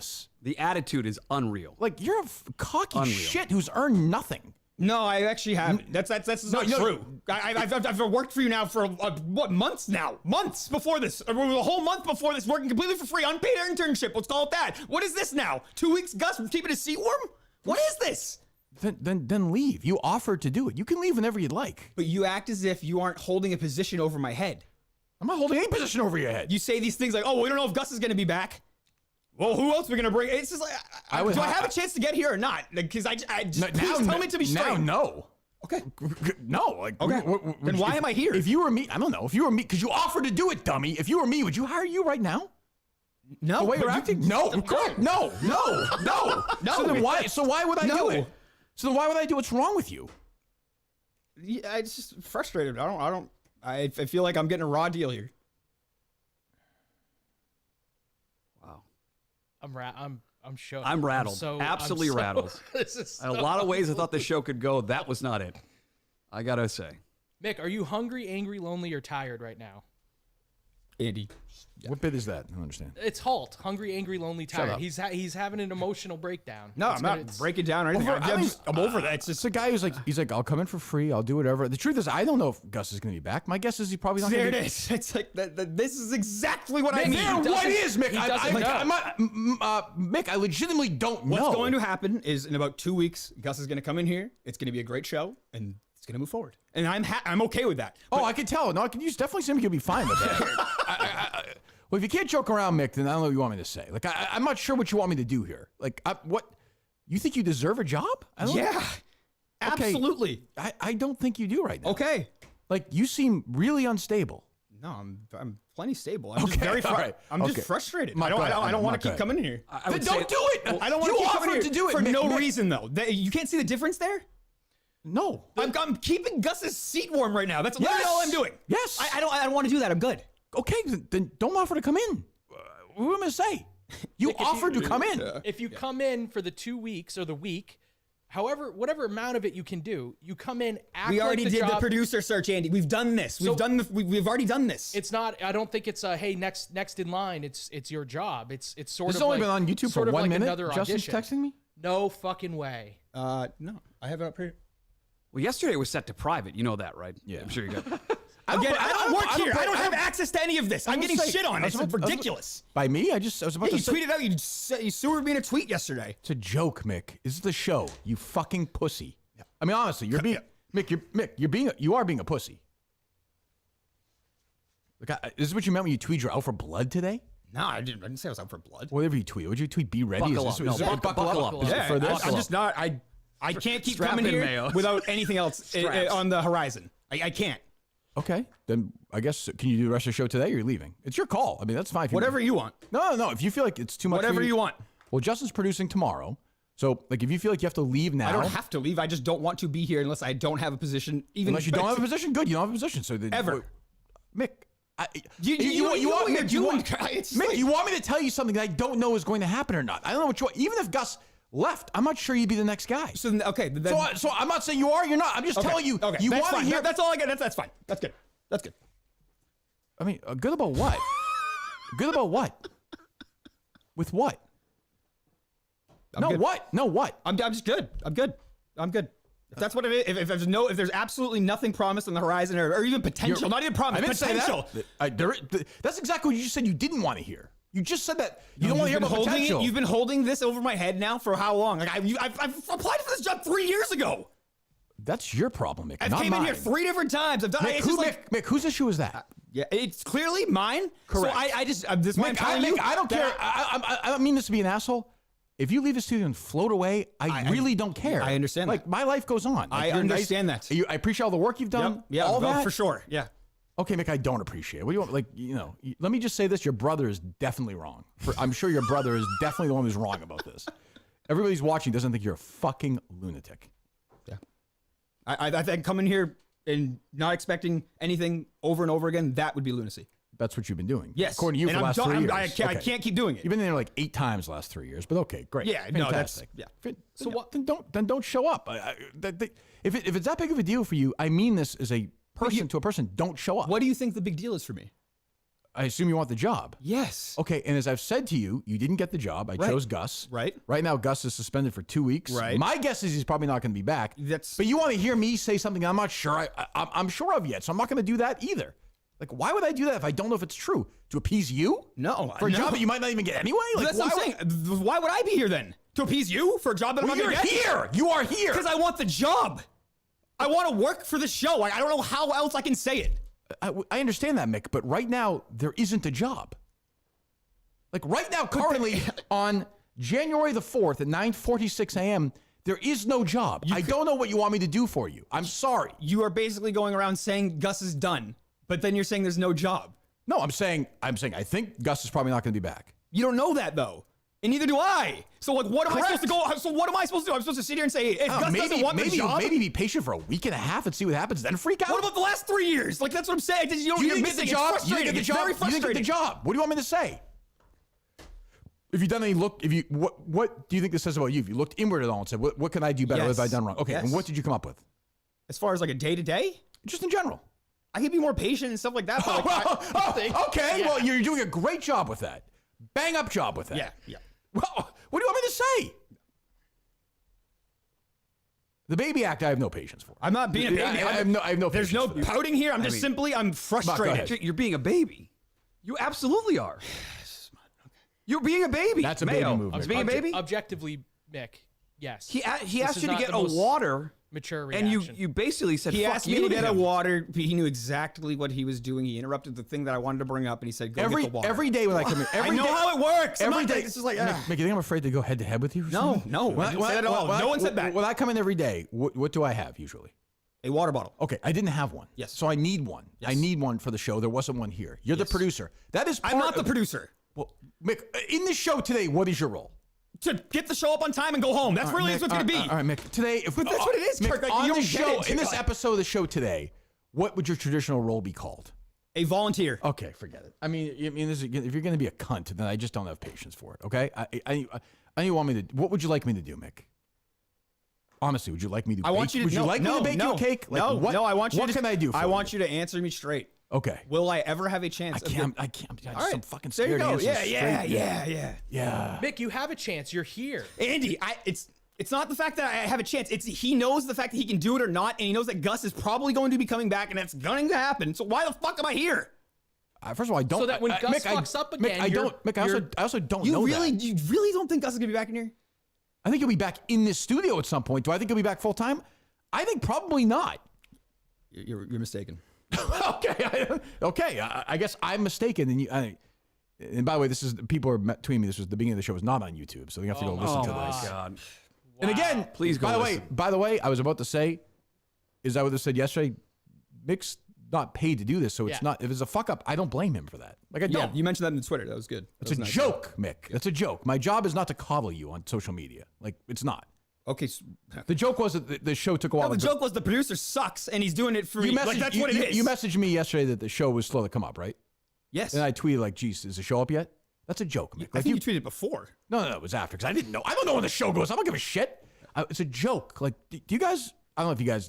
ridiculous. The attitude is unreal. Like, you're a cocky shit who's earned nothing. No, I actually haven't. That's not true. I've worked for you now for months now? Months before this. A whole month before this, working completely for free, unpaid internship. Let's call it that. What is this now? 2 weeks, Gus, keeping his seat warm? What is this? Then leave. You offered to do it. You can leave whenever you'd like. But you act as if you aren't holding a position over my head. I'm not holding any position over your head. You say these things like, oh, we don't know if Gus is going to be back. Well, who else are we going to bring? It's just like, do I have a chance to get here or not? Because please tell me to be straight. No. Okay. No. Like, okay. Then why am I here? If you were me, I don't know. If you were me, because you offered to do it, dummy. If you were me, would you hire you right now? No. The way you're acting? No. Correct. No. So why would I do it? So then why would I do what's wrong with you? Yeah, it's just frustrated. I feel like I'm getting a raw deal here. I'm shook. I'm rattled. Absolutely rattled. This is so In a lot of ways, I thought the show could go. That was not it. I gotta say. Mick, are you hungry, angry, lonely, or tired right now? Andy. Yeah. What bit is that? I don't understand. It's Halt. Hungry, angry, lonely, tired. He's having an emotional breakdown. No, I'm not breaking down or anything. I'm over that. It's just a guy who's like, I'll come in for free. I'll do whatever. The truth is, I don't know if Gus is going to be back. My guess is he's probably not going to be. There it is. It's like, this is exactly what I mean. What is, Mick? Mick, I legitimately don't know. What's going to happen is in about 2 weeks, Gus is going to come in here. It's going to be a great show, and it's going to move forward. And I'm okay with that. But, I can tell. No, you definitely seem to be fine with that. Well, if you can't joke around, Mick, then I don't know what you want me to say. Like, I'm not sure what you want me to do here. Like, what? You think you deserve a job? Yeah, absolutely. I don't think you do right now. Okay. Like, you seem really unstable. No, I'm plenty stable. I'm just very just frustrated. I don't want to keep coming in here. Then don't do it. I don't want to keep coming here do it for no reason, though. You can't see the difference there? No. I'm keeping Gus's seat warm right now. That's literally all I'm doing. Yes. I don't want to do that. I'm good. Okay, then don't offer to come in. What am I going to say? You offered to come in. If you come in for the 2 weeks or the week, whatever amount of it you can do, you come in after we already did the producer search, Andy. We've done this. We've already done this. It's not. I don't think it's hey next in line. It's your job. It's sort of. It's only been on YouTube for 1 minute. Justin's texting me. No fucking way. No, I have it up here. Well, yesterday was set to private. You know that, right? Yeah, I'm sure you got. I don't work here. I don't have access to any of this. I'm getting shit on. It's ridiculous. By me? I was about to say. You tweeted out. You sewered me in a tweet yesterday. It's a joke, Mick. This is the show. You fucking pussy. Yeah. I mean, honestly, you're being Mick. You are being a pussy. Look, this is what you meant when you tweeted you're out for blood today. No, I didn't say I was out for blood. Whatever you tweet. Would you tweet? Be ready. Buckle up. Buckle up. Yeah, I'm just not. I can't keep coming here Mayo. Without anything else on the horizon. I can't. Okay, then I guess can you do the rest of the show today? Or you're leaving. It's your call. I mean, that's fine. Whatever you want. No. If you feel like it's too much, whatever you want. Well, Justin's producing tomorrow, so like if you feel like you have to leave now, I don't have to leave. I just don't want to be here unless I don't have a position. Unless you don't have a position, good. You don't have a position, so ever, Mick. Mick, you want me to tell you something that I don't know is going to happen or not? I don't know what you want. Even if Gus left, I'm not sure you'd be the next guy. So okay, so I'm not saying you are. You're not. I'm just telling you. Okay, you want to hear. That's all I get. That's fine. That's good. That's good. I mean, good about what? Good about what? With what? What? No, what? I'm just good. I'm good. If that's what it is, if there's absolutely nothing promised on the horizon or even potential, not even promise, potential. That's exactly what you just said you didn't want to hear. You just said that you don't want to hear about potential. You've been holding this over my head now for how long? Like I've applied for this job 3 years ago. That's your problem, Mick. I've came in here 3 different times. I've done. Mick, whose issue is that? Yeah, it's clearly mine. Correct. So this Mick, I don't care. I don't mean this to be an asshole. If you leave the studio and float away, I really don't care. I understand. Like my life goes on. I understand that. I appreciate all the work you've done. Yeah, all that for sure. Yeah. Okay, Mick, I don't appreciate it. What do you want? Like, let me just say this: your brother is definitely wrong. I'm sure your brother is definitely the one who's wrong about this. Everybody's watching doesn't think you're a fucking lunatic. Yeah. I think coming here and not expecting anything over and over again, that would be lunacy. That's what you've been doing. Yes. According to you for the last 3 years. I can't keep doing it. You've been there like 8 times the last 3 years, but okay, great. Yeah, fantastic. No, that's, So what? Then don't show up. If it's that big of a deal for you, I mean this as a person to a person. Don't show up. What do you think the big deal is for me? I assume you want the job. Yes. Okay, and as I've said to you, you didn't get the job. I chose Gus. Right. Right now, Gus is suspended for 2 weeks. Right. My guess is he's probably not going to be back. That's- But you want to hear me say something I'm not sure I'm sure of yet, so I'm not going to do that either. Like, why would I do that if I don't know if it's true? To appease you? No. For a job that you might not even get anyway? Like, That's what I'm saying. Why would I be here then? To appease you for a job that I'm Well, not you're going to get? here. You are here. Because I want the job. I want to work for the show. I don't know how else I can say it. I understand that, Mick, but right now, there isn't a job. Like, right now, currently, on January the 4th at 9:46 a.m., there is no job. I don't know what you want me to do for you. I'm sorry. You are basically going around saying Gus is done, but then you're saying there's no job. No, I'm saying I think Gus is probably not going to be back. You don't know that, though. And neither do I. So, like, what am I supposed to go? So, what am I supposed to do? I'm supposed to sit here and say, if Gus doesn't want the job? Maybe be patient for a week and a half and see what happens, then freak out. What about the last 3 years? Like, that's what I'm saying. You're didn't missing get the job. It's You didn't frustrating. get the It's job. very You didn't frustrating. get the job. What do you want me to say? If you done any look, what do you think this says about you? If you looked inward at all and said, what can I do better? What have I done wrong? Okay, Yes. and what did you come up with? As far as like a day-to-day, Just in general. I can be more patient and stuff like that. But like, Okay, well, you're doing a great job with that. Bang up job with that. yeah. Well, what do you want me to say? The baby act, I have no patience for. I'm not being a baby. I have no There's patience no for that. pouting here. I'm just mean- simply, I'm frustrated. ahead. You're being a baby. You absolutely are. You're being a baby. That's a baby Mayo. movement. I was being a baby. Objectively, Mick, yes. He This asked is you to not get the a most water, mature and reaction. you basically said, He "Fuck asked you me to get a him. water. He knew exactly what he was doing. He interrupted the thing that I wanted to bring up, and he said, "Go get the water." Every day when I come in, I know how it works. Every day, This is like, Mick, you think I'm afraid to go head to head with you? Or No, something? no, I didn't say that at all. No one said that. When I come in every day, what do I have usually? a water bottle. Okay, I didn't have one. Yes. So I need one. I need one for the show. There wasn't one here. You're the producer. That is. I'm not the producer. Well, Mick, in the show today, what is your role? To get the show up on time and go home. That's really Mick, what it's going to be. All right, Mick. Today, But that's what it is, Mick, Kirk. Like, on you the don't show, get it. in this episode of the show today, what would your traditional role be called? A volunteer. Okay, forget it. I mean, this is, if you're going to be a cunt, then I just don't have patience for it. Okay, I want me to. What would you like me to do, Mick? Honestly, would you like me to? I want you to. Would you like me to bake you a cake? Like, what, I want you. What to, can I do? For I want you to answer me straight. Okay. Will I ever have a chance? I can't. I'm All I'm fucking There you scared. to go. answer straight. Yeah. Mick, you have a chance. You're here. Andy, it's not the fact that I have a chance. It's he knows the fact that he can do it or not, and he knows that Gus is probably going to be coming back, and that's going to happen. So why the fuck am I here? First of all, I don't. So that when Gus Mick, fucks up Mick, again, I don't. Mick, I also don't know that. You really don't think Gus is going to be back in here? I think he'll be back in this studio at some point. Do I think he'll be back full time? I think probably not. You're mistaken. Okay. I guess I'm mistaken. And by the way, this is people are tweeting me. This was the beginning of the show. Was not on YouTube, so you have to go listen to this. God. And again, Please go listen. By the way, I was about to say, is I would have said yesterday, Mick's not paid to do this, so it's not. If it's a fuck up, I don't blame him for that. Like I Yeah, don't. you mentioned that in Twitter. That was good. It's a joke, Mick. It's a joke. My job is not to coddle you on social media. Like it's not. Okay. The joke was that the show took a while. The to joke was the producer sucks, and he's doing it for me. You Like, that's what it is. You messaged me yesterday that the show was slow to come up, right? Yes. And I tweeted like, "Geez, is the show up yet?" That's a joke, Mick. I Like, think you tweeted before. No, it was after because I didn't know. I don't know when the show goes. I don't give a shit. It's a joke. Like, do you guys? I don't know if you guys.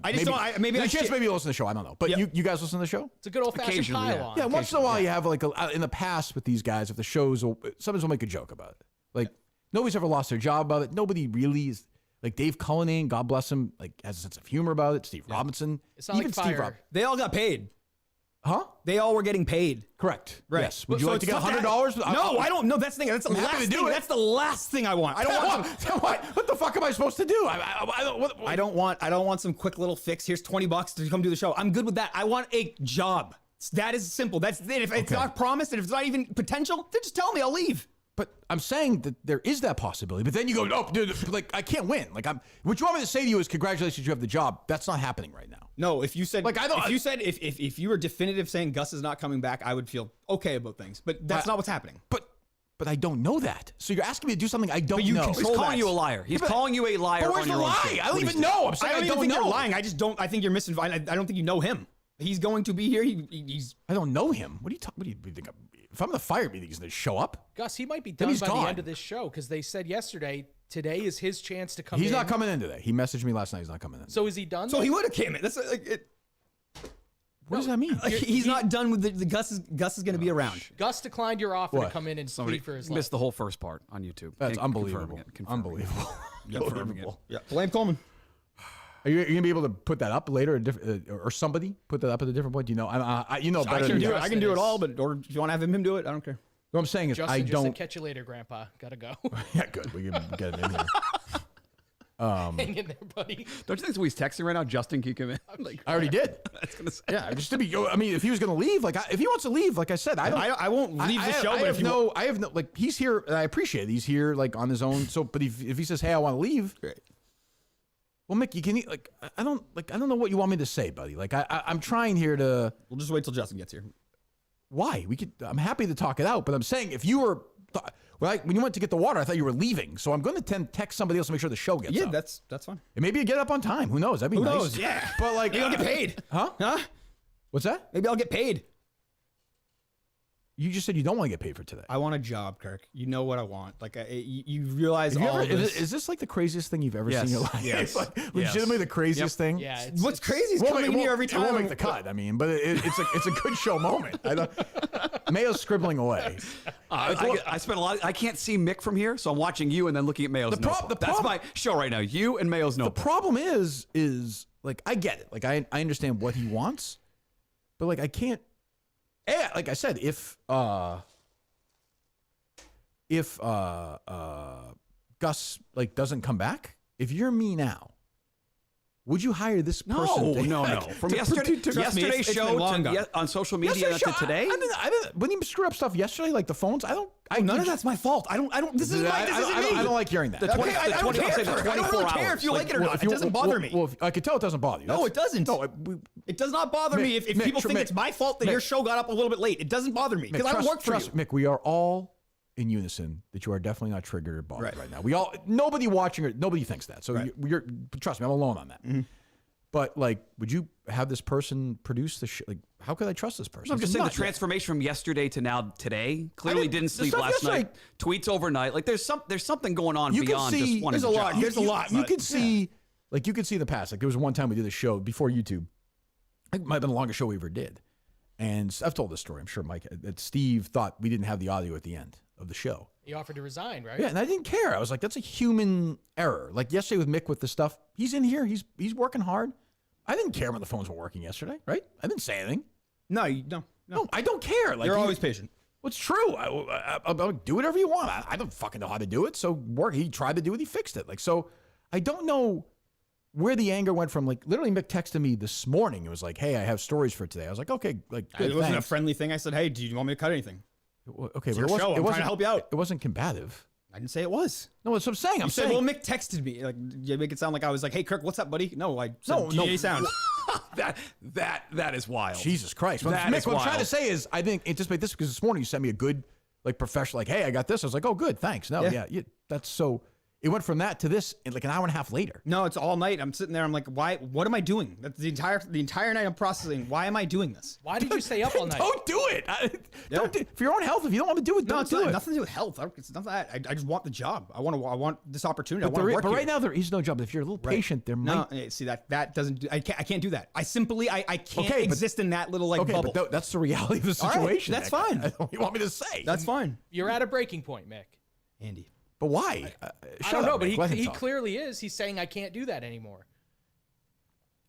I just don't. Maybe there's I a chance should. maybe you listen to the show. I don't know. But Yep. you guys listen to the show? It's a good old fashioned Occasionally, yeah. pile-on. Yeah, once in a while you have like in the past with these guys, if the shows, sometimes will make a joke about it. Like nobody's ever lost their job about it. Nobody really is. Like Dave Cullinane, God bless him, like has a sense of humor about it. Steve Robinson, It's not like fire. They all got paid. Huh? They all were getting paid. Correct. Right. Yes. Would you So like to it's get tough $100? No, I don't know. That's the thing. That's the I'm happy last to do thing. it. That's the last thing I want. I don't want. What the fuck am I supposed to do? I don't want some quick little fix. Here's $20 to come do the show. I'm good with that. I want a job. That is simple. That's it. If it's not promised and if it's not even potential, then just tell me. I'll leave. But I'm saying that there is that possibility. But then you go, no, dude, like I can't win. Like what you want me to say to you is congratulations, you have the job. That's not happening right now. No, if you said Like, I don't- if you said if you were definitive saying Gus is not coming back, I would feel okay about things. But that's not what's happening. But I don't know that. So you're asking me to do something I don't you know. can He's control calling that. you a liar. He's calling you a liar. But where's on the your own lie? show. I don't What even is know. I'm I saying don't I even don't think know. you're lying. I think you're misinformed. I don't think you know him. He's going to be here. He's I don't know him. What do you think? If I'm in the fire meeting, he's going to show up? Gus, he might be Then done he's by gone. the end of this show because they said yesterday, today is his chance to come in. He's not coming in today. He messaged me last night. He's not coming in. So is he done? so then? he would have came in. That's like it. What does that mean? He's not done with the Gus is going to be around. Gus declined your offer to come in and Somebody plead for his missed life. the whole first part on YouTube. That's unbelievable. Confirming it. Unbelievable. Yeah, blame Coleman. Are you gonna be able to put that up later, or somebody put that up at a different point? Do you know? You know better than me. I can do it all, but or if you want to have him do it, I don't care. What I'm saying is, Justin I just don't. said, catch you later, Grandpa. Gotta go. Yeah, good. We can get him in here. Hang in there, buddy. Don't you think he's texting right now? Justin, can you come in? Like, I already did. that's gonna say. Yeah, just to be. I mean, if he was gonna leave, like, if he wants to leave, like I said, I won't leave the show. But I have no. Like, he's here. And I appreciate it. He's here, like, on his own. So, but if he says, "Hey, I want to leave," great. Well, Mick, you can like. I don't know what you want me to say, buddy. Like, I'm trying here to. We'll just wait till Justin gets here. Why? I'm happy to talk it out, but I'm saying if you were. When you went to get the water, I thought you were leaving. So I'm going to text somebody else to make sure the show gets up. That's fine. And maybe you get up on time. Who knows? That'd be nice. Who knows? Yeah. But like, Maybe I'll get paid. Huh? What's that? Maybe I'll get paid. You just said you don't want to get paid for today. I want a job, Kirk. You know what I want. Like you realize Have you all ever, of this. is this like the craziest thing you've ever seen in your life? Yes. It's like legitimately the craziest thing. Yeah. What's crazy is coming here every time. It won't make the cut. I mean, but it's a good show moment. Mayo's scribbling away. I spent a lot. I can't see Mick from here, so I'm watching you and then looking at Mayo's notebook. That's my show right now. You and Mayo's notebook. The problem is like I get it. Like I understand what he wants, but like I can't. Like I said, if Gus like doesn't come back, if you're me now, would you hire this person? No. From yesterday's show on social media to today. I didn't. When you screw up stuff yesterday, like the phones, None of that's my fault. I don't. This isn't me. I don't like hearing that. I don't care if you like it or not. It doesn't bother me. Well, I could tell it doesn't bother you. No, it doesn't. No, it does not bother me if people think it's my fault that your show got up a little bit late. It doesn't bother me because I don't work for you. Mick, we are all in unison that you are definitely not triggered or bothered right now. Nobody watching or nobody thinks that. So you're trust me, I'm alone on that. Mm-hmm. But like, would you have this person produce the show? Like, how could I trust this person? I'm just saying the transformation from yesterday to now today. Clearly didn't sleep last night. Tweets overnight. Like there's something going on beyond just wanting to job. There's a lot. You could see, like you could see in the past. Like there was one time we did a show before YouTube. I think it might have been the longest show we ever did. And I've told this story. I'm sure Mike, that Steve thought we didn't have the audio at the end of the show. He offered to resign, right? Yeah, and I didn't care. I was like, that's a human error. Like yesterday with Mick with the stuff, he's in here. He's working hard. I didn't care when the phones were working yesterday, right? I didn't say anything. No, I don't care. Like you're always patient. Well, it's true. I'll do whatever you want. I don't fucking know how to do it. So he tried to do it. He fixed it. Like, so I don't know where the anger went from. Like literally Mick texted me this morning. It was like, hey, I have stories for today. I was like, okay, like good, it wasn't thanks. a friendly thing. I said, hey, do you want me to cut anything? Okay, it's but your show. I'm trying to help you out. It wasn't combative. I didn't say it was. No, that's what I'm saying. I'm saying. Well, Mick texted me. Like, you make it sound like I was like, hey, Kirk, what's up, buddy? No, I said GA sound. that is wild. Jesus Christ. Mick, what I'm trying to say is, I think anticipate this because this morning you sent me a good, like, professional, like, hey, I got this. I was like, oh, good, thanks. No, that's so. It went from that to this in like an hour and a half later. No, it's all night. I'm sitting there. I'm like, why? What am I doing? That's the entire night I'm processing. Why am I doing this? Why did you stay up all night? Don't do it. Don't do, for your own health. If you don't want to do it, don't do it. Nothing to do with health. It's not that. I just want the job. I want this opportunity. I want to work but here. right now there is no job. If you're a little patient, there might. No, see that doesn't. Do, I can't do that. I can't exist in that little bubble. But that's the reality of the situation. Right, that's fine. That's what you want me to say. That's fine. You're at a breaking point, Mick. Andy. But why? I don't know, but he clearly is. He's saying I can't do that anymore.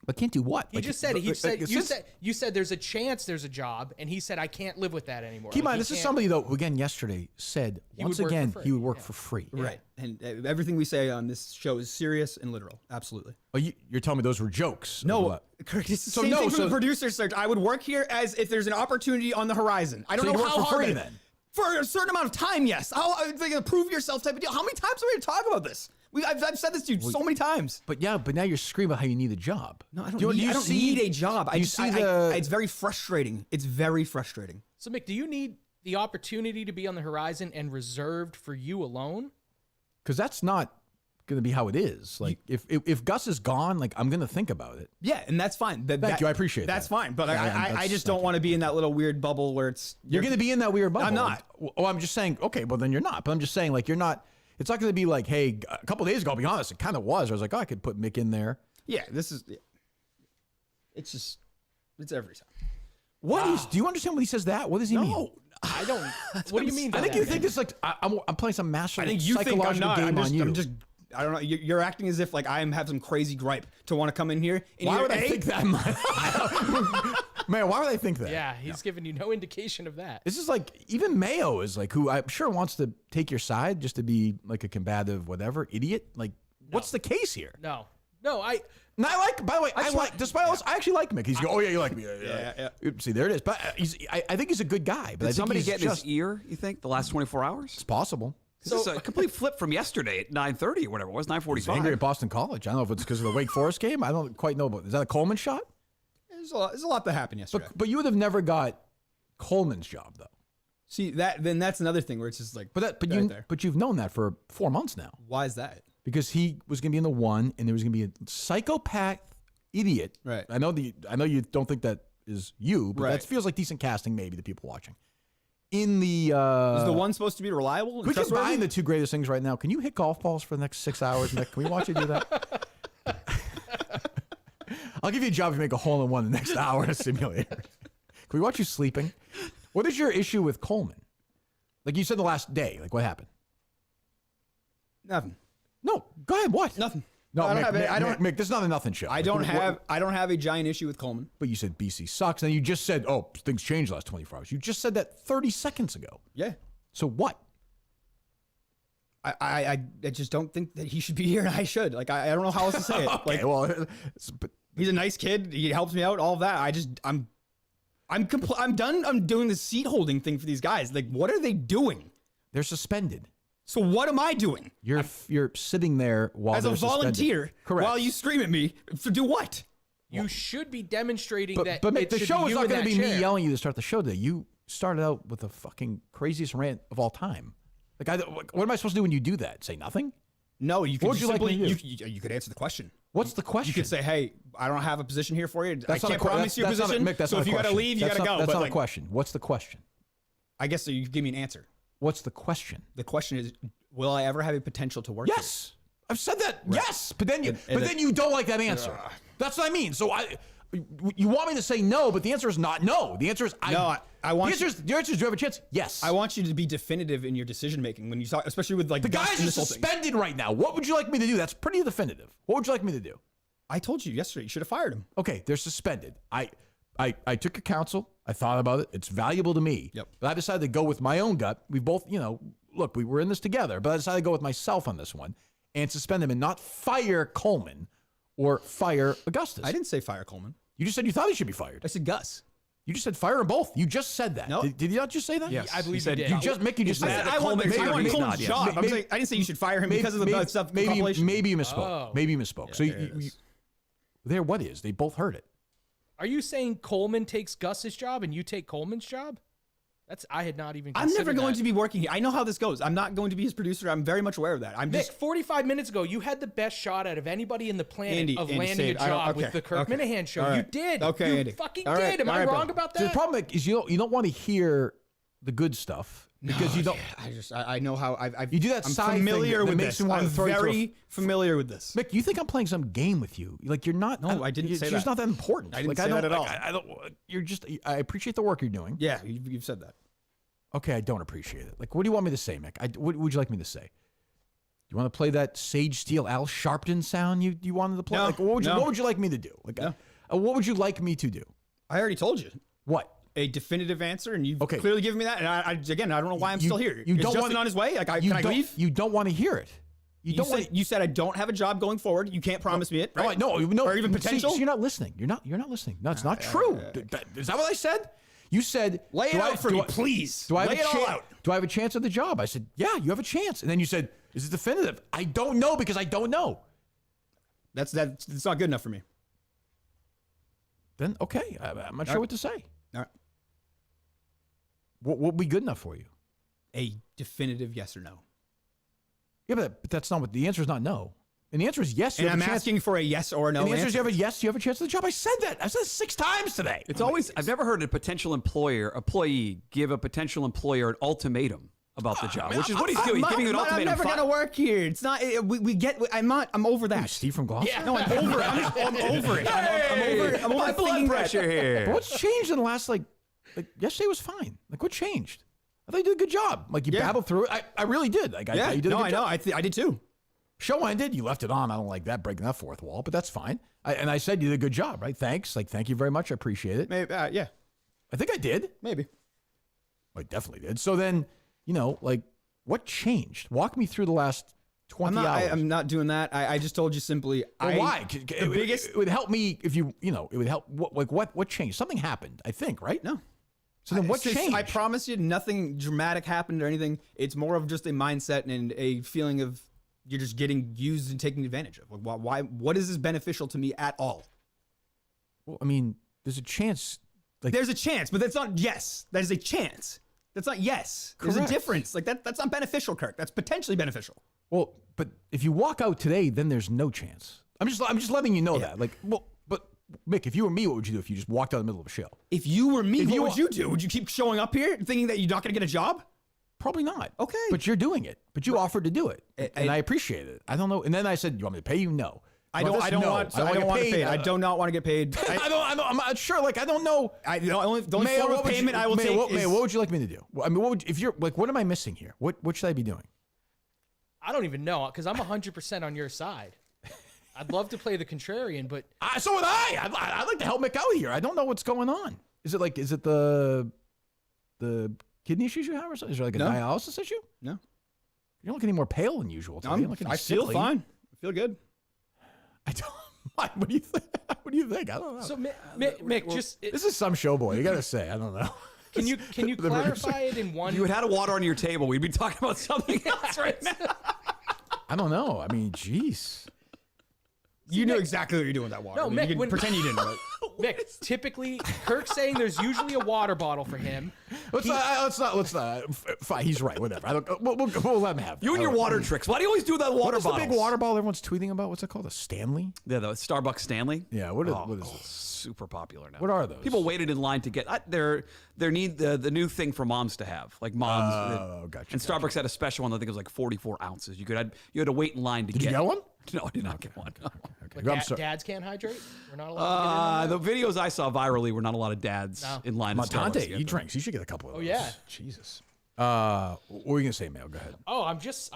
But can't do what? He just said you said there's a chance there's a job, and he said I can't live with that anymore. Keep in mind, this is somebody though who again yesterday said once again he would work for free. Right, and everything we say on this show is serious and literal. Absolutely. Oh, you're telling me those were jokes? No, Kirk, it's the same thing from the producer search. I would work here as if there's an opportunity on the horizon. I don't know how hard. Then. For a certain amount of time, yes. Like prove yourself type of deal. How many times are we going to talk about this? I've said this to you so many times. But now you're screaming about how you need a job. No, I don't need a job. It's very frustrating. It's very frustrating. So, Mick, do you need the opportunity to be on the horizon and reserved for you alone? Because that's not going to be how it is. Like if Gus is gone, like I'm going to think about it. Yeah, and that's fine. Thank you. I appreciate that's that. Fine. But I just don't want to be in that little weird bubble where it's you're going to be in that weird bubble. I'm not. Oh, I'm just saying. Okay, well then you're not. But I'm just saying like you're not. It's not going to be like, hey, a couple of days ago. I'll be honest, it kind of was. I was like, I could put Mick in there. Yeah, it's every time. What do you understand when he says that? What does he mean? I don't. What do you mean? I think you think it's like I'm playing some master I think you think I'm psychological not. game on you. I'm just. I don't know. You're acting as if like I have some crazy gripe to want to come in here. And why would I think that? Man, why would I think that? Yeah, he's giving you no indication of that. This is like, even Mayo is like, who I'm sure wants to take your side just to be like a combative whatever idiot. Like, what's the case here? No, And I like, by the way, despite all this, I actually like Mick. He's going, oh yeah, you like me. Yeah. See, there it is. But I think he's a good guy. But Did somebody get in his ear, you think, the last 24 hours? It's possible. So, this is a complete flip from yesterday at 9:30 or whatever it was, 9:45. He's angry at Boston College. I don't know if it's because of the Wake Forest game. I don't quite know. Is that a Coleman shot? There's a lot that happened yesterday. But you would have never got Coleman's job, though. See, then that's another thing where it's just like. But you've known that for 4 months now. Why is that? Because he was going to be in the one, and there was going to be a psychopath idiot. Right. I know you don't think that is you, but Right. that feels like decent casting, maybe, to people watching. In the Is the one supposed to be reliable? And we can trustworthy? combine the two greatest things right now. Can you hit golf balls for the next 6 hours, Mick? Can we watch you do that? I'll give you a job if you make a hole in one in the next hour in a simulator. Can we watch you sleeping? What is your issue with Coleman? Like you said the last day. Like what happened? Nothing. No, go ahead. What? Nothing. No, I don't have Mick, this is not a nothing show. I don't have a giant issue with Coleman. But you said BC sucks, and you just said, oh, things changed the last 24 hours. You just said that 30 seconds ago. Yeah. So what? I just don't think that he should be here, and I should. Like I don't know how else to say it. Okay, like, well, but he's a nice kid. He helps me out. All of that. I'm done. I'm doing the seat holding thing for these guys. Like, what are they doing? they're suspended. So what am I doing? You're sitting there while As a they're suspended. volunteer, Correct. while you scream at me to do what? You should be demonstrating that. But Mick, it the should show be is you not in going to that be chair. me yelling at you to start the show today. You started out with the fucking craziest rant of all time. Like, what am I supposed to do when you do that? Say nothing? No, you could What would you like simply me to do? you could answer the question. What's the question? You could say, "Hey, I don't have a position here for you. I not can't promise you a position. Mick, that's so not if a you got to question. leave, you got to go." That's But not like, a question. What's the question? I guess so. You give me an answer. What's the question? The question is, will I ever have a potential to work? Yes. I've said that. Right. Yes. But then you don't like that answer. That's what I mean. So you want me to say no, but the answer is not no. The answer is I want the answer is do you have a chance? Yes. I want you to be definitive in your decision making when you talk, especially with like the guys are suspended right now. What would you like me to do? That's pretty definitive. What would you like me to do? I told you yesterday. You should have fired him. Okay, they're suspended. I took your counsel. I thought about it. It's valuable to me. Yep. But I decided to go with my own gut. We both, look, we were in this together, but I decided to go with myself on this one and suspend him and not fire Coleman or fire Augustus. I didn't say fire Coleman. You just said you thought he should be fired. I said Gus. You just said fire them both. You just said that. No. Did you not just say that? Yes. I believe He said- you did. You just said I want Coleman's not, yeah. job. I didn't say you should fire him because of the bad stuff. compilation. Maybe you misspoke. Oh. Maybe you misspoke. So what is? They both heard it. Are you saying Coleman takes Gus's job and you take Coleman's job? I had not even. I'm never considered going that. to be working here. I know how this goes. I'm not going to be his producer. I'm very much aware of that. I'm Nick, just 45 minutes ago, you had the best shot out of anybody in the planet of landing say a it. I don't- job with okay, the Kirk okay. Minahan show. All right. You did. Okay, you Andy. fucking All right, did. Am all I right, wrong buddy. about So that? the problem is you don't want to hear the good stuff because you don't. I know how I've You do that I'm side familiar thing that with makes this. you want I'm to throw you to a- very familiar with this. Mick, you think I'm playing some game with you? Like you're not. No, I didn't say It's that. just not that important. I didn't like, say don't, that at all. I don't. You're just. I appreciate the work you're doing. Yeah, you've said that. Okay, I don't appreciate it. Like, what do you want me to say, Mick? What would you like me to say? You want to play that Sage Steel Al Sharpton sound you wanted to play? No, Like, what would no. you like me to do? Like, No. what would you like me to do? I already told you What? a definitive answer, and you've Okay. clearly given me that. And I don't know why I'm still here. You Is don't Justin want on his way? Like, can I don't- leave? You don't want to hear it. You said I don't have a job going forward. You can't promise me it, Oh, right? no, or even potential. See, you're not listening. You're not listening. No, it's not true. Is that what I said? You said, Lay it do out for me, please. Do I have Lay a it all chan- out. Do I have a chance at the job? I said, yeah, you have a chance. And then you said, is it definitive? I don't know because I don't know. That's not good enough for me. Then, okay, I'm not sure what to say. All right. What would be good enough for you? A definitive yes or no. Yeah, but that's not what the answer is. Not no, and the answer is yes. You And have I'm a chance. asking for a yes or a no And the answer is answer. you have a yes. You have a chance at the job. I said that. I said it 6 times today. It's always, I've never heard a potential employee give a potential employer an ultimatum about the job, which is what he's doing. He's giving you an ultimatum. I'm never gonna work here. It's not. We get. I'm over that. Steve from Gloucester. Yeah. No, I'm over it. I'm over it. I'm over My that blood thinking pressure here. But what's changed in the last Like yesterday was fine. Like what changed? I thought you did a good job. Like you babbled through it. I really did. Like I thought you did a good job. I did too. Show ended. You left it on. I don't like that, breaking that fourth wall, but that's fine. I said you did a good job, right? Thanks. Like, thank you very much. I appreciate it. Maybe, yeah. I think I did. Maybe. I definitely did. So then, like, what changed? Walk me through the last 20 hours. I'm not doing that. I just told you simply. Well, why? It would help me if it would help. What changed? Something happened, I think, right? No. So then what changed? I promise you nothing dramatic happened or anything. It's more of just a mindset and a feeling of you're just getting used and taken advantage of. Why? What is this beneficial to me at all? Well, I mean, there's a chance. There's a chance, but that's not yes. That is a chance. That's not yes. Correct. There's a difference. Like that's not beneficial, Kirk. That's potentially beneficial. Well, but if you walk out today, then there's no chance. I'm just letting you know that. Like, well, but Mick, if you were me, what would you do if you just walked out in the middle of a show? If you were me, what would you do? Would you keep showing up here thinking that you're not going to get a job? Probably not. Okay. But you're doing it. But you offered to do it, and I appreciate it. I don't know. And then I said, "You want me to pay you?" No. I don't want to get paid. I do not want to get paid. I'm not sure. Like, I don't know. The only form of payment I will take is... What would you like me to do? I mean, if you're like, what am I missing here? What should I be doing? I don't even know, because I'm 100% on your side. I'd love to play the contrarian, but so would I. I'd like to help Mick out here. I don't know what's going on. Is it the kidney issues you have, or something? Is there like a dialysis issue? No. You don't look any more pale than usual today. I feel fine. I feel good. I don't. What do you think? What do you think? I don't know. So Mick, this is some show boy. You got to say. I don't know. Can you clarify it in one? If you had had a water on your table, we'd be talking about something else right now. I don't know. I mean, jeez. You know exactly what you're doing with that water. No, Mick, you can pretend you didn't know it. Mick, typically, Kirk's saying there's usually a water bottle for him. Let's not. Fine, he's right. Whatever. We'll let him have that. You and your water tricks. Why do you always do that water bottle? What's the big water bottle everyone's tweeting about? What's it called? A Stanley? Yeah, the Starbucks Stanley. Yeah. What is it? Super popular now. What are those? People waited in line to get. They need the new thing for moms to have, like moms. Oh, gotcha. And Starbucks had a special one. I think it was like 44 ounces. You had to wait in line to get. Did you get one? No, I did not get one. Okay. Like dads can't hydrate? We're not allowed to get in the videos I saw virally were not a lot of dads in line. Montante, he drinks. You should get a couple of those. Oh yeah. Jesus. What were you gonna say, Mayo? Go ahead. Oh, I'm just.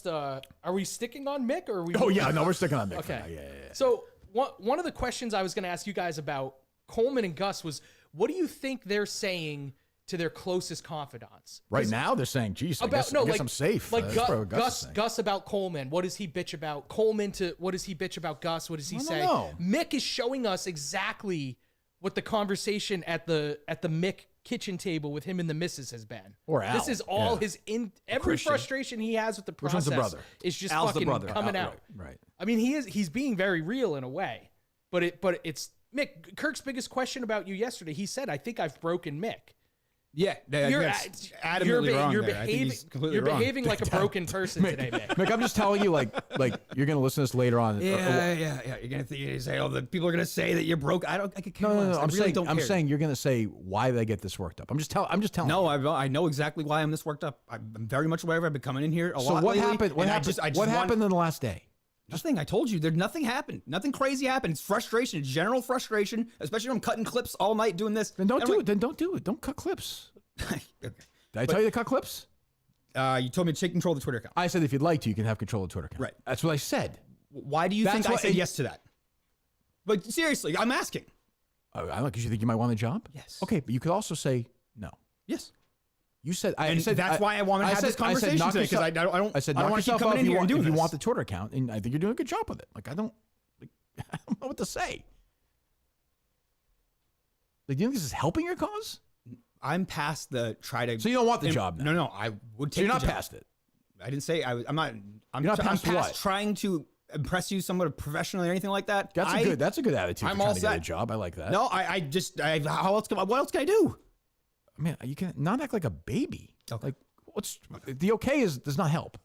Are we sticking on Mick or are we? Oh yeah, no, we're sticking on Mick. Okay. Yeah. So one of the questions I was gonna ask you guys about Coleman and Gus was, what do you think they're saying to their closest confidants? Right now, they're saying, "Geez, I guess I'm safe." Like Gus about Coleman. What does he bitch about Coleman? What does he bitch about Gus? What does he say? Mick is showing us exactly what the conversation at the Mick kitchen table with him and the missus has been. Or Al. This is all his every frustration he has with the process. Which one's the brother? Is just Al's fucking the brother. coming out. Right. I mean, he's being very real in a way, but it's Mick. Kirk's biggest question about you yesterday. He said, "I think I've broken Mick." Yeah, you're adamantly wrong. You're behaving like a broken person today, Mick. Mick, I'm just telling you, like you're gonna listen to this later on. Yeah. You're gonna say, "Oh, the people are gonna say that you're broke." I could care less. No. I'm saying you're gonna say why they get this worked up. I'm just telling. No, I know exactly why I'm this worked up. I'm very much aware of it. I've been coming in here a lot. So what lately, happened? What happened? What happened in the last day? Nothing. I told you, nothing happened. Nothing crazy happened. It's frustration. It's general frustration, especially when I'm cutting clips all night doing this. Then don't do it. Then don't do it. Don't cut clips. Okay. Did I tell you to cut clips? You told me to take control of the Twitter account. I said if you'd like to, you can have control of the Twitter account. Right. That's what I said. Why do you think I said yes to that? But seriously, I'm asking. I don't know, because you think you might want the job? Yes. Okay, but you could also say no. Yes. You said that's why I want to have this conversation today, because I don't want to keep coming in here and doing this. If you want the Twitter account, and I think you're doing a good job with it. Like I don't know what to say. Like, do you think this is helping your cause? I'm past the try to. So you don't want the job now? No, I would take. So you're not past it. I didn't say I'm not. I'm not past what? Trying to impress you somewhat professionally or anything like that. That's a good attitude. I'm for all trying to set. get a job. I like that. No, what else can I do? I mean, you can not act like a baby. Okay. Like what's the okay does not help.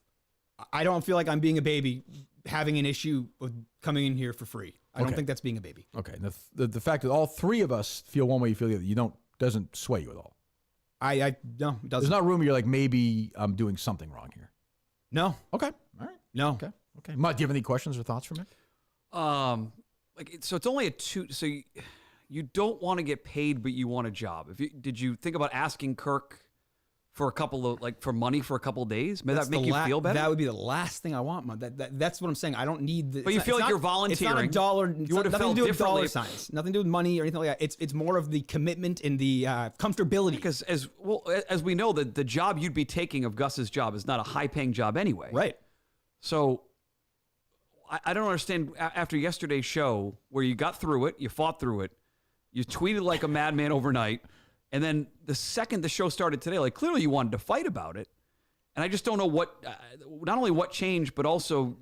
I don't feel like I'm being a baby having an issue with coming in here for free. I don't think that's being a baby. Okay. The fact that all three of us feel one way, you feel the other, doesn't sway you at all. No, it doesn't. There's not room where you're like, maybe I'm doing something wrong here. No. Okay. All right. No. Okay. Mutt, do you have any questions or thoughts for me? So it's only a 2. So you don't want to get paid, but you want a job. Did you think about asking Kirk for a couple of for money for a couple of days? May that make you feel better? That would be the last thing I want, man. That's what I'm saying. I don't need the. But you feel like you're volunteering. It's not a dollar. You would have felt differently. differently. Dollar signs. Nothing to do with money or anything like that. It's more of the commitment and the comfortability. Because as we know, the job you'd be taking of Gus's job is not a high-paying job anyway. Right. So I don't understand after yesterday's show where you got through it, you fought through it, you tweeted like a madman overnight, and then the second the show started today, clearly you wanted to fight about it. And I just don't know not only what changed, but also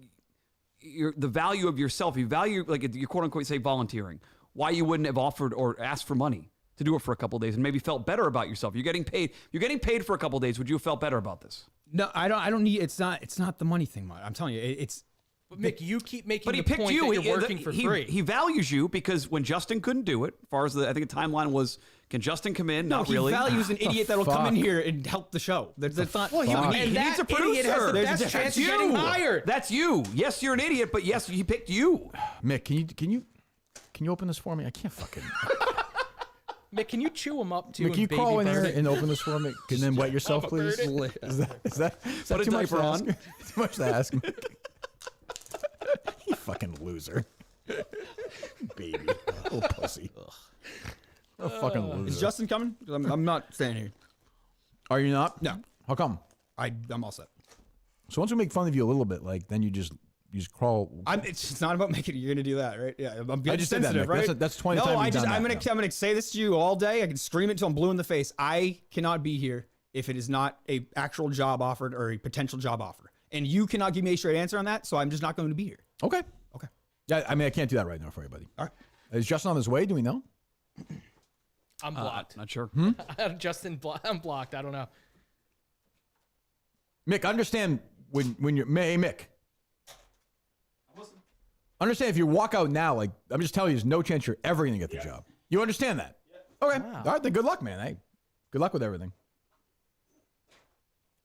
the value of yourself. You value, you quote unquote say volunteering. Why you wouldn't have offered or asked for money to do it for a couple of days and maybe felt better about yourself. You're getting paid for a couple of days. Would you have felt better about this? No, I don't need. It's not the money thing, man. I'm telling you, it's. But Mick, you keep making but he the picked point you. that you're working for free. He values you because when Justin couldn't do it, as far as I think the timeline was, can Justin come in? Not really. He values an idiot that'll come in here and help the show. That's not. Well, he needs a producer. Has the best chance of getting hired. That's you. Yes, you're an idiot, but yes, he picked you. Mick, can you open this for me? I can't fucking. Mick, can you chew him up too? Mick, can you crawl in here and open this for me? Can then wet yourself, please? Is that too much to ask? Too much to ask. You fucking loser. Baby. Little pussy. A fucking loser. Is Justin coming? I'm not staying here. Are you not? No. How come? I'm all set. So once we make fun of you a little bit, then you just crawl. It's not about making. You're gonna do that, right? Yeah. I'm getting just sensitive, did that, Mick. right? That's 20 no, times. I'm gonna say this to you all day. I can scream it till I'm blue in the face. I cannot be here if it is not a actual job offered or a potential job offer, and you cannot give me a straight answer on that. So I'm just not going to be here. Okay. Yeah, I can't do that right now for you, buddy. All right. Is Justin on his way? Do we know? I'm blocked. Not sure. Justin, I'm blocked. I don't know. Mick, understand when you're Mick. Understand if you walk out now, I'm just telling you, there's no chance you're ever going to get the job. You understand that? Yeah. Okay. Wow. All right, then good luck, man. Hey, good luck with everything.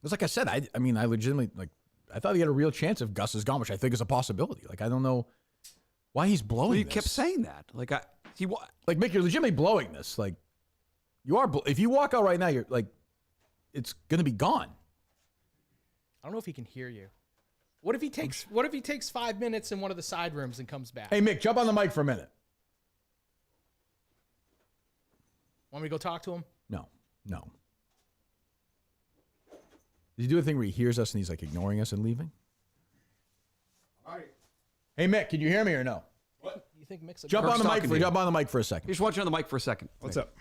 It's like I said, I legitimately, I thought he had a real chance if Gus is gone, which I think is a possibility. I don't know why he's blowing this. You kept saying that. Mick, you're legitimately blowing this. You are, if you walk out right now, you're it's going to be gone. I don't know if he can hear you. What if he takes 5 minutes in one of the side rooms and comes back? Hey, Mick, jump on the mic for a minute. Want me to go talk to him? No. Did he do a thing where he hears us and he's ignoring us and leaving? All right. Hey, Mick, can you hear me or no? What? You think Mick's jump on the mic for a second. Just want you on the mic for a second. What's up?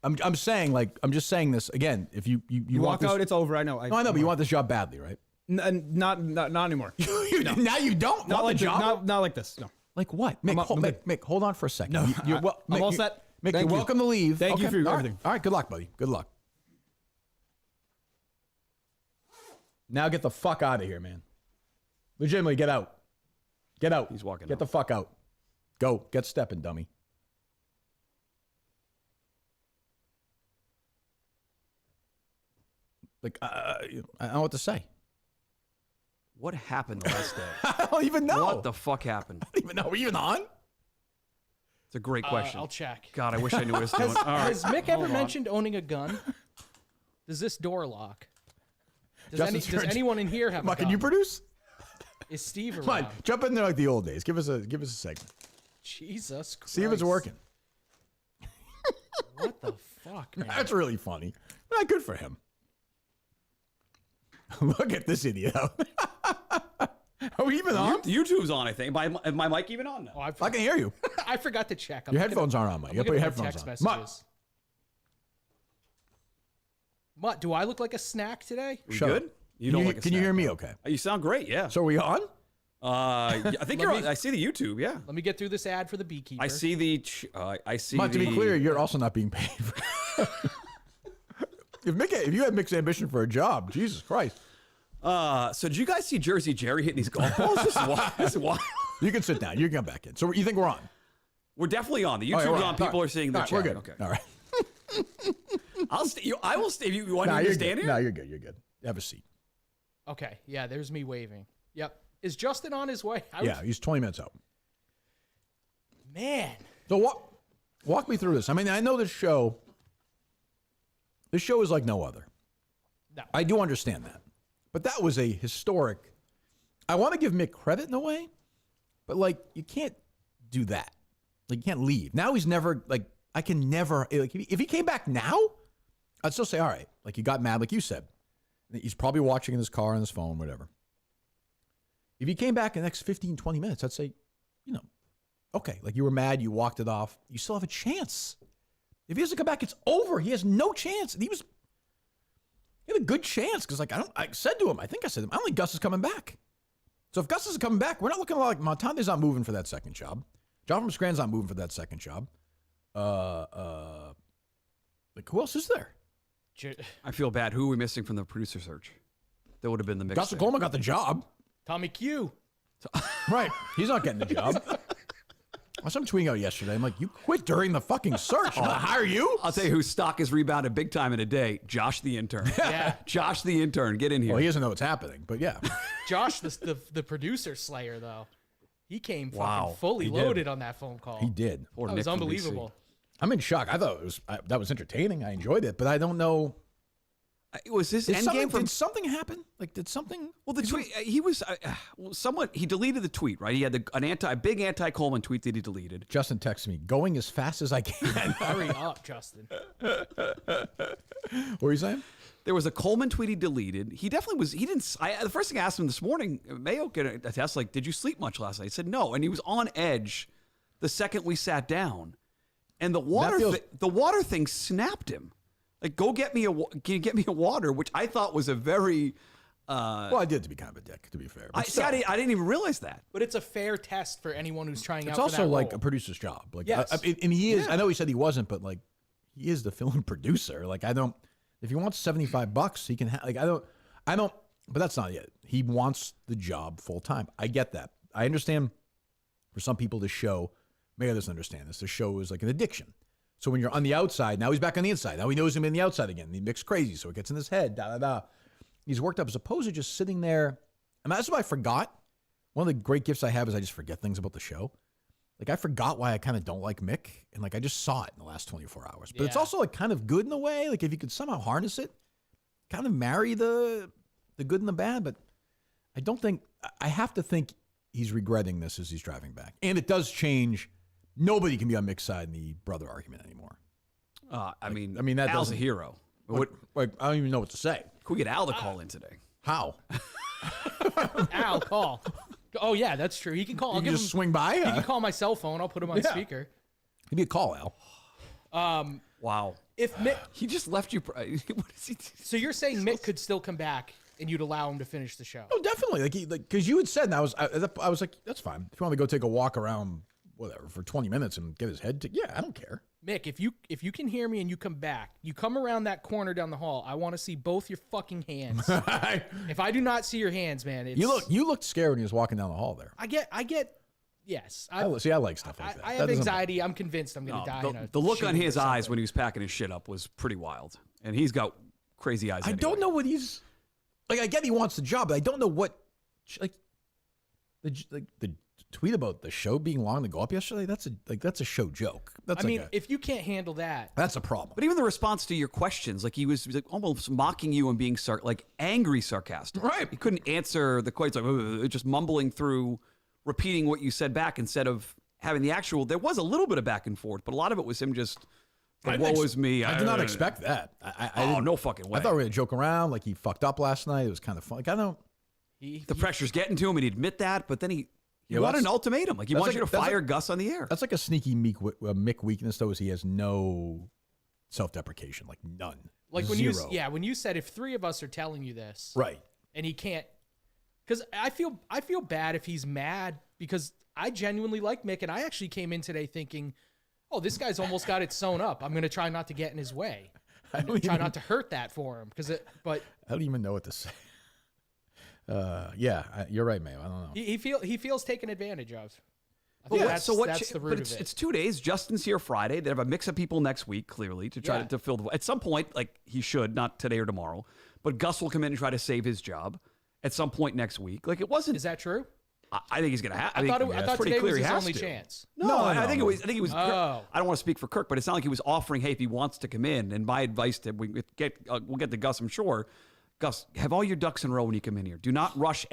I'm saying I'm just saying this again. If you walk out, it's over. I know. I know, but you want this job badly, right? Not anymore. No. Now you don't not want like the job. Not like this. No. Like what? Mick, hold on for a second. No, I'm all set. Mick, you're welcome to leave. Thank you for everything. All right, good luck, buddy. Good luck. Now get the fuck out of here, man. Legitimately, get out. Get out. He's walking Get out. the fuck out. Go. Get stepping, dummy. I don't know what to say. What happened last day? I don't even know. What the fuck happened? I don't even know. Are we even on? It's a great question. I'll check. God, I wish I knew what I was doing. All right. Has Mick ever mentioned owning a gun? Does this door lock? Does anyone in here have a gun? Can you produce? Is Steve around? Come on, jump in there like the old days. Give us a segment. Jesus Christ. See if it's working. What the fuck, man? That's really funny. Not good for him. Look at this idiot. Are we even on? YouTube's on, I think. Is my mic even on now? Oh, I can hear you. I forgot to check. Your headphones aren't on, Mike. You gotta put your headphones on. Messages. Mutt, do I look like a snack today? We good? You don't can you hear me okay? You sound great, yeah. So are we on? I think you're on. I see the YouTube, yeah. Let me get through this ad for the beekeeper. I see the. Mutt, to be clear, you're also not being paid. If you had Mick's ambition for a job, Jesus Christ. So did you guys see Jersey Jerry hitting these golf balls? This is wild. You can sit down. You can come back in. So you think we're on? We're definitely on. The YouTube's on. People are seeing the chat. We're good. Okay. All right. I will stay. You want me to stand here? No, you're good. You're good. Have a seat. Okay. Yeah, there's me waving. Yep. Is Justin on his way? Yeah, he's 20 minutes out. Man. So what? Walk me through this. I mean, I know this show is like no other. No. I do understand that. But that was a historic. I want to give Mick credit in a way, but like you can't do that. Like you can't leave. Now he's never like I can never like if he came back now, I'd still say all right. Like he got mad, like you said. He's probably watching in his car on his phone, whatever. If he came back in the next 15, 20 minutes, I'd say, okay, like you were mad, you walked it off. You still have a chance. If he doesn't come back, it's over. He has no chance. And he had a good chance because, like, I said to him, I don't think Gus is coming back. So if Gus isn't coming back, we're not looking like Montante's not moving for that second job. John from Scranton's not moving for that second job. Like, who else is there? I feel bad. Who are we missing from the producer search? That would have been the mix. Gus Coleman got the job. Tommy Q. Right. He's not getting the job. I saw him tweeting out yesterday. I'm like, you quit during the fucking search. I'm gonna hire you? I'll tell you whose stock has rebounded big time in a day. Josh the intern. Yeah. Josh the intern. Get in here. Well, he doesn't know what's happening, but yeah. Josh, the producer slayer, though. He came fucking Wow. fully He loaded did. on that phone call. He did. Poor That Nick was from unbelievable. I'm in shock. I thought that was entertaining. I enjoyed it, but I don't know. Was this Did endgame from? did something happen? Like, did something? Well, the tweet he was somewhat. He deleted the tweet, right? He had a big anti Coleman tweet that he deleted. Justin texted me, going as fast as I can. Hurry up, Justin. What were you saying? There was a Coleman tweet he deleted. He definitely was. He didn't. The first thing I asked him this morning, Mayo could attest, like, did you sleep much last night? He said no, and he was on edge the second we sat down, and the water thing snapped him. Like, can you get me a water? Which I thought was a very. Well, I did to be kind of a dick, to be fair. But I didn't even realize that. But it's a fair test for anyone who's trying out it's for also that like role. a producer's job. Like, Yes. and he is. I know he said he wasn't, but like, he is the film producer. Like, I don't. If he wants $75, he can. I don't. But that's not it. He wants the job full time. I get that. I understand. For some people, the show. Mayo doesn't understand this. The show is like an addiction. So when you're on the outside, now he's back on the inside. Now he knows him in the outside again. He mixed crazy, so it gets in his head. He's worked up as opposed to just sitting there. And that's what I forgot. One of the great gifts I have is I just forget things about the show. Like I forgot why I kind of don't like Mick, and like I just saw it in the last 24 hours. But it's Yeah. also like kind of good in a way. Like if you could somehow harness it, kind of marry the good and the bad. But I don't think I have to think he's regretting this as he's driving back. And it does change. Nobody can be on Mick's side in the brother argument anymore. I mean, that Al's a doesn't- hero. Like, I don't even know what to say. Can we get Al to call in today? How? Al, call. Oh yeah, that's true. He can call. You I'll can give just him, swing by? He can call my cell phone. I'll put him on Yeah. speaker. Give me a call, Al. Wow. If Mick, He just left you. What is he? so you're saying Mick could still come back and you'd allow him to finish the show? Oh, definitely. Because you had said, and I was like, that's fine. If you want to go take a walk around, whatever, for 20 minutes and get his head, yeah, I don't care. Mick, if you can hear me and you come back, you come around that corner down the hall. I want to see both your fucking hands. If I do not see your hands, man, it's, You looked scared when he was walking down the hall there. I get. Yes, I like stuff like that. I That have doesn't- anxiety. I'm convinced I'm going to die. in a The look on shoot or his eyes something. when he was packing his shit up was pretty wild, and he's got crazy eyes. I don't know what he's like. I get he wants the job, but I don't know what like the tweet about the show being long to go up yesterday. That's a show joke. That's if you can't handle that, that's a problem. But even the response to your questions, like he was like almost mocking you and being angry sarcastic. Right. He couldn't answer the questions, like just mumbling through, repeating what you said back instead of having the actual. There was a little bit of back and forth, but a lot of it was him just. Like, woe is me. I did not expect that. I didn't- no fucking way. I thought we were gonna joke around like he fucked up last night. It was kind of fun. Like I don't. The pressure's getting to him, and he'd admit that, but then he Yeah, wanted that's- an ultimatum. Like he that's wants like- you to that's fire like- Gus on the air. That's like a sneaky Mick weakness, though, is he has no self-deprecation, like none. like when Zero. when you said if three of us are telling you this, Right. and he can't, because I feel bad if he's mad because I genuinely like Mick, and I actually came in today thinking, oh, this guy's almost got it sewn up. I'm gonna try not to get in his way. Try not to hurt that for him but I don't even know what to say. You're right, Mayo. I don't know. he feels taken advantage of. I think that's the root but of it. it's 2 days. Justin's here Friday. They have a mix of people next week, clearly, to try Yeah. to fill the. At some point, like he should, not today or tomorrow, but Gus will come in and try to save his job at some point next week. Like it wasn't. Is that true? I think he's going to have. I thought today was his only chance. No, I think it was. Oh. I don't want to speak for Kirk, but it's not like he was offering, hey, if he wants to come in. And my advice to we'll get to Gus, I'm sure. Gus, have all your ducks in a row when you come in here. Do not rush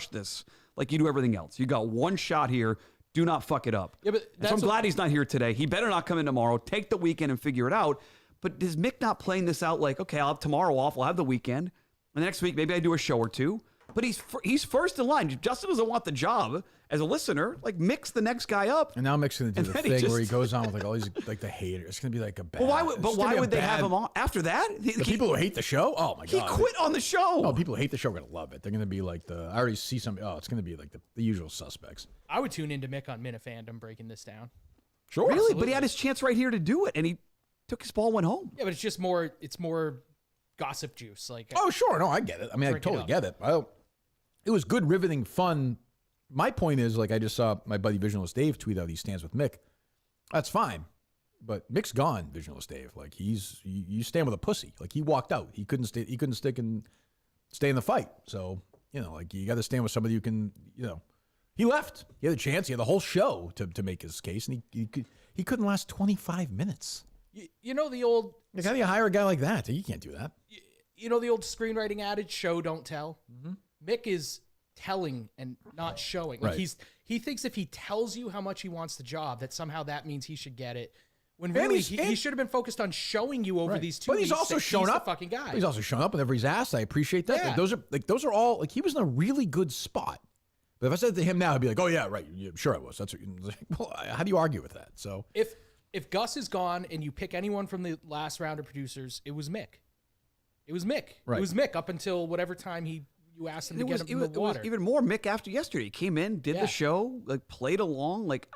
this like you do everything else. You got one shot here. Do not fuck it up. Yeah, but so I'm glad he's not here today. He better not come in tomorrow. Take the weekend and figure it out. But is Mick not playing this out like, okay, I'll have tomorrow off. I'll have the weekend. And the next week, maybe I do a show or two. But he's first in line. Justin doesn't want the job as a listener. Like, Mick's the next guy up. And now Mick's going to do the thing where he goes on with like all these like the haters. It's going to be like a bad. But why would they have him on after that? The people who hate the show. Oh my god, he quit on the show. No, people who hate the show are going to love it. They're going to be like I already see some. Oh, it's going to be like the usual suspects. I would tune into Mick on Minifandom breaking this down. Sure, really, absolutely. But he had his chance right here to do it, and he took his ball, went home. Yeah, but it's just more. It's more gossip juice. Like, oh sure, no, I get it. I mean, I totally get it. It was good, riveting, fun. My point is, like, I just saw my buddy Visionless Dave tweet out he stands with Mick. That's fine, but Mick's gone. Visionless Dave, like, you stand with a pussy. Like, he walked out. He couldn't stick and stay in the fight. So like, you got to stand with somebody who can. He left. He had a chance. He had the whole show to make his case, and he couldn't last 25 minutes. You know the old. Like, how do you hire a guy like that? You can't do that. You know the old screenwriting adage, show, don't tell? Mm-hmm. Mick is telling and not showing. Like, right. He thinks if he tells you how much he wants the job, that somehow that means he should get it. When really he should have been focused on showing you over these 2 weeks. But he's also shown up. The fucking guy. He's also shown up whenever he's asked. I appreciate that. Yeah. Those are all like, he was in a really good spot. But if I said to him now, he'd be like, "Oh yeah, right. Yeah, sure I was." That's what. Like, well, how do you argue with that? So if Gus is gone and you pick anyone from the last round of producers, it was Mick. It was Mick. Right. It was Mick up until whatever time you asked him to get him in the water. It was even more Mick after yesterday. He came in, did the show, like, played along. Like,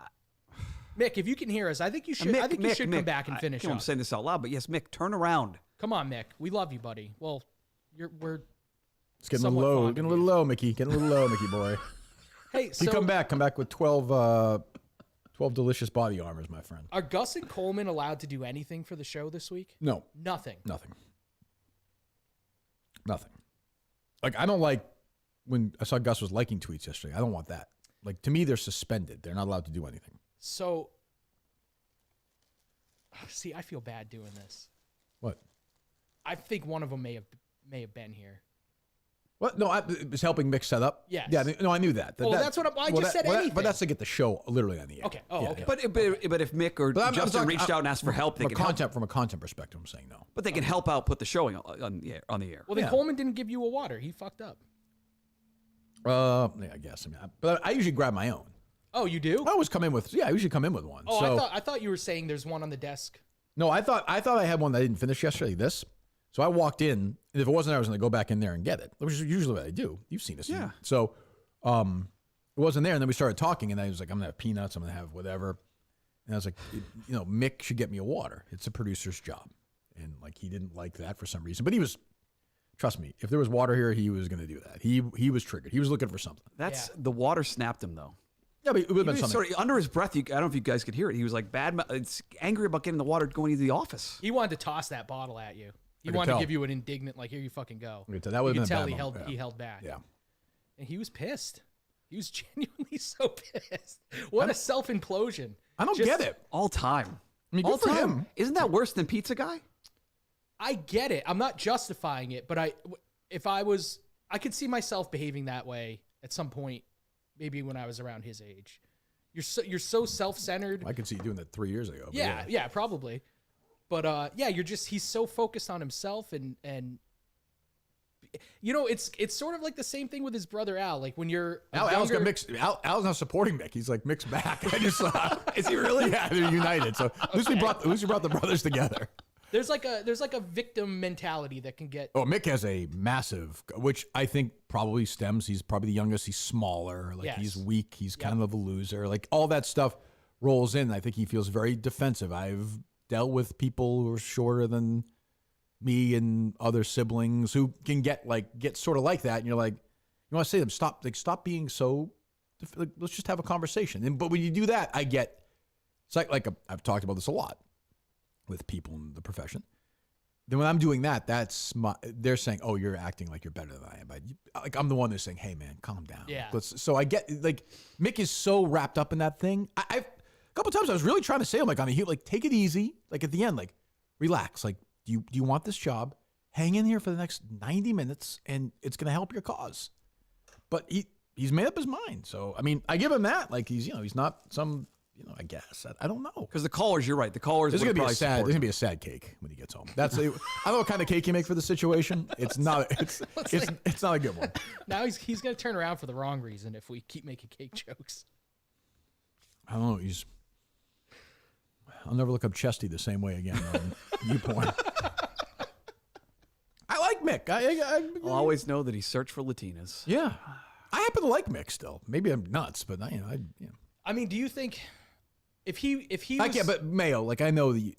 Mick, if you can hear us, I think you should. You should come back and finish up. I'm saying this out loud, but yes, Mick, turn around. Come on, Mick. We love you, buddy. Well, we're. It's getting a little low. Getting a little low, Mickey. Getting a little low, Mickey boy. Hey, so you come back with 12 delicious body armors, my friend. Are Gus and Coleman allowed to do anything for the show this week? No. Nothing. Like, I don't like when I saw Gus was liking tweets yesterday. I don't want that. Like, to me, they're suspended. They're not allowed to do anything. So, see, I feel bad doing this. What? I think one of them may have been here. What? No, it was helping Mick set up. Yes. Yeah. No, I knew that. That's what I just said. Anything. But that's to get the show literally on the air. Okay. Oh, okay. But if Mick or Justin reached out and asked for help, they can help. From a content perspective, I'm saying no. But they can help out put the show on the air. Well, then Coleman didn't give you a water. He fucked up. Yeah, I guess. But I usually grab my own. Oh, you do? I always come in with. Yeah, I usually come in with one. Oh, so, I thought you were saying there's one on the desk. No, I thought I had one that I didn't finish yesterday. So I walked in, and if it wasn't, I was going to go back in there and get it, which is usually what I do. You've seen us. Yeah. So it wasn't there, and then we started talking, and I was like, I'm going to have peanuts. I'm going to have whatever. And I was like, Mick should get me a water. It's a producer's job. And, like, he didn't like that for some reason. But he was, trust me, if there was water here, he was going to do that. He was triggered. He was looking for something. The water snapped him, though. Yeah, but it would have been something. Sorry, under his breath, I don't know if you guys could hear it. He was like angry about getting the water going into the office. He wanted to toss that bottle at you. He wanted to give you an indignant, like, here you fucking go. That would have been a bad moment. He held back. Yeah. And he was pissed. He was genuinely so pissed. What a self-implosion. I don't get it. All time. I mean, good for him. Isn't that worse than Pizza Guy? I get it. I'm not justifying it, but I could see myself behaving that way at some point, maybe when I was around his age. You're so self-centered. I could see you doing that 3 years ago. Yeah, probably. But he's so focused on himself and it's sort of like the same thing with his brother Al. Like when you're Al's not supporting Mick. He's like, Mick's back. I just is he really? Yeah, they're united. So at least we brought the brothers together. There's like a victim mentality that can get. Oh, Mick has a massive, which I think probably stems. He's probably the youngest. He's smaller. Like he's weak. He's kind of a loser. Like all that stuff rolls in. I think he feels very defensive. I've dealt with people who are shorter than me and other siblings who can get sort of like that. And you're like, you want to say to them, stop being so, let's just have a conversation. But when you do that, it's like I've talked about this a lot with people in the profession. then when I'm doing that, they're saying, "Oh, you're acting like you're better than I am." But like I'm the one that's saying, "Hey, man, calm down." Yeah. So I get like Mick is so wrapped up in that thing. I've a couple times I was really trying to say, "I'm like on the heel, like take it easy, like at the end, like relax, like do you want this job? Hang in here for the next 90 minutes, and it's gonna help your cause." But he's made up his mind. So I mean, I give him that. Like he's not some. I guess I don't know because the callers. You're right. The callers. There's gonna be a sad cake when he gets home. I don't know what kind of cake you make for the situation. It's not. It's not a good one. Now he's gonna turn around for the wrong reason if we keep making cake jokes. I don't know. I'll never look up Chesty the same way again. YouPorn. I like Mick. I'll always know that he searched for Latinas. Yeah, I happen to like Mick still. Maybe I'm nuts, but I mean, do you think? If he I was, can't, but Mayo, like I know the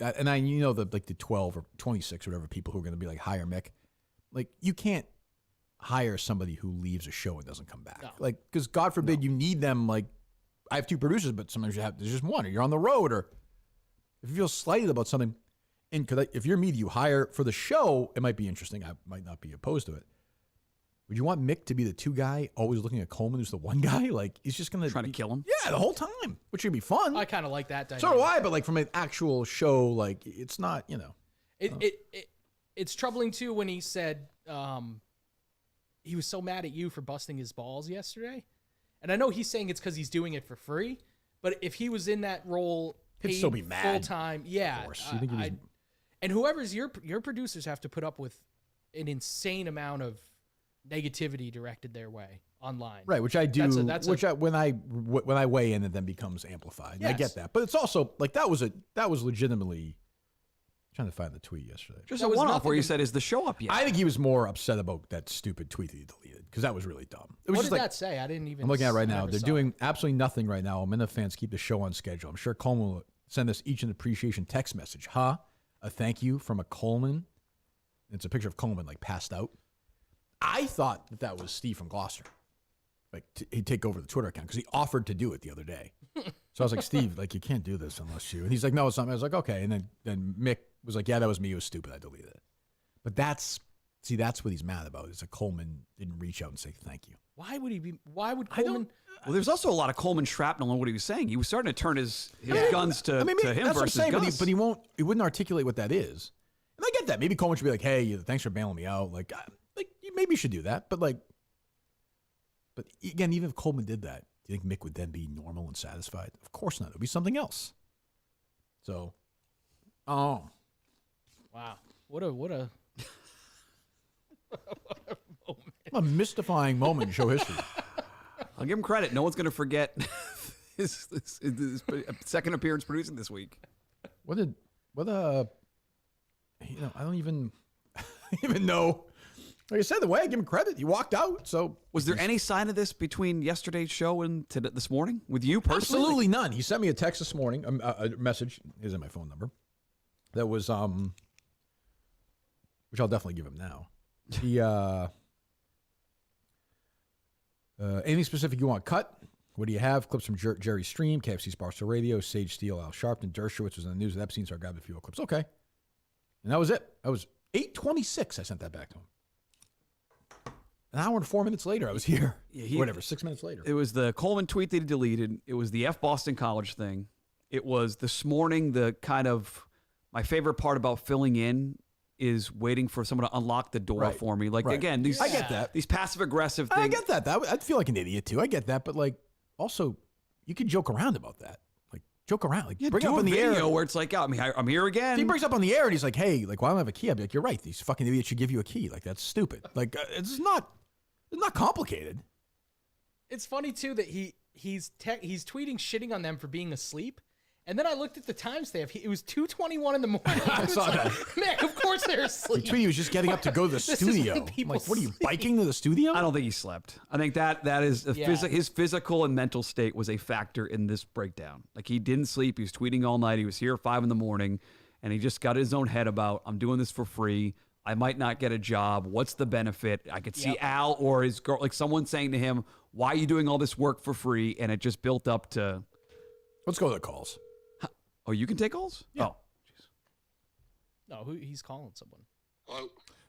12 or 26 or whatever people who are going to be like hire Mick, like you can't hire somebody who leaves a show and doesn't come back, like because God forbid you need them. Like I have 2 producers, but sometimes there's just one, or you're on the road, or if you feel slighted about something, and if you're me, you hire for the show, it might be interesting. I might not be opposed to it. Would you want Mick to be the 2 guy, always looking at Coleman, who's the 1 guy? Like, he's just going to... Trying to kill him? Yeah, the whole time, which would be fun. I kind of like that dynamic. So do I, but like from an actual show, like, it's not, It's troubling, too, when he said he was so mad at you for busting his balls yesterday. And I know he's saying it's because he's doing it for free, but if he was in that role he'd still be mad. full-time, yeah. Of course. You think and whoever's your producers have to put up with an insane amount of negativity directed their way online, right? Which I do. When I weigh in, it then becomes amplified. Yes. I get that, but it's also like that was legitimately. I'm trying to find the tweet yesterday. Just a one-off where you said, "Is the show up yet?" I think he was more upset about that stupid tweet that he deleted because that was really dumb. It was what just did like, that say? I didn't even. I'm looking at it right now. They're doing absolutely nothing right now. Amanda fans keep the show on schedule. I'm sure Coleman will send us each an appreciation text message. A thank you from a Coleman. It's a picture of Coleman like passed out. I thought that was Steve from Gloucester. Like he'd take over the Twitter account because he offered to do it the other day. So I was like, Steve, like you can't do this unless you. And he's like, no, it's not. I was like, okay. And then Mick was like, yeah, that was me. It was stupid. I deleted it. But that's what he's mad about is that Coleman didn't reach out and say thank you. Why would Coleman? Well, there's also a lot of Coleman shrapnel in what he was saying. He was starting to turn his guns to him that's versus what I'm saying, Gus. But he wouldn't articulate what that is. And I get that. Maybe Coleman should be like, hey, thanks for bailing me out. Like maybe you should do that. But again, even if Coleman did that, do you think Mick would then be normal and satisfied? Of course not. It would be something else. So, wow, what a moment. A mystifying moment in show history. I'll give him credit. No one's going to forget his second appearance producing this week. I don't even know. Like I said, the way I give him credit, he walked out. So was there any sign of this between yesterday's show and this morning with you personally? Absolutely none. He sent me a text this morning, a message. Is in my phone number. That was which I'll definitely give him now. He anything specific you want cut? What do you have? Clips from Jerry Stream, KFC's Barstool Radio, Sage Steele, Al Sharpton, Dershowitz was in the news at Epstein, so I grabbed a few clips. Okay. And that was it. That was 8:26. I sent that back to him. An hour and 4 minutes later, I was here. Whatever, 6 minutes later. It was the Coleman tweet that he deleted. It was the F Boston College thing. It was this morning, the kind of, my favorite part about filling in is waiting for someone to unlock the door for me. Like, again, I get that. These passive-aggressive things. I get that. I'd feel like an idiot, too. I get that. But, like, also, you could joke around about that. Like, joke around. Like, bring up in the air. Where it's like, I'm here again. If he brings up on the air and he's like, hey, like, why don't I have a key? I'd be like, you're right. These fucking idiots should give you a key. Like, that's stupid. Like, it's not complicated. It's funny, too, that he's tweeting shitting on them for being asleep. And then I looked at the timestamp. It was 2:21 in the morning. I saw that. Man, of course they're asleep. He was just getting up to go to the studio. Like, what are you, biking to the studio? I don't think he slept. I think that is his physical and mental state was a factor in this breakdown. Like, he didn't sleep. He was tweeting all night. He was here at 5 a.m, and he just got his own head about, I'm doing this for free. I might not get a job. What's the benefit? I could see Al or his girl, like someone saying to him, why are you doing all this work for free? And it just built up to... Let's go to the calls. Oh, you can take calls? Yeah. Oh, jeez. No, he's calling someone. Hello?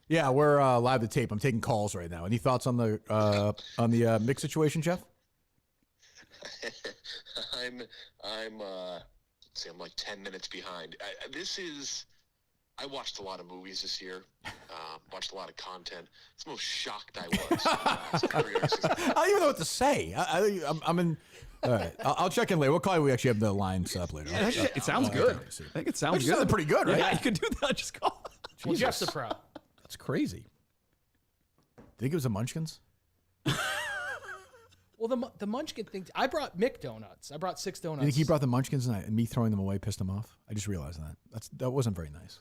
Yeah, we're live to tape. I'm taking calls right now. Any thoughts on the Mick situation, Jeff? Let's see, I'm like 10 minutes behind. I watched a lot of movies this year, watched a lot of content. It's the most shocked I was. I don't even know what to say. I'm in. All right, I'll check in later. We'll call you. We actually have the line set up later. Yeah, it sounds good. I think it sounds good. Pretty good, right? Yeah, you could do that. Just call. Well, Jeff's a pro. That's crazy. Think it was the Munchkins? Well, the Munchkin thing. I brought Mick donuts. I brought 6 donuts. You think he brought the Munchkins and me throwing them away pissed him off? I just realized that wasn't very nice.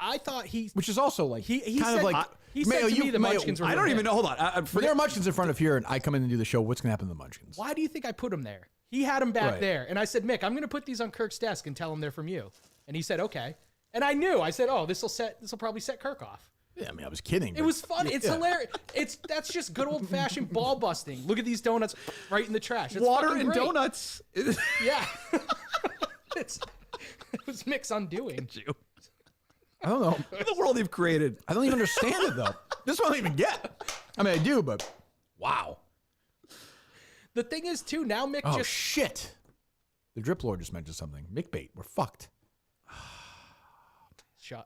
I thought which is also like he kind said, of like he said to me the Munchkins were. I don't even know. Hold on. When there are Munchkins in front of here, and I come in and do the show, what's gonna happen to the Munchkins? Why do you think I put them there? He had them back there, and I said, Mick, I'm gonna put these on Kirk's desk and tell him they're from you. And he said, okay. And I knew. I said, oh, this will probably set Kirk off. Yeah, I mean, I was kidding. It was fun. It's hilarious. That's just good old fashioned ball busting. Look at these donuts right in the trash. It's water and great. donuts. Yeah. It was Mick's undoing. I don't know. Look at the world you've created. I don't even understand it though. This one I don't even get. I mean, I do, but wow. The thing is, too, now Mick Oh shit! The Drip Lord just mentioned something. Mick bait. We're fucked.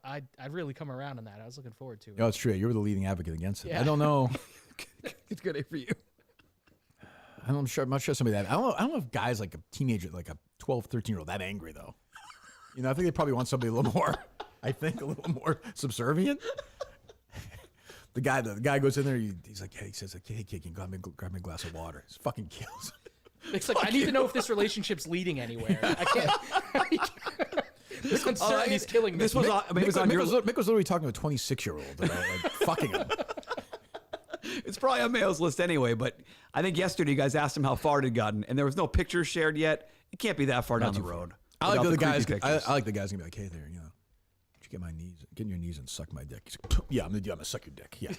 I'd really come around on that. I was looking forward to it. No, it's true. You were the leading advocate against it. Yeah. I don't know. It's good for you. I'm not sure somebody that. I don't know if guys like a teenager, like a 12, 13-year-old, that angry though. You know, I think they probably want somebody a little more. I think a little more subservient. The guy goes in there. He's like, hey, he says, like, hey, kid, can you grab me a glass of water? He fucking kills him. It's like, I need to know if this relationship's leading anywhere. I can't. This uncertainty's killing me. This was Mick was literally talking to a 26-year-old about like fucking him. It's probably on Mayo's list anyway, but I think yesterday you guys asked him how far it had gotten, and there was no pictures shared yet. It can't be that far down the road. I like the guys. I like the guys gonna be like, hey there, you know, get in your knees and suck my dick. He's like, yeah, I'm gonna suck your dick. Yeah,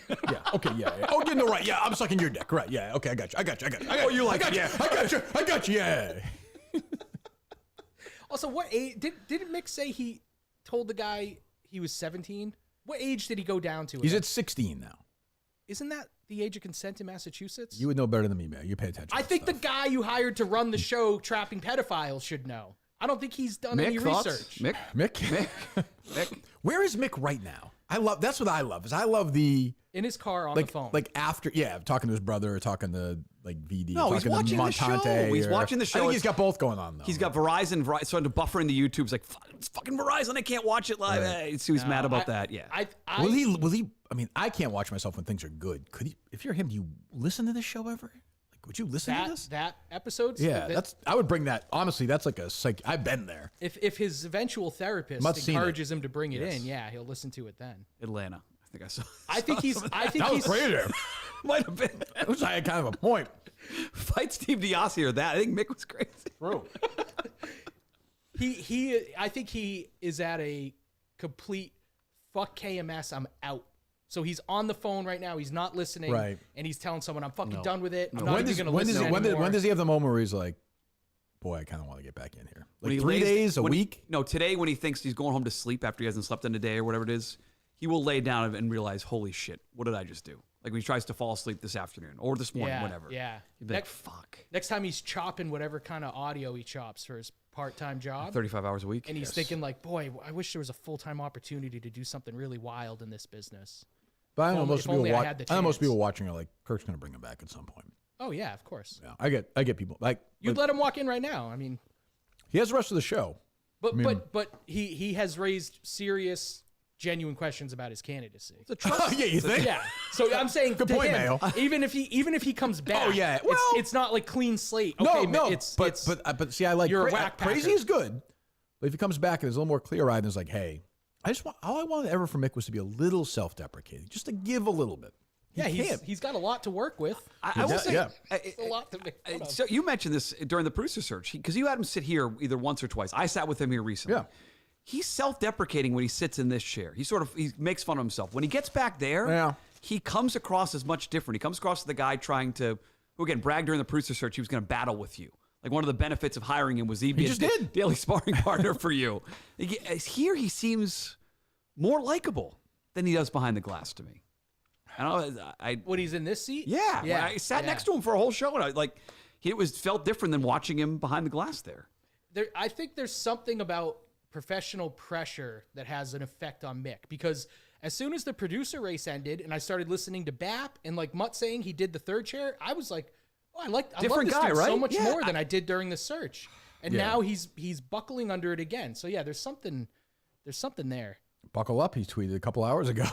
okay, yeah. Oh, you know, right? Yeah, I'm sucking your dick. Right? Yeah, okay, I got you. Oh, you like? I got you. Yeah. Also, what age didn't Mick say he told the guy he was 17? What age did he go down to? He's at 16 now. Isn't that the age of consent in Massachusetts? You would know better than me, man. You pay attention. I think the guy you hired to run the show trapping pedophiles should know. I don't think he's done any research. Mick. Where is Mick right now? That's what I love. I love the in his car on the phone. Like after, talking to his brother or talking to like VD. No, he's watching the show. He's watching the show. I think he's got both going on though. He's got Verizon starting to buffer in the YouTube's like, it's fucking Verizon. I can't watch it live. Right. So he's mad about that. Yeah. Will he? I mean, I can't watch myself when things are good. Could he? If you're him, do you listen to this show ever? Like, would you listen to this? That episode? Yeah, I would bring that. Honestly, that's like a psych. I've been there. If his eventual therapist encourages him to bring it in, he'll listen to it then. Atlanta. I think I saw. I think he's. That was great there. Might have been. It was like kind of a point. Fight Steve Diassi or that. I think Mick was crazy. Bro. I think he is at a complete fuck KMS. I'm out. So he's on the phone right now. He's not listening. Right. And he's telling someone, I'm fucking done with it. I'm not even going to listen anymore. When does he have the moment where he's like, boy, I kind of want to get back in here? Like 3 days, a week? No, today when he thinks he's going home to sleep after he hasn't slept in a day or whatever it is, he will lay down and realize, holy shit, what did I just do? Like when he tries to fall asleep this afternoon or this morning, whatever. Yeah. He'd be like, fuck. Next time he's chopping whatever kind of audio he chops for his part-time job. 35 hours a week. And he's thinking like, boy, I wish there was a full-time opportunity to do something really wild in this business. But I know most people watching are like, Kirk's going to bring him back at some point. Oh yeah, of course. Yeah, I get people like you'd let him walk in right now. I mean, he has the rest of the show. But he has raised serious, genuine questions about his candidacy. It's a trust. Yeah, you think? Yeah. So I'm saying, good point, Mayo. Even if he comes back, oh yeah, well, it's not like clean slate. Okay, no. But see, I like you're a whack packer. Crazy is good, but if he comes back and is a little more clear-eyed and is like, hey. All I wanted ever from Mick was to be a little self-deprecating, just to give a little bit. He's got a lot to work with. I will say, a lot to make fun of. So you mentioned this during the producer search because you had him sit here either once or twice. I sat with him here recently. Yeah. He's self-deprecating when he sits in this chair. He makes fun of himself. When he gets back there, he comes across as much different. He comes across as the guy trying to, who again bragged during the producer search he was going to battle with you. Like one of the benefits of hiring him was he'd be a daily sparring partner for you. Here he seems more likable than he does behind the glass to me. When he's in this seat? Yeah. I sat next to him for a whole show, and it felt different than watching him behind the glass there. I think there's something about professional pressure that has an effect on Mick, because as soon as the producer race ended and I started listening to Bap and like Mutt saying he did the third chair, I was like, oh, I love this guy, dude right? so much more than I did during the search. And now he's buckling under it again. So yeah, there's something there. Buckle up, he tweeted a couple hours ago.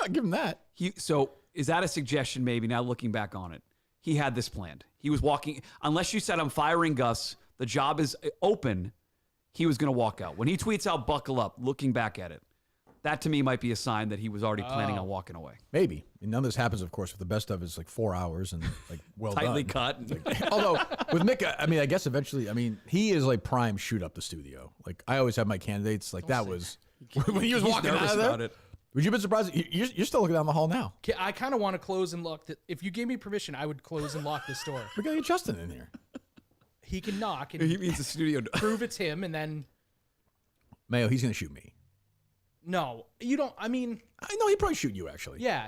I'll give him that. So is that a suggestion maybe now looking back on it? He had this planned. He was walking, unless you said I'm firing Gus, the job is open, he was going to walk out. When he tweets out buckle up, looking back at it, that to me might be a sign that he was already planning on walking away. Maybe. And none of this happens, of course, with the best of is like 4 hours and like well tightly done. cut. Although with Mick, I guess eventually, he is like prime shoot up the studio. Like I always have my candidates. Like that was when he was walking out of there. About it. Would you have been surprised? You're still looking down the hall now. I kind of want to close and lock. If you gave me permission, I would close and lock this door. We're gonna get Justin in here. He can knock and he means the studio. Prove it's him, and then Mayo, he's gonna shoot me. No, you don't. I know he'd probably shoot you actually. Yeah.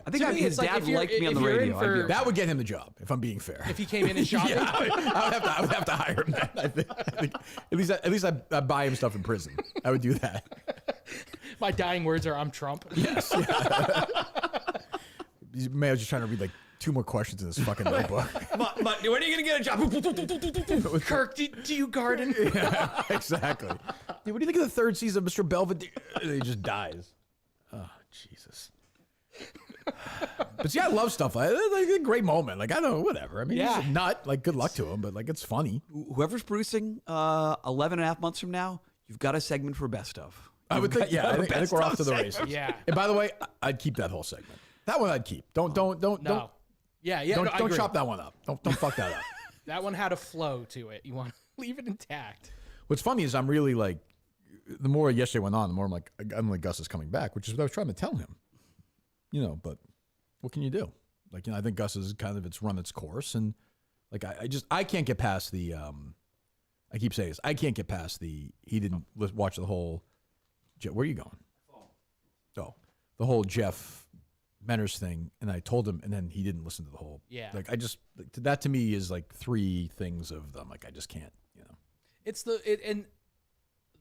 I think his dad liked me on the radio. That would get him the job, if I'm being fair. If he came in and shot me, I would have to hire him. I think at least I'd buy him stuff in prison. I would do that. My dying words are, "I'm Trump." Yes. Mayo's just trying to read like 2 more questions in this fucking notebook. When are you going to get a job? Kirk, do you garden? Yeah, exactly. Dude, what do you think of the 3rd season of Mr. Belvedere? He just dies. Oh, Jesus. But see, I love stuff like a great moment. Like, I don't know, whatever. He's a nut. Like, good luck to him, but like, it's funny. Whoever's producing 11 and a half months from now, you've got a segment for best of. I would think, I think we're off to the races. Yeah. And by the way, I'd keep that whole segment. That one I'd keep. Don't. Yeah. Don't chop that one up. Don't fuck that up. That one had a flow to it. You want to leave it intact. What's funny is I'm really like, the more yesterday went on, the more I'm like Gus is coming back, which is what I was trying to tell him. But what can you do? Like, I think Gus is it's run its course, and like I can't get past the. I keep saying this. I can't get past the. He didn't watch the whole. Where are you going? Oh, the whole Jeff Menner's thing, and I told him, and then he didn't listen to the whole. Yeah. Like that to me is like 3 things of them. Like I just can't. It's and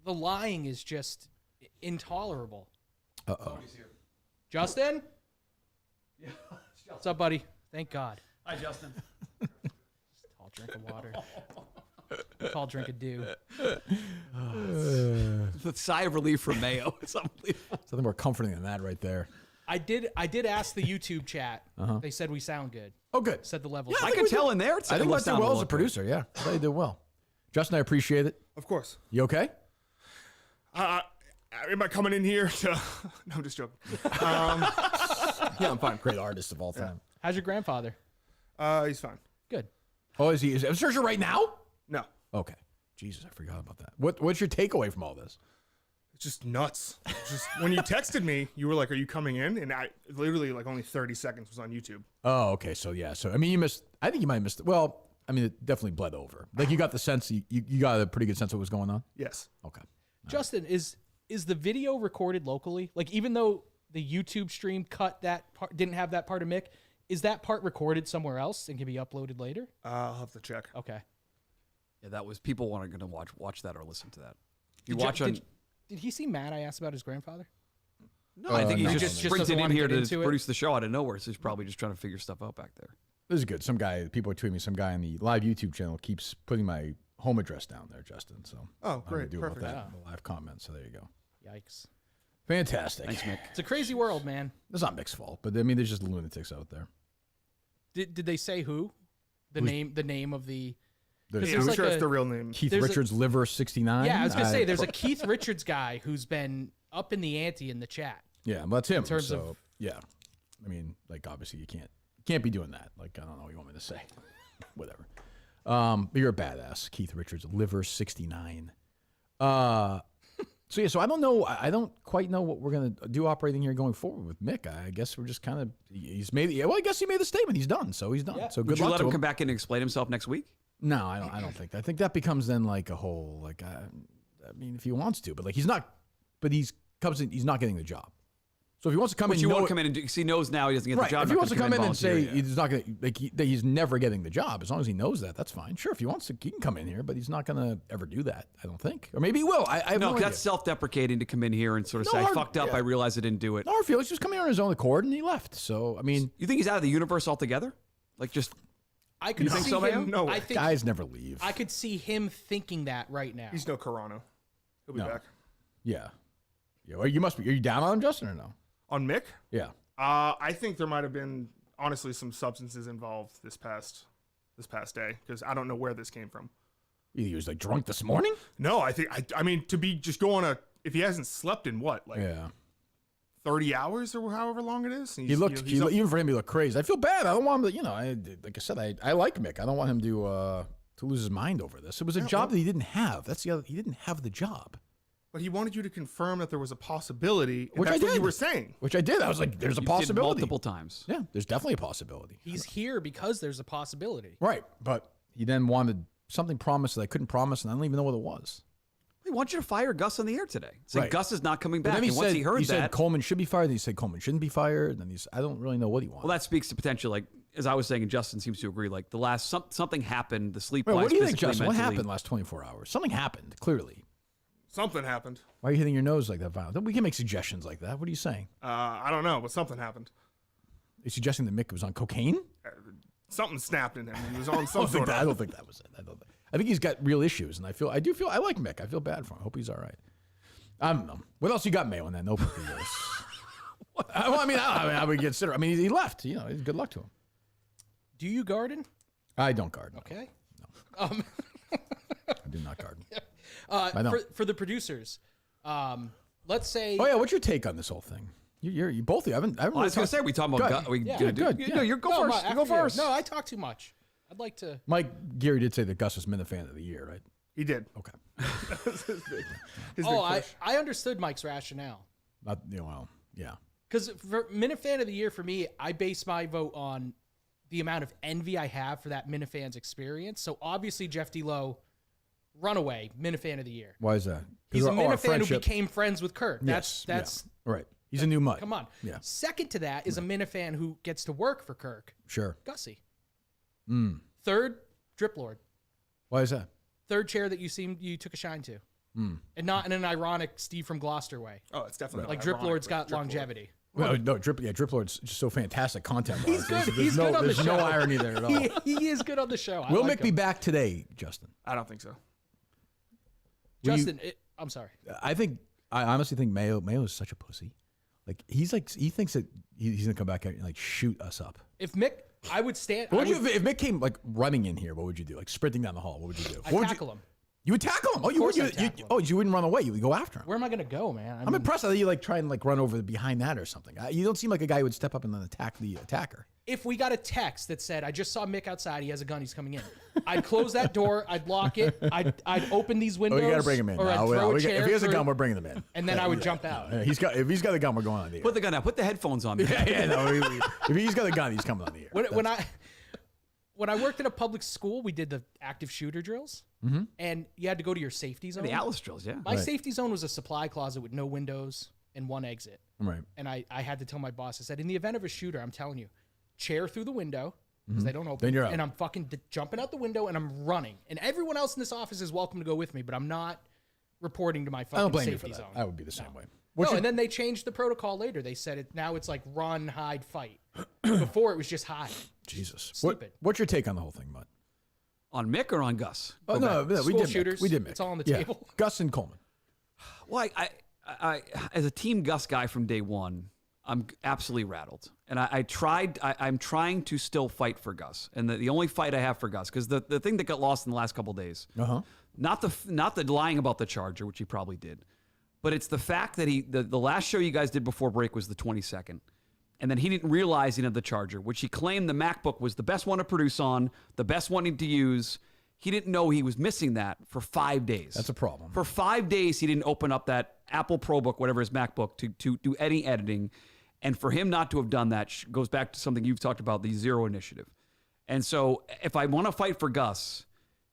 the lying is just intolerable. Uh-oh. Justin? Yeah. What's up, buddy? Thank God. Hi, Justin. Tall drink of water. Tall drink of dew. The sigh of relief from Mayo. It's unbelievable. Something more comforting than that right there. I did ask the YouTube chat. They said we sound good. Oh, good. Said the levels. Yeah, I can tell in there. I think Lester well as a producer. Yeah, I thought you did well. Justin, I appreciate it. Of course. You okay? Am I coming in here to... No, I'm just joking. Yeah, I'm fine. Great artist of all time. How's your grandfather? He's fine. Good. Oh, is he in surgery right now? No. Okay. Jesus, I forgot about that. What's your takeaway from all this? It's just nuts. When you texted me, you were like, "Are you coming in?" And I literally like only 30 seconds was on YouTube. Oh, okay. So yeah. So you missed. I think you might have missed it. Well, it definitely bled over. Like you got the sense. You got a pretty good sense of what was going on. Yes. Okay. Justin, is the video recorded locally? Like even though the YouTube stream cut that part, didn't have that part of Mick, is that part recorded somewhere else and can be uploaded later? I'll have to check. Okay. Yeah, that was people weren't going to watch that or listen to that. Did he seem mad I asked about his grandfather? No, I think he just sprinted in here to produce it. the show out of nowhere. So he's probably just trying to figure stuff out back there. This is good. People are tweeting me. Some guy on the live YouTube channel keeps putting my home address down there, Justin. So oh, great, do perfect. About that in the live comments. So there you go. Yikes. Fantastic. Thanks, Mick. It's a crazy world, man. It's not Mick's fault, but there's just lunatics out there. Did they say who? The name of the. I'm sure it's the real name. Keith Richards, Liver 69. Yeah, I was gonna say there's a Keith Richards guy who's been up in the ante in the chat. Yeah, well, that's him. In terms of yeah, obviously you can't be doing that. Like I don't know what you want me to say. Whatever. But you're a badass, Keith Richards, Liver 69. So I don't know. I don't quite know what we're gonna do operating here going forward with Mick. I guess we're just kind of he's made. Well, I guess he made the statement. He's done. So he's done. Yeah. So good Would you luck let to him him come back in and explain himself next week? No, I don't think that. I think that becomes then like a whole if he wants to, but like he's not. But he's comes in, he's not getting the job. So if he wants to come in, you won't come in and do, because he knows now he doesn't get the job. If he wants to come in and say he's not going to, that he's never getting the job, as long as he knows that, that's fine. Sure, if he wants to, he can come in here, but he's not going to ever do that. I don't think, or maybe he will. I have no idea. That's self-deprecating to come in here and sort of say, "I fucked up. I realized I didn't do it." No, Felix just come here on his own accord and he left. So I mean, you think he's out of the universe altogether? Like just. I could see him. No, I think guys never leave. I could see him thinking that right now. He's no Carano. He'll be back. Yeah. Well, you must be. Are you down on him, Justin, or no? On Mick? Yeah. I think there might have been honestly some substances involved this past day because I don't know where this came from. He was like drunk this morning. No, I mean to be just go on if he hasn't slept in 30 hours or however long it is. He looked even for him. He looked crazy. I feel bad. I don't want him to. Like I said, I like Mick. I don't want him to lose his mind over this. It was a job that he didn't have. That's the other. He didn't have the job. But he wanted you to confirm that there was a possibility, and which that's I did. What you were saying. Which I did. I was like, "There's a possibility." Multiple times. Yeah, there's definitely a possibility. He's here because there's a possibility. Right, but he then wanted something promised that I couldn't promise, and I don't even know what it was. He wants you to fire Gus on the air today. Say Gus is not coming back. Then once he heard that, said Coleman should be fired. Then he said Coleman shouldn't be fired. And then I don't really know what he wanted. Well, that speaks to potential. Like as I was saying, and Justin seems to agree. Like the last something happened. The sleep. What do you think, Justin? What happened last 24 hours? Something happened clearly. Something happened. Why are you hitting your nose like that, violent? We can make suggestions like that. What are you saying? I don't know, but something happened. Are you suggesting that Mick was on cocaine? Something snapped in him. He was on some sort of. I don't think that was it. I think he's got real issues, and I like Mick. I feel bad for him. I hope he's all right. I don't know. What else you got, Mayo, in that notebook of yours? I would consider. I mean, he left. Good luck to him. Do you garden? I don't garden. Okay. No. I do not garden. For the producers, let's say. Oh yeah, what's your take on this whole thing? You both. I haven't. I was going to say we talking about. Good. No, you go first. You go first. No, I talk too much. I'd like to. Mike Geary did say that Gus was Minifan of the year, right? He did. Okay. I understood Mike's rationale. Yeah. Because for Minifan of the year, for me, I base my vote on the amount of envy I have for that Minifan's experience. So obviously, Jeff D'Lo, runaway Minifan of the year. Why is that? He's a Minifan who became friends with Kirk. That's right. He's a new Mutt. Come on. Yeah. Second to that is a Minifan who gets to work for Kirk. Sure. Gussie. Mm. Third, Drip Lord. Why is that? Third chair that you took a shine to. Mm. And not in an ironic Steve from Gloucester way. Oh, it's definitely like Drip Lord's got longevity. No, Drip Lord's just so fantastic content. He's good. He's good on the show. There's no irony there at all. He is good on the show. Will Mick be back today, Justin? I don't think so. Justin, I'm sorry. I honestly think Mayo is such a pussy. Like he thinks that he's gonna come back and like shoot us up. If Mick, I would stand. If Mick came like running in here, what would you do? Like sprinting down the hall, what would you do? I'd tackle him. You would tackle him. Oh, you wouldn't run away. You would go after him. Where am I gonna go, man? I'm impressed that you like try and like run over behind that or something. You don't seem like a guy who would step up and then attack the attacker. If we got a text that said, "I just saw Mick outside. He has a gun. He's coming in," I'd close that door. I'd lock it. I'd open these windows. Oh, you gotta bring him in. Or I'd throw a chair if he has a gun, we're bringing him in. And then I would jump out. If he's got a gun, we're going on the air. Put the gun out. Put the headphones on. If he's got a gun, he's coming on the air. When I worked at a public school, we did the active shooter drills, and you had to go to your safety zone. The Alice drills, yeah. My safety zone was a supply closet with no windows and one exit. Right. And I had to tell my boss, I said, in the event of a shooter, I'm telling you, chair through the window, because they don't open. Then you're out. And I'm fucking jumping out the window, and I'm running. And everyone else in this office is welcome to go with me, but I'm not reporting to my fucking safety zone. I would be the same way. And then they changed the protocol later. They said now it's like run, hide, fight. Before it was just hide. Jesus. Stupid. What's your take on the whole thing, Mutt? On Mick or on Gus? Oh, no, we did shooters. We did Mick. It's all on the table. Gus and Coleman. Well, I as a team Gus guy from day one, I'm absolutely rattled. And I'm trying to still fight for Gus. And the only fight I have for Gus, because the thing that got lost in the last couple of days, not the lying about the Charger, which he probably did, but it's the fact that the last show you guys did before break was the 22nd. And then he didn't realize he had the Charger, which he claimed the MacBook was the best one to produce on, the best one to use. He didn't know he was missing that for 5 days. That's a problem. For 5 days, he didn't open up that Apple ProBook, whatever his MacBook, to do any editing. And for him not to have done that goes back to something you've talked about, the Zero Initiative. And so if I want to fight for Gus,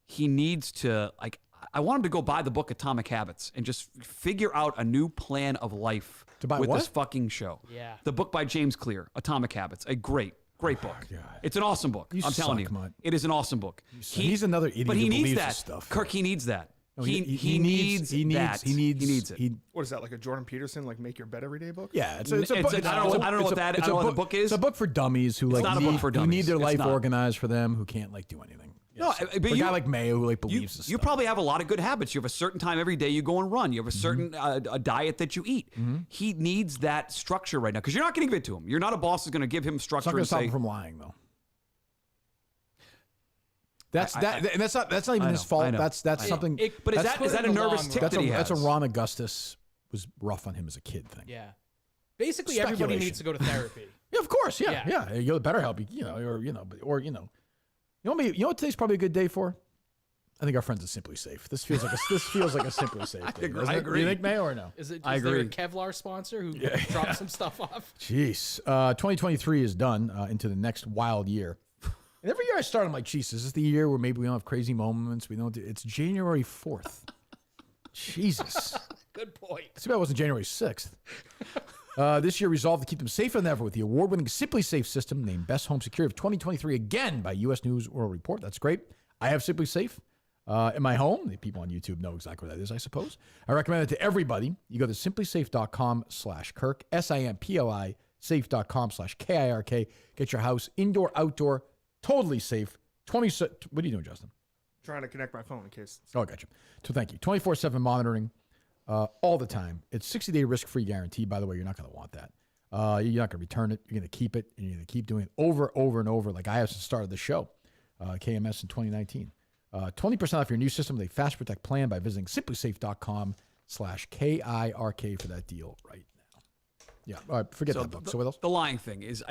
he needs to, like, I want him to go buy the book Atomic Habits and just figure out a new plan of life To buy with what? this fucking show. Yeah. The book by James Clear, Atomic Habits, a great book. God. It's an awesome book. I'm telling you. Mutt. It is an awesome book. He's another idiot But he who needs believes that. this stuff. Kirk, he needs that. No, he needs that. He needs it. What is that, like a Jordan Peterson, like make your bed every day book? Yeah, it's a I don't know what the book is. It's a book for dummies who not a book for who dummies. need their It's life not. organized for them, who can't like do anything. No, Yes. but For a you- guy like Mayo who like believes this You stuff. probably have a lot of good habits. You have a certain time every day you go and run. You have a certain a diet that you eat. He needs that structure right now because you're not going to give it to him. You're not a boss who's going to give him It's structure not going to and stop say, him from lying, though. And that's not even his fault. I know. That's something. But is that's- that a nervous tick That's that he that's a has? Ron Augustus was rough on him as a kid thing. Yeah. Basically, everybody needs to go to therapy. Yeah, of course. Yeah, Yeah. yeah. You go to BetterHelp. You know what today's probably a good day for? I think our friends at SimpliSafe. This feels like a SimpliSafe day. I agree. You think Mayo or no? Is there agree. a Kevlar sponsor who drops some stuff off? Jeez. 2023 is done into the next wild year. And every year I start, I'm like, geez, is this the year where maybe we don't have crazy moments? We don't. It's January 4th. Jesus. Good point. Too bad it wasn't January 6th. This year resolved to keep them safer than ever with the award-winning SimpliSafe system named Best Home Security of 2023 again by U.S. News World Report. That's great. I have SimpliSafe in my home. The people on YouTube know exactly what that is, I suppose. I recommend it to everybody. You go to simplisafe.com/Kirk, SIMPLI, safe.com/KIRK. Get your house indoor, outdoor, totally safe. What are you doing, Justin? Trying to connect my phone in case. Oh, gotcha. So thank you. 24/7 monitoring all the time. It's 60-day risk-free guarantee. By the way, you're not going to want that. You're not going to return it. You're going to keep it, and you're going to keep doing it over and over like I have since the start of the show, KMS in 2019. 20% off your new system with a Fast Protect plan by visiting simplisafe.com/KIRK for that deal right now. Yeah, all right, forget that book. So what else? The lying thing is,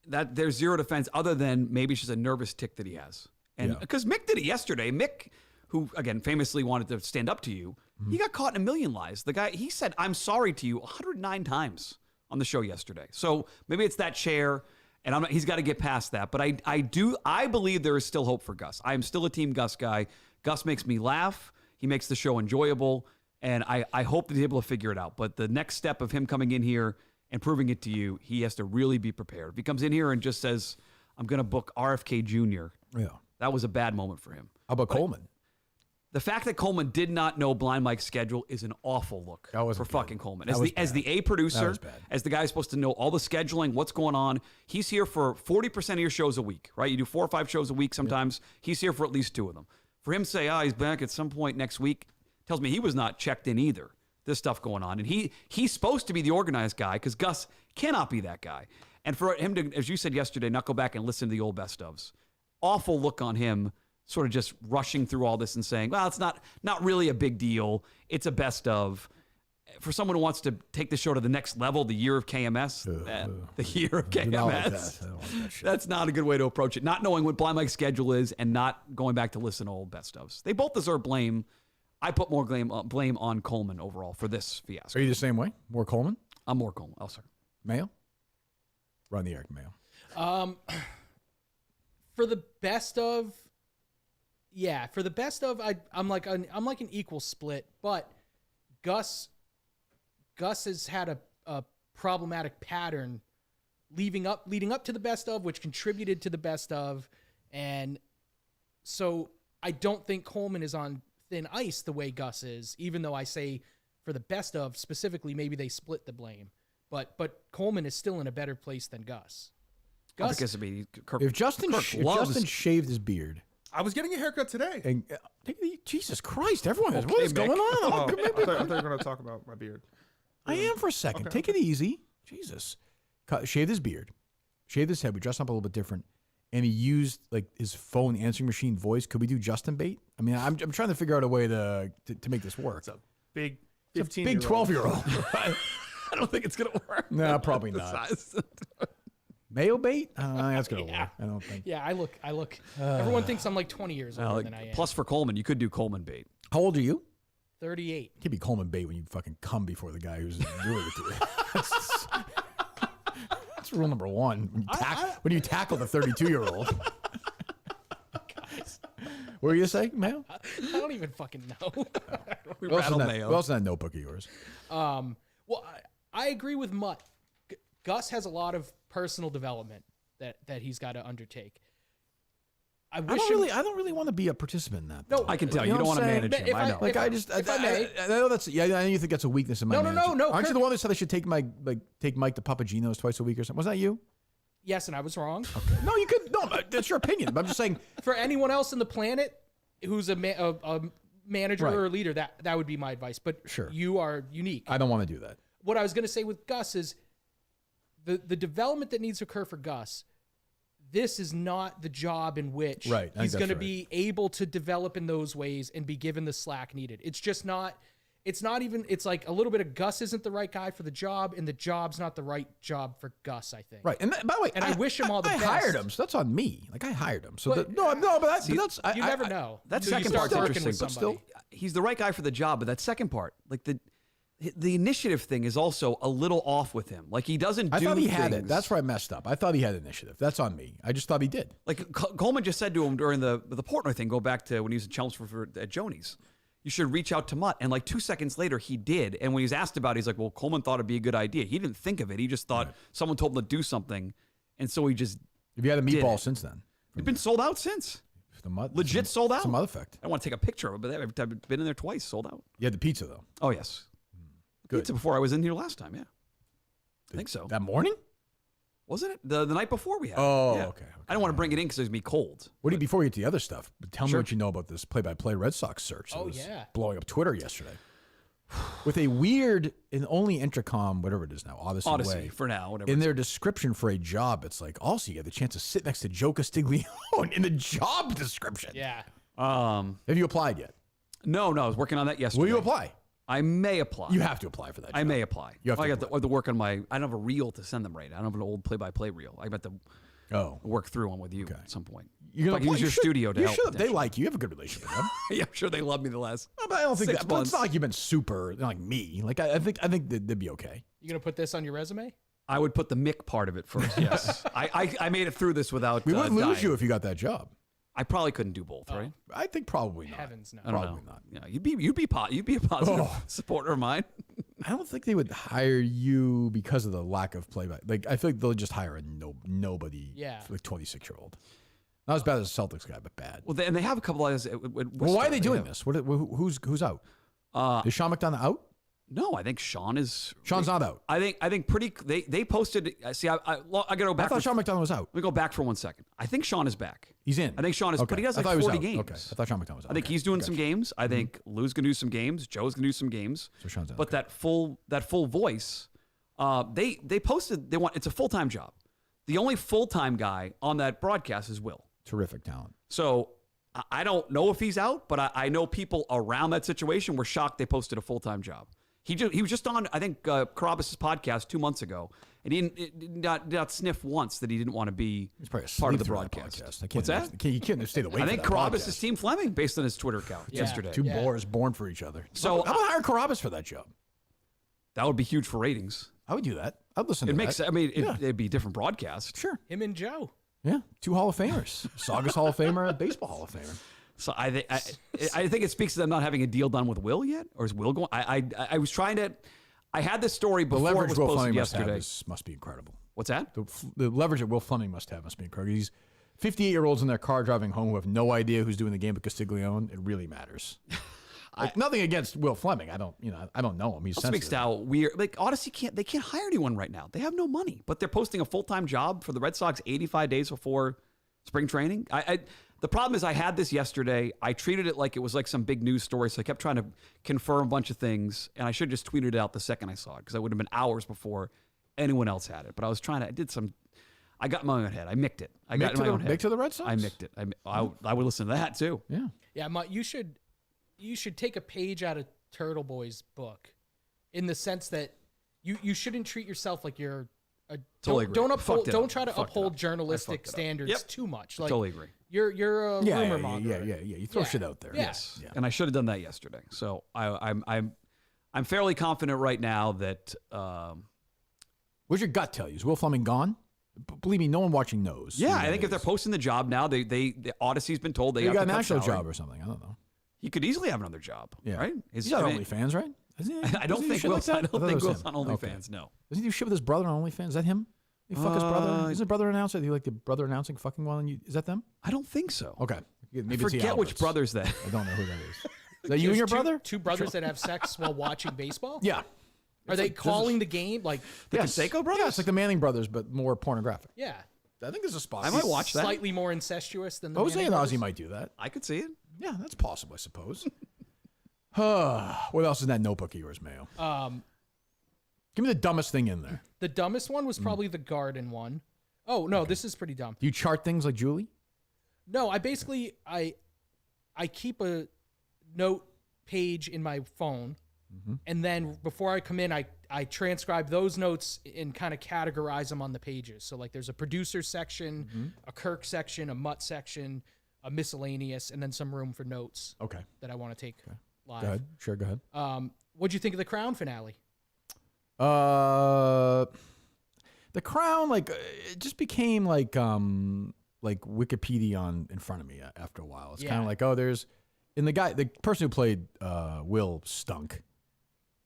that there's zero defense other than maybe it's just a nervous tick that he has. And because Mick did it yesterday. Mick, who again famously wanted to stand up to you, he got caught in a million lies. The guy, he said, "I'm sorry" to you 109 times on the show yesterday. So maybe it's that chair, and he's got to get past that. But I believe there is still hope for Gus. I am still a Team Gus guy. Gus makes me laugh. He makes the show enjoyable, and I hope that he's able to figure it out. But the next step of him coming in here and proving it to you, he has to really be prepared. If he comes in here and just says, "I'm going to book RFK Jr.," that was a bad moment for him. How about Coleman? The fact that Coleman did not know Blind Mike's schedule is an awful look for fucking Coleman. As the A producer, as the guy who's supposed to know all the scheduling, what's going on, he's here for 40% of your shows a week, right? You do 4 or 5 shows a week sometimes. Yep. He's here for at least 2 of them. For him to say, he's back at some point next week, tells me he was not checked in either. This stuff going on. And he's supposed to be the organized guy because Gus cannot be that guy. And for him to, as you said yesterday, not go back and listen to the old best ofs. Awful look on him, sort of just rushing through all this and saying, well, it's not really a big deal. It's a best of. For someone who wants to take the show to the next level, the year of KMS, the year of KMS, that's not a good way to approach it. Not knowing what Blind Mike's schedule is and not going back to listen to old best ofs. They both deserve blame. I put more blame on Coleman overall for this fiasco. Are you the same way? More Coleman? I'm more Coleman. Oh, sorry. Mayo? Run the air, Mayo. For the best of, I'm like an equal split, but Gus has had a problematic pattern leading up to the best of, which contributed to the best of, and so I don't think Coleman is on thin ice the way Gus is, even though I say for the best of specifically, maybe they split the blame, but Coleman is still in a better place than Gus. Because if Justin shaved his beard. I was getting a haircut today. And, Jesus Christ, everyone is. What is going on? I thought you were going to talk about my beard. I am for a second. Okay, Take it easy. Jesus. Shaved his beard. Shaved his head. We dressed up a little bit different. And he used like his phone answering machine voice. Could we do Justin bait? I mean, I'm trying to figure out a way to make this work. It's a big 15 big 12-year-old. I don't think it's going to work. No, probably not. Mayo bait? I don't think that's going to work. I don't think. Yeah, I look. Everyone thinks I'm like 20 years older than I am. Plus for Coleman, you could do Coleman bait. How old are you? 38. You can't be Coleman bait when you fucking come before the guy who's doing it to you. That's rule number one. When you tackle the 32-year-old. What were you going to say, Mayo? I don't don't even fucking know. We What rattled else Mayo. in that notebook of yours? Well, I agree with Mutt. Gus has a lot of personal development that he's got to undertake. I don't really want to be a participant in that. No, I can tell you don't want to manage him. I know. I know that's. Yeah, I know you think that's a weakness in my. No. Aren't you the one that said I should take Mike to Papagino's twice a week or something? Was that you? Yes, and I was wrong. Okay. No, you could. No, that's your opinion. But I'm just saying. For anyone else in the planet who's a manager Right. or a leader, that would be my advice. But Sure. you are unique. I don't want to do that. What I was going to say with Gus is the development that needs to occur for Gus. This is not the job in which he's going to be able to develop in those ways and be given the slack needed. It's just not. It's not even. It's like a little bit of Gus isn't the right guy for the job, and the job's not the right job for Gus. I think. Right. And by the way, I wish him all the best. I hired him, so that's on me. Like I hired him. So But- that's You never know. That until you second start part's working interesting, with but somebody. still, he's the right guy for the job. But that second part, like the initiative thing, is also a little off with him. Like he doesn't. I do thought he had it. things. That's where I messed up. I thought he had initiative. That's on me. I just thought he did. Like Coleman just said to him during the Portnoy thing. Go back to when he was in Chelmsford at Joni's. You should reach out to Mutt. And like 2 seconds later, he did. And when he was asked about it, he's like, well, Coleman thought it'd be a good idea. He didn't think of it. He just thought someone told him to do something. And so he just. Have you had a did meatball it. since then? It's been sold out since. Legit sold out. Some other effect. I don't want to take a picture of it, but I've been in there twice, sold out. You had the pizza though. Oh, yes. Good. Pizza before I was in here last time, yeah. I think so. That morning? Wasn't it? The night before we had it. Oh, Yeah. okay. I don't want to bring it in because it was be cold. What do you, before you get to the other stuff, but tell me Sure. what you know about this play-by-play Red Sox search that Oh, was yeah. blowing up Twitter yesterday. With a weird, and only Intercom, whatever it is now, Odyssey way, for now, whatever. in their description for a job, it's like, also you get the chance to sit next to Joe Castiglione in the job description. Yeah. Have you applied yet? No, I was working on that yesterday. Will you apply? I may apply. You have to apply for that job. I may apply. You have to I got apply. the work on my. I don't have a reel to send them right. I don't have an old play-by-play reel. I got to work through one with you at some point. You're If I can use your studio to help. They potentially. like you. You have a good relationship with them. Yeah, I'm sure they love me the last. No, but I don't think 6 that. But months. it's not like you've been super like me. Like I think they'd be okay. You gonna put this on your resume? I would put the Mick part of it first. Yes, I made it through this without. We would lose dying. you if you got that job. I probably couldn't do both, right? I think probably not. Heavens no. I don't Probably know. not. Yeah, you'd be a positive supporter of mine. I don't think they would hire you because of the lack of play-by. Like I feel like they'll just hire a nobody. Yeah. For like 26-year-old. Not as bad as a Celtics guy, but bad. Well, and they have a couple others. Well, why are they doing this? Who's out? Is Sean McDonough out? No, I think Sean is. Sean's not out. I think they posted. See, I gotta go back. I thought Sean McDonough was out. Let me go back for 1 second. I think Sean is back. He's in. I think Sean is, Okay. but he has I like thought he was 40 out. games. Okay. I thought Sean McDonough was out. I think Okay. he's doing some Gotcha. games. I think Lou's gonna do some games. Joe's gonna do some games. So Sean's out. But Okay. that full voice, they posted. They want it's a full-time job. The only full-time guy on that broadcast is Will. Terrific talent. So I don't know if he's out, but I know people around that situation were shocked they posted a full-time job. He was just on, I think, Carabas' podcast 2 months ago, and he did not sniff once that he didn't want to be He's probably part of the asleep through that broadcast. podcast. I can't What's that? understand- You can't stay awake. I for think that Carabas podcast. is Team Fleming based on his Twitter account yesterday. Two boars born for each other. So how about hire Carabas for that job? that would be huge for ratings. I would do that. I'd listen to It that. makes. I mean, Yeah. it'd be a different broadcast. Sure. Him and Joe. Yeah. 2 Hall of Famers. Saugus Hall of Famer, a baseball Hall of Famer. So I think it speaks to them not having a deal done with Will yet, or is Will going? I was trying to. I had this story The before it leverage was Will posted Fleming must have yesterday. must be incredible. What's that? The leverage that Will Fleming must have must be incredible. These 58-year-olds in their car driving home who have no idea who's doing the game but Castiglione. It really matters. Like, nothing against Will Fleming. I don't know him. He's It speaks sensitive. to how weird. Like Odyssey can't hire anyone right now. They have no money, but they're posting a full-time job for the Red Sox 85 days before spring training. The problem is I had this yesterday. I treated it like it was like some big news story, so I kept trying to confirm a bunch of things, and I should have just tweeted it out the second I saw it because I would have been hours before anyone else had it. But I was trying to. I got in my own head. I micked it. I got in my own head. Mick to the Red Sox? I micked it. I would listen to that too. Yeah. Yeah, you should take a page out of Turtle Boy's book, in the sense that you shouldn't treat yourself like you're a Totally agree. don't try to Fucked it uphold up. journalistic I fucked it up. standards Yep. too much. Like, Totally agree. You're a rumor monger. Yeah. You throw Yeah. shit out there. Yeah. Yes, and I should have done that yesterday. So I'm fairly confident right now that. What's your gut tell you? Is Will Fleming gone? Believe me, no one watching knows. Yeah, who I that think if they're is. posting the job now, the Odyssey's been told they They have got to a cut national salary. job or something. I don't know. He could easily have another job, right? He's on OnlyFans, right? I don't think Will's on OnlyFans, Okay. no. Doesn't he do shit with his brother on OnlyFans? Is that him? You fuck his brother? Is his brother announcer? Do you like the brother announcing fucking while you? Is that them? I don't think so. Okay. Maybe I forget which brother's that. I don't know who that is. Is that you and your brother? Two brothers that have sex while watching baseball? Yeah. Are they calling the game like the Canseco brothers? Yeah, it's like the Manning brothers, but more pornographic. Yeah. I think there's a spot. I might watch that. Slightly more incestuous than the Jose Manning and brothers? Ozzy might do that. I could see it. Yeah, that's possible, I suppose. What else is in that notebook of yours, Mayo? Give me the dumbest thing in there. The dumbest one was probably the garden one. Oh, no, this is pretty dumb. Do you chart things like Julie? No, I basically I keep a note page in my phone, and then before I come in, I transcribe those notes and kind of categorize them on the pages. So like there's a producer section, a Kirk section, a Mutt section, a miscellaneous, and then some room for notes. Okay. That I want to take live. Go ahead. Sure, go ahead. What'd you think of the Crown finale? The Crown, like, it just became like Wikipedia in front of me after a while. It's kind of like, the person who played Will stunk.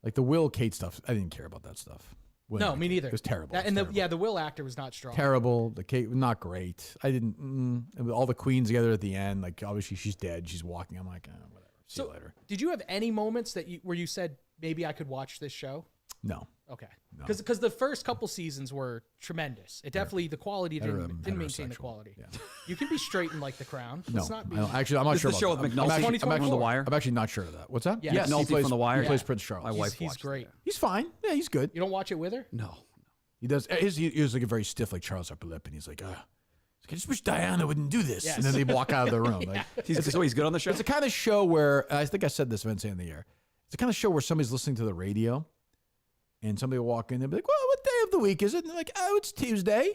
Like the Will Kate stuff, I didn't care about that stuff. No, me neither. It was terrible. The Will actor was not strong. Terrible. The Kate, not great. I didn't. All the queens together at the end, like obviously she's dead. She's walking. I'm like, whatever. See you later. Did you have any moments where you said maybe I could watch this show? No. Okay. Because the first couple seasons were tremendous. It definitely the quality didn't maintain the quality. Yeah. You can be straight in like The Crown. No, not actually, I'm not sure. The show about with that. McNulty I'm from The Wire. I'm actually not sure of that. What's that? Yeah. Yes, he McNulty plays from The Wire. He plays Prince Charles. My wife He's watched great. that. He's fine. Yeah, he's good. You don't watch it with her? No. He does. He was like a very stiff, like Charles upper lip, and he's like, I just wish Diana wouldn't do this. Yes. And then they walk out of the room. Like, So he's good on the show? it's the kind of show where, I think I said this Wednesday in the air, it's the kind of show where somebody's listening to the radio, and somebody will walk in, they'll be like, well, what day of the week is it? And they're like, oh, it's Tuesday.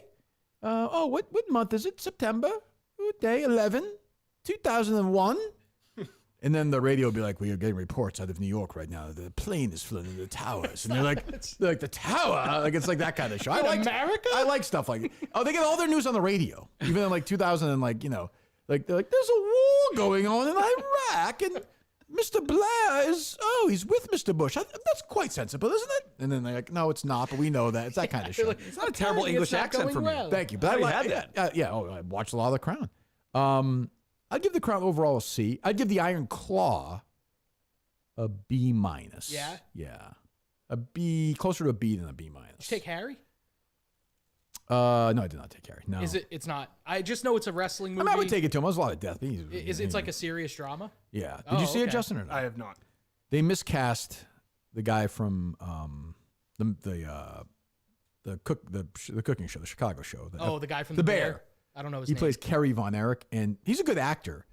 What month is it? September? What day? 11? 2001? And then the radio will be like, we are getting reports out of New York right now. The plane is flown into the towers. And they're like, the tower? Like, it's like that kind of show. America? I like stuff like it. Oh, they get all their news on the radio. Even in like 2000 and like, they're like, there's a war going on in Iraq. And Mr. Blair he's with Mr. Bush. That's quite sensible, isn't it? And then they're like, no, it's not, but we know that. It's that kind of show. It's not a terrible English accent for me. Thank you. But I had that. I watched a lot of The Crown. I'd give The Crown overall a C. I'd give The Iron Claw a B minus. Yeah? Yeah. A B, closer to a B than a B minus. Did you take Harry? No, I did not take Harry. No. It's not. I just know it's a wrestling movie. I would take it to him. There's a lot of death. It's like a serious drama? Yeah. Did you see it, okay. Justin, or not? I have not. They miscast the guy from the cooking show, the Chicago show. The guy from The Bear. I don't know his He name. plays Kerry Von Erich, and he's a good actor.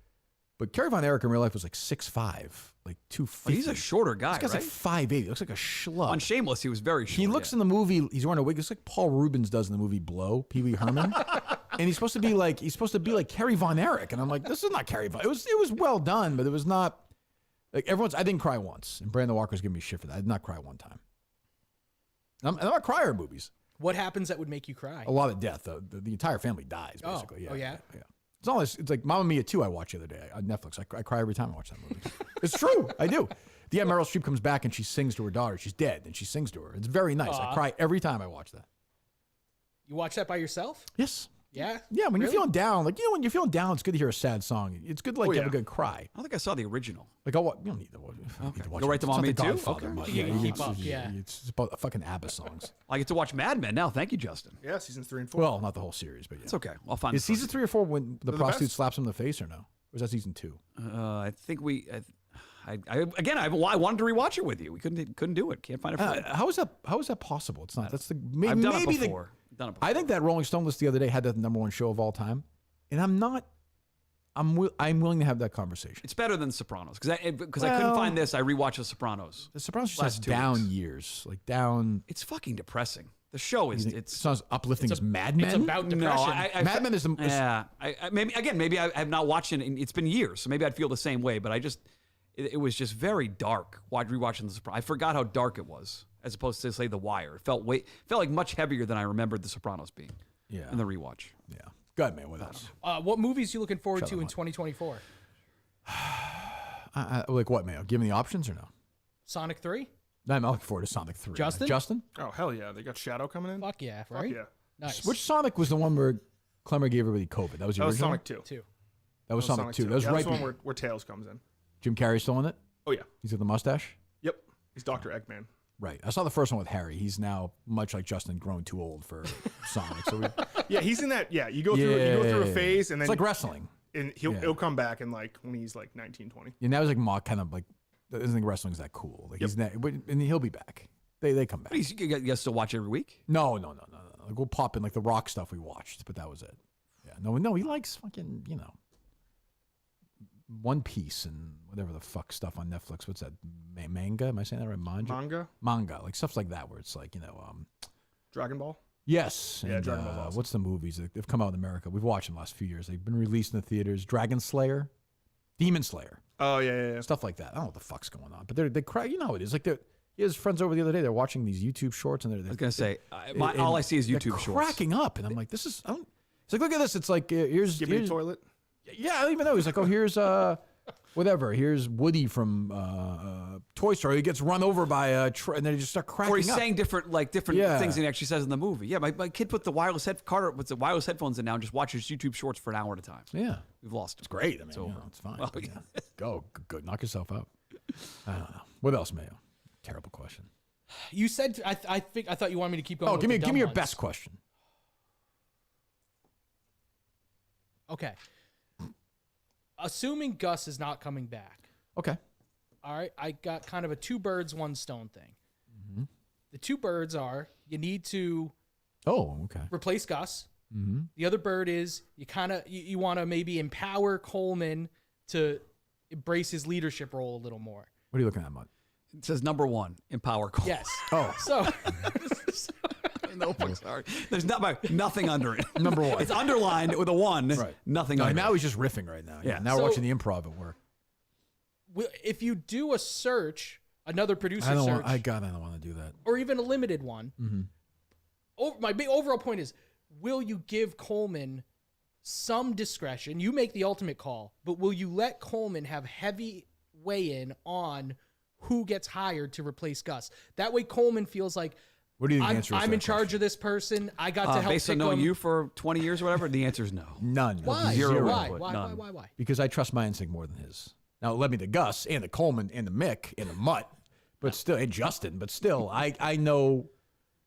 But Kerry Von Erich in real life was like 6'5", like 250. He's a shorter guy, This guy's right? like 5'8". He looks like a schlub. On Shameless, he was very short. He looks in the movie. He's wearing a wig. It's like Paul Rubens does in the movie Blow, Pee Wee Herman, and he's supposed to be like Kerry Von Erich, and I'm like, this is not Kerry Von. It was well done, but it was not like everyone's. I didn't cry once, and Brandon Walker's giving me shit for that. I did not cry one time. I'm not a crier in movies. What happens that would make you cry? A lot of death. The entire family dies basically. Oh, yeah? Yeah. It's like Mamma Mia 2 I watched the other day on Netflix. I cry every time I watch that movie. It's true. I do. Yeah, Meryl Streep comes back and she sings to her daughter. She's dead and she sings to her. It's very nice. I cry every time I watch that. You watch that by yourself? Yes. Yeah? Yeah, when Really? you're feeling down, like, when you're feeling down, it's good to hear a sad song. It's good to have a good cry. I don't think I saw the original. Like, you don't need to watch Go right to Mamma Mia 2? Okay. You can keep up, yeah. It's about fucking ABBA songs. I get to watch Mad Men now. Thank you, Justin. Yeah, seasons 3 and 4. Well, not the whole series, but yeah. It's okay. I'll find Is the season 3 or 4 when the the prostitute best. slaps him in the face or no? Or is that season 2? I think I wanted to rewatch it with you. We couldn't do it. Can't find it. For How is that possible? It's not. That's the I've done maybe it before. I think that Rolling Stone list the other day had that #1 show of all time, and I'm willing to have that conversation. It's better than Sopranos because I couldn't find this. I rewatched The Sopranos. The Sopranos just last has 2 down weeks. years, like down. It's fucking depressing. The show is It's not as uplifting as Mad Men. It's about depression. Mad Men is the maybe I have not watched it. It's been years, so maybe I'd feel the same way. But it was just very dark. Rewatching The Sopranos, I forgot how dark it was, as opposed to say The Wire. It felt like much heavier than I remembered The Sopranos being. Yeah. In the rewatch. Yeah. Go ahead, man. What else? What movies are you looking forward to in 2024? Like what, Mayo? Give me the options or no? Sonic 3? I'm looking forward to Sonic 3. Justin? Justin? Oh, hell yeah. They got Shadow coming in? Fuck yeah, right? Fuck yeah. Nice. Which Sonic was the one where Clemmer gave everybody COVID? That was the That was original? Sonic 2. 2. That was Sonic 2. That was yeah, right that's the one where Tails comes in. Jim Carrey's still in it? Oh, yeah. He's got the mustache? Yep. He's Dr. Eggman. Right. I saw the first one with Harry. He's now, much like Justin, grown too old for Sonic. So Yeah, he's in that. Yeah, you go through a phase, and then it's like wrestling. and he'll come back in like when he's like 19, 20. Yeah, now he's like mock, kind of like, doesn't think wrestling's that cool. Like he's and he'll be back. They come back. But you guys still watch every week? No. Like we'll pop in like the Rock stuff we watched, but that was it. Yeah. No, he likes fucking, One Piece and whatever the fuck stuff on Netflix. What's that? Manga? Am I saying that right? Manga. Like stuff like that where it's like, Dragon Ball? Yes. Yeah, and, Dragon Ball's awesome. What's the movies that have come out in America? We've watched them the last few years. They've been released in the theaters. Dragon Slayer, Demon Slayer. Oh, yeah. Stuff like that. I don't know what the fuck's going on, but they cry. You know how it is. Like he has friends over the other day. They're watching these YouTube shorts, and I was gonna say, all I see is YouTube shorts. Cracking up, and I'm like, this is. It's like, look at this. It's like here's Give me a toilet. Yeah, I don't even know. He's like, oh, here's whatever. Here's Woody from Toy Story. He gets run over by a and then he just start cracking up. Or he's saying different things than he actually says in the movie. Yeah, my kid put the wireless headphones in now and just watches YouTube shorts for an hour at a time. Yeah, we've lost him. It's great. I mean, it's fine. Well, yeah. Go, knock yourself out. I don't know. What else, Mayo? Terrible question. You said I thought you wanted me to keep going. Oh, give me your best question. Okay. Assuming Gus is not coming back. Okay. All right. I got kind of a 2 birds, 1 stone thing. Mm-hmm. The 2 birds are you need to replace Gus. Mm-hmm. The other bird is you want to maybe empower Coleman to embrace his leadership role a little more. What are you looking at, Mud? It says number 1, empower Coleman. Yes. Oh. So sorry. There's nothing under it. Number 1. It's underlined with a 1. Right. Nothing under now it. he's just riffing right now. Yeah. Now we're watching the improv at work. If you do a search, another producer search. I don't want to do that. Or even a limited one. Mm-hmm. My big overall point is, will you give Coleman some discretion? You make the ultimate call, but will you let Coleman have heavy weigh-in on who gets hired to replace Gus? That way Coleman feels like, what do you think the answer is? I'm in charge of this person. I got to help based on knowing you for 20 years or whatever, the answer is no. None. Why? Zero. Why? Because I trust my instinct more than his. Now, it led me to Gus and the Coleman and the Mick and the Mutt, but still, and Justin, but still, I know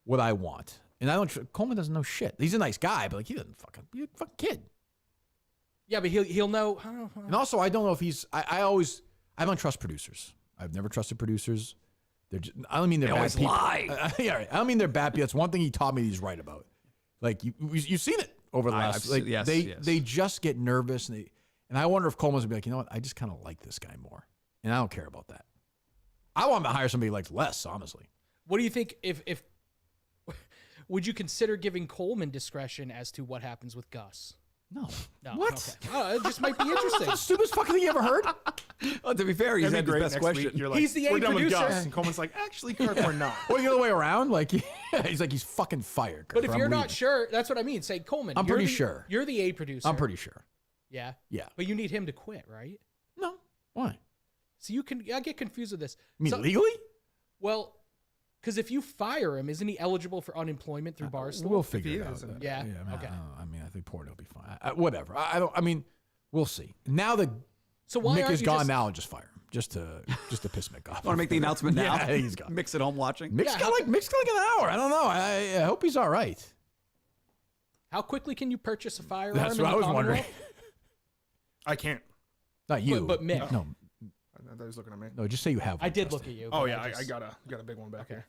what I want. And I don't. Coleman doesn't know shit. He's a nice guy, but like he's a fucking kid. Yeah, but he'll know. And also, I don't know if he's. I don't trust producers. I've never trusted producers. I don't mean they're bad people. Lie. Yeah, I don't mean they're bad people. That's one thing he taught me he's right about. Like you've seen it over the last. They just get nervous and I wonder if Coleman's gonna be like, you know what? I just kind of like this guy more, and I don't care about that. I want him to hire somebody like less, honestly. What do you think if would you consider giving Coleman discretion as to what happens with Gus? No. What? Okay. It just might be interesting. That's the stupidest fucking thing you ever heard. Well, to be fair, he's had the best question. You're like, he's the we're done with producer. Gus. And Coleman's like, actually, Kirk, we're not. Or the other way around. Like he's fucking fired. Kirk, but if you're not sure, that's what I mean. Say Coleman. I'm pretty sure. You're the A producer. I'm pretty sure. Yeah. Yeah. But you need him to quit, right? No. Why? So I get confused with this. You mean legally? Well, because if you fire him, isn't he eligible for unemployment through Barstool? We'll figure it out. Yeah. Okay. I think Portnoy will be fine. Whatever. We'll see. Now that Mick is gone, now I'll just fire him just to piss Mick off. Want to make the announcement now? Yeah, he's gone. Mick's at home watching. Mick's got like an hour. I don't know. I hope he's all right. How quickly can you purchase a firearm? That's what I was wondering. I can't. Not you, but Mick. No. I thought he was looking at me. No, just say you have one. I did look at you. Oh yeah, I got a big one back here.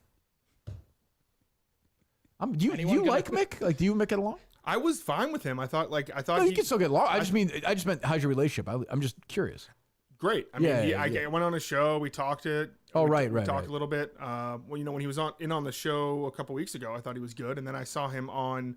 Do you like Mick? Like, do you Mick get along? I was fine with him. I thought no, you can still get along. I just meant how's your relationship? I'm just curious. Great. I mean, I went on a show. We talked it. We talked a little bit. When he was on the show a couple weeks ago, I thought he was good, and then I saw him on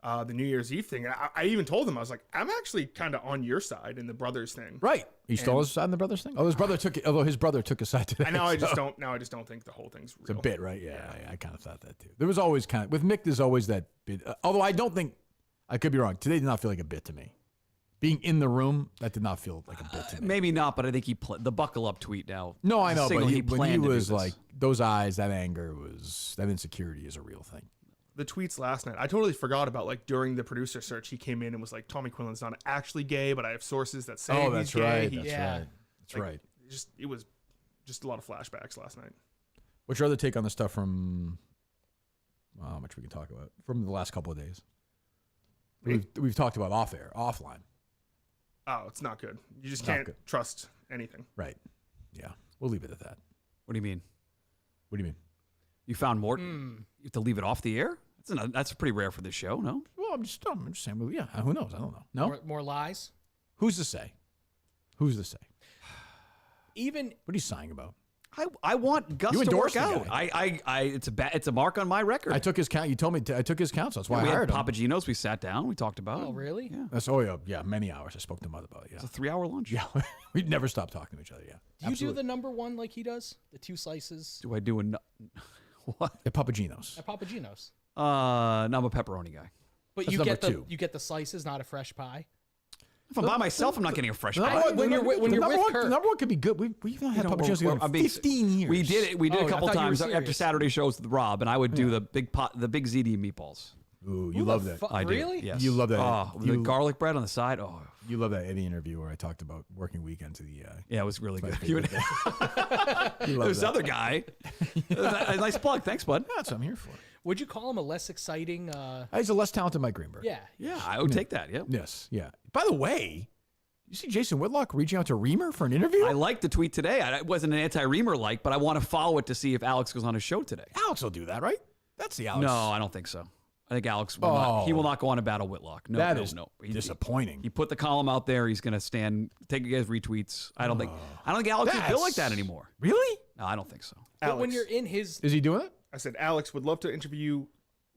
the New Year's Eve thing. And I even told him, I was like, I'm actually kind of on your side in the brothers thing. Right. He stole his side in the brothers thing. His brother took a side to that. And now I just don't think the whole thing's real. It's a bit, right? Yeah. I kind of thought that too. There was always with Mick. There's always that bit. Although I don't think I could be wrong. Today did not feel like a bit to me. being in the room, that did not feel like a bit to me. Maybe not, but I think the buckle up tweet now. No, I know, but when he was this. like, those eyes, that anger that insecurity is a real thing. The tweets last night, I totally forgot about, like, during the producer search, he came in and was like, Tommy Quinlan's not actually gay, but I have sources that say he's gay. Right. He, That's right. That's right. It was just a lot of flashbacks last night. What's your other take on the stuff from, how much we can talk about, from the last couple of days? We've talked about offline. Oh, it's not good. You just can't trust anything. Right. Yeah. We'll leave it at that. What do you mean? What do you mean? You found Morton? You have to leave it off the air? That's pretty rare for this show, no? Well, I'm just saying, well, yeah, who knows? I don't know. No? More lies? Who's to say? Who's to say? Even... What are you sighing about? I want Gus to work out. It's a mark on my record. I took his count. You told me I took his counsel. That's why I hired him. Papagenos. We sat down. We talked about. Oh, really? Yeah. Yeah. Many hours. I spoke to Mud about it. Yeah. It's a 3-hour lunch. Yeah. We'd never stop talking to each other. Yeah. Do you do the number one like he does? The 2 slices? Do I do what? At Papagenos. At Papagenos. No, I'm a pepperoni guy. But That's you get the slices, not a fresh pie. If I'm by myself, I'm not getting a fresh pie. When you're with Kirk. The number one could be good. We've not had Papagenos in 15 years. We did it. We did a couple times after serious. Saturday shows with Rob, and I would do the big ZD meatballs. Ooh, you love that. I do. Really? Yes. You love that. Oh, the garlic bread on the side. Oh, you love that Eddie interview where I talked about working weekend to the. Yeah, it was really good. This other guy. A nice plug. Thanks, bud. That's what I'm here for. Would you call him a less exciting? He's a less talented Mike Greenberg. Yeah. Yeah, I would take that. Yeah. Yes. Yeah. By the way, you see Jason Whitlock reaching out to Reamer for an interview? I liked the tweet today. It wasn't an anti-Reamer like, but I want to follow it to see if Alex goes on his show today. Alex will do that, right? That's the Alex. No, I don't think so. I think Alex will not. He will not go on a battle Whitlock. No, that is no. disappointing. He put the column out there. He's going to take you guys retweets. I don't think Alex is built like that anymore. Really? No, I don't think so. But when you're in his, is he doing it? I said, Alex would love to interview.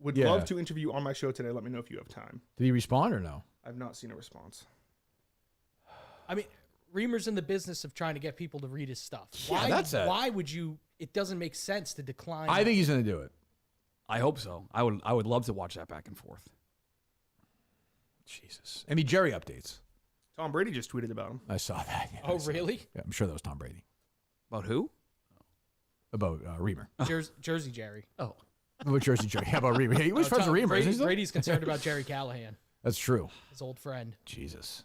Love to interview on my show today. Let me know if you have time. Did he respond or no? I've not seen a response. I mean, Reamer's in the business of trying to get people to read his stuff. Yeah, why would you? It doesn't make sense to decline. I think he's going to do it. I hope so. I would love to watch that back and forth. Jesus. Any Jerry updates? Tom Brady just tweeted about him. I saw that. Yeah, oh, really? Yeah, I'm sure that was Tom Brady. About who? About Reamer. Jersey Jerry. Oh. About Jersey Jerry. How about Reamer? He was friends with Reamer. Brady's concerned about Jerry Callahan. That's true. His old friend. Jesus.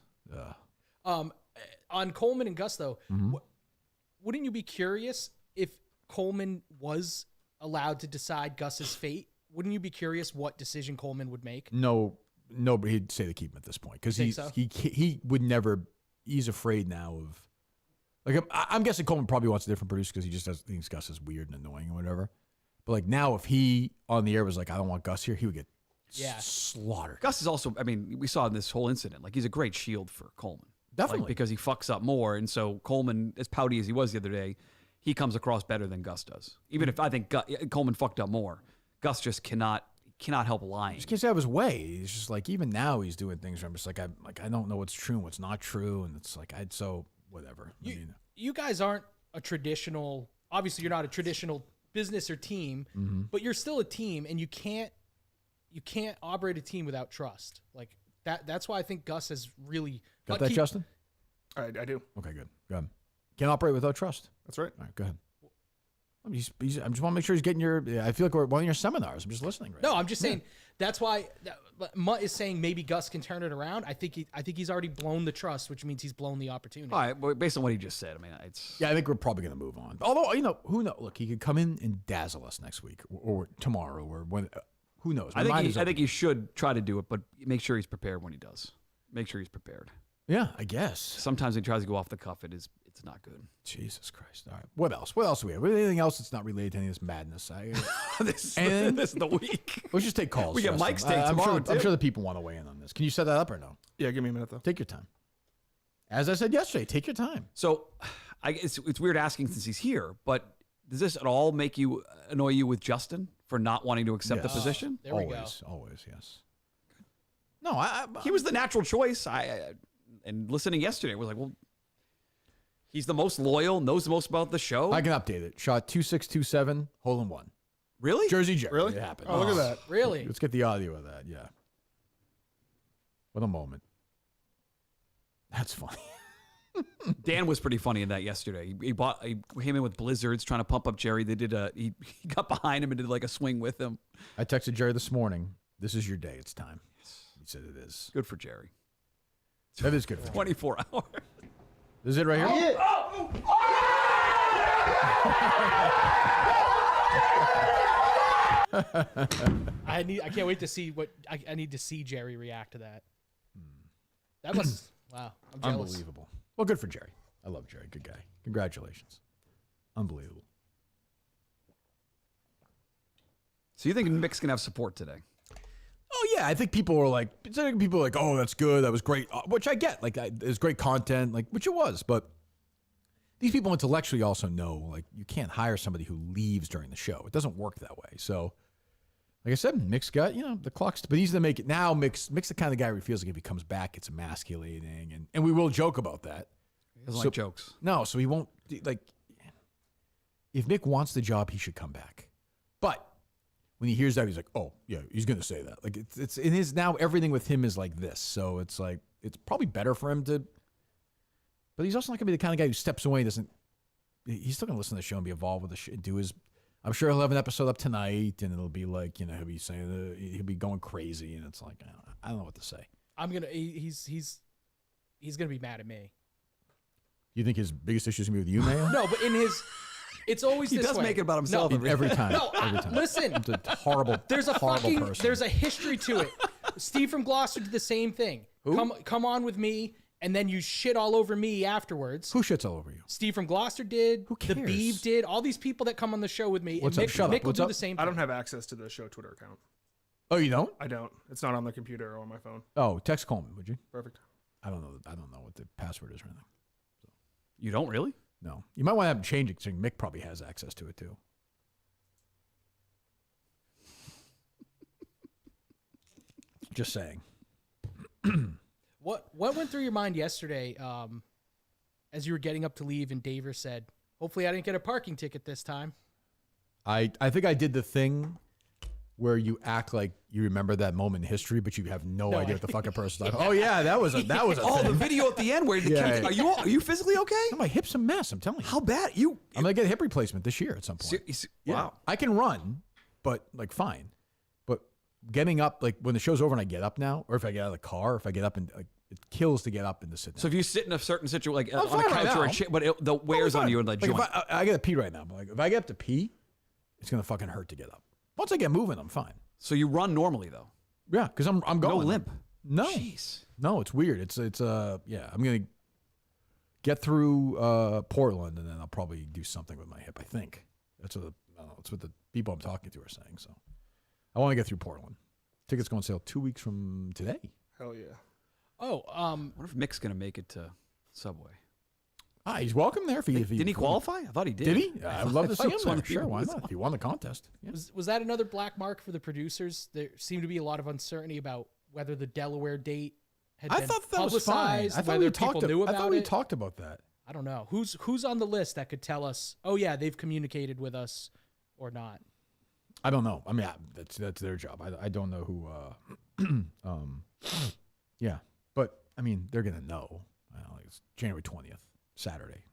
On Coleman and Gus, though, wouldn't you be curious if Coleman was allowed to decide Gus's fate? Wouldn't you be curious what decision Coleman would make? No, but he'd say to keep him at this point because he would never. He's afraid now of. Like I'm guessing Coleman probably wants a different producer because he just thinks Gus is weird and annoying and whatever. But like now, if he on the air was like, I don't want Gus here, he would get slaughtered. Gus is also. I mean, we saw in this whole incident, like he's a great shield for Coleman. Definitely. Because he fucks up more. And so Coleman, as pouty as he was the other day, he comes across better than Gus does. Even if I think Coleman fucked up more, Gus just cannot help lying. Just can't say out of his way. He's just like, even now he's doing things where I'm just like, I don't know what's true and what's not true. And it's like, whatever. You guys aren't a traditional, obviously you're not a traditional business or team, but you're still a team and you can't operate a team without trust. Like that's why I think Gus has really got that, Justin? I do. Okay, good. Go ahead. Can't operate without trust. That's right. All right, go ahead. I just want to make sure he's getting I feel like we're one of your seminars. I'm just listening. Right no, I'm just saying that's why Mutt is saying maybe Gus can turn it around. I think he's already blown the trust, which means he's blown the opportunity. All right, well, based on what he just said, I mean, it's I think we're probably going to move on. Although who knows? Look, he could come in and dazzle us next week or tomorrow or when. Who knows? I think he should try to do it, but make sure he's prepared when he does. Make sure he's prepared. Yeah, I guess. Sometimes he tries to go off the cuff. It's not good. Jesus Christ. All right. What else? What else do we have? Anything else that's not related to any of this madness? This is the week. Let's just take calls. We get Mike's take tomorrow, I'm sure the people want to weigh in on this. Can you set that up or no? Yeah, give me a minute, though. Take your time. As I said yesterday, take your time. So it's weird asking since he's here, but does this at all annoy you with Justin for not wanting to accept the position? There we go. Always, yes. No, he was the natural choice. And listening yesterday, was like, well, he's the most loyal, knows the most about the show. I can update it. Shot 2627, hole in one. Really? Jersey Jerry. Really? It happened. Oh, look at that. Really? Let's get the audio of that. Yeah. What a moment. That's funny. Dan was pretty funny in that yesterday. He came in with blizzards trying to pump up Jerry. They did he got behind him and did like a swing with him. I texted Jerry this morning. This is your day. It's time. He said it is. Good for Jerry. That is good for 24 hours. This is it right here? I can't wait to see what I need to see Jerry react to that. That was wow. I'm jealous. Unbelievable. Well, good for Jerry. I love Jerry. Good guy. Congratulations. Unbelievable. So you think Mick's gonna have support today? Oh yeah, I think people are like, oh, that's good, that was great, which I get. Like, it's great content, like, which it was. But these people intellectually also know, like, you can't hire somebody who leaves during the show. It doesn't work that way. So, like I said, Mick's got, the clock's, but he's gonna make it now. Mick's the kind of guy who feels like if he comes back, it's emasculating, and we will joke about that. He doesn't like jokes. No, so he won't like. If Mick wants the job, he should come back. But when he hears that, he's like, oh, yeah, he's going to say that. Like, it's in his, now everything with him is like this. So it's like, it's probably better for him to, but he's also not going to be the kind of guy who steps away and doesn't, he's still going to listen to the show and be involved with the show, do his, I'm sure he'll have an episode up tonight and it'll be like, he'll be saying, he'll be going crazy. And it's like, I don't know what to say. He's going to be mad at me. You think his biggest issue is going to be with you, Mayo? No, but in his, it's always he this does way. make it about himself every time. No, every time. Listen. It's a horrible, There's a horrible fucking, person. there's a history to it. Steve from Gloucester did the same thing. Who? Come on with me, and then you shit all over me afterwards. Who shits all over you? Steve from Gloucester did. Who cares? The Beeve did. All these people that come on the show with me. What's and up? Mick, Shut up. Mick will What's do up? the same thing. I don't have access to the show Twitter account. Oh, you don't? I don't. It's not on the computer or on my phone. Oh, text Coleman, would you? Perfect. I don't know what the password is or anything. You don't really? No. You might want to have him change it because Mick probably has access to it too. Just saying. What went through your mind yesterday as you were getting up to leave and Daver said, hopefully I didn't get a parking ticket this time? I think I did the thing where you act like you remember that moment in history, but you have no idea what the fucking person's like. Oh yeah, that was a Oh, thing. the video at the end where the kid, are you physically okay? No, my hip's a mess, I'm telling you. How bad? I'm gonna get a hip replacement this year at some point. Wow. I can run, but like fine. But getting up, like when the show's over and I get up now, or if I get out of the car, if I get up and like it kills to get up and to sit down. So if you sit in a certain situation, like on a fine right couch or a now. chair, but the wears on you and the like joint. if I gotta pee right now, but like if I get up to pee, it's gonna fucking hurt to get up. Once I get moving, I'm fine. So you run normally though? Yeah, because I'm going. No limp? No. Jeez. No, it's weird. It's yeah. I'm gonna get through Portland and then I'll probably do something with my hip. I think that's what that's what the people I'm talking to are saying. So I want to get through Portland. Tickets go on sale 2 weeks from today. Hell yeah. Oh, I wonder if Mick's gonna make it to Subway. He's welcome there. If he Didn't he qualify? I thought he did. Did he? I'd love to see him was one there. of the Sure, people why who not? If he won the contest. Yeah. was that another black mark for the producers? There seemed to be a lot of uncertainty about whether the Delaware date had I been thought that was fine. publicized, I thought whether we talked. people knew I about thought we it. talked about that. I don't know. Who's on the list that could tell us, oh yeah, they've communicated with us or not? I don't know. I mean, that's their job. I don't know who. Yeah, but I mean, they're gonna know. I don't know, it's January 20th, Saturday.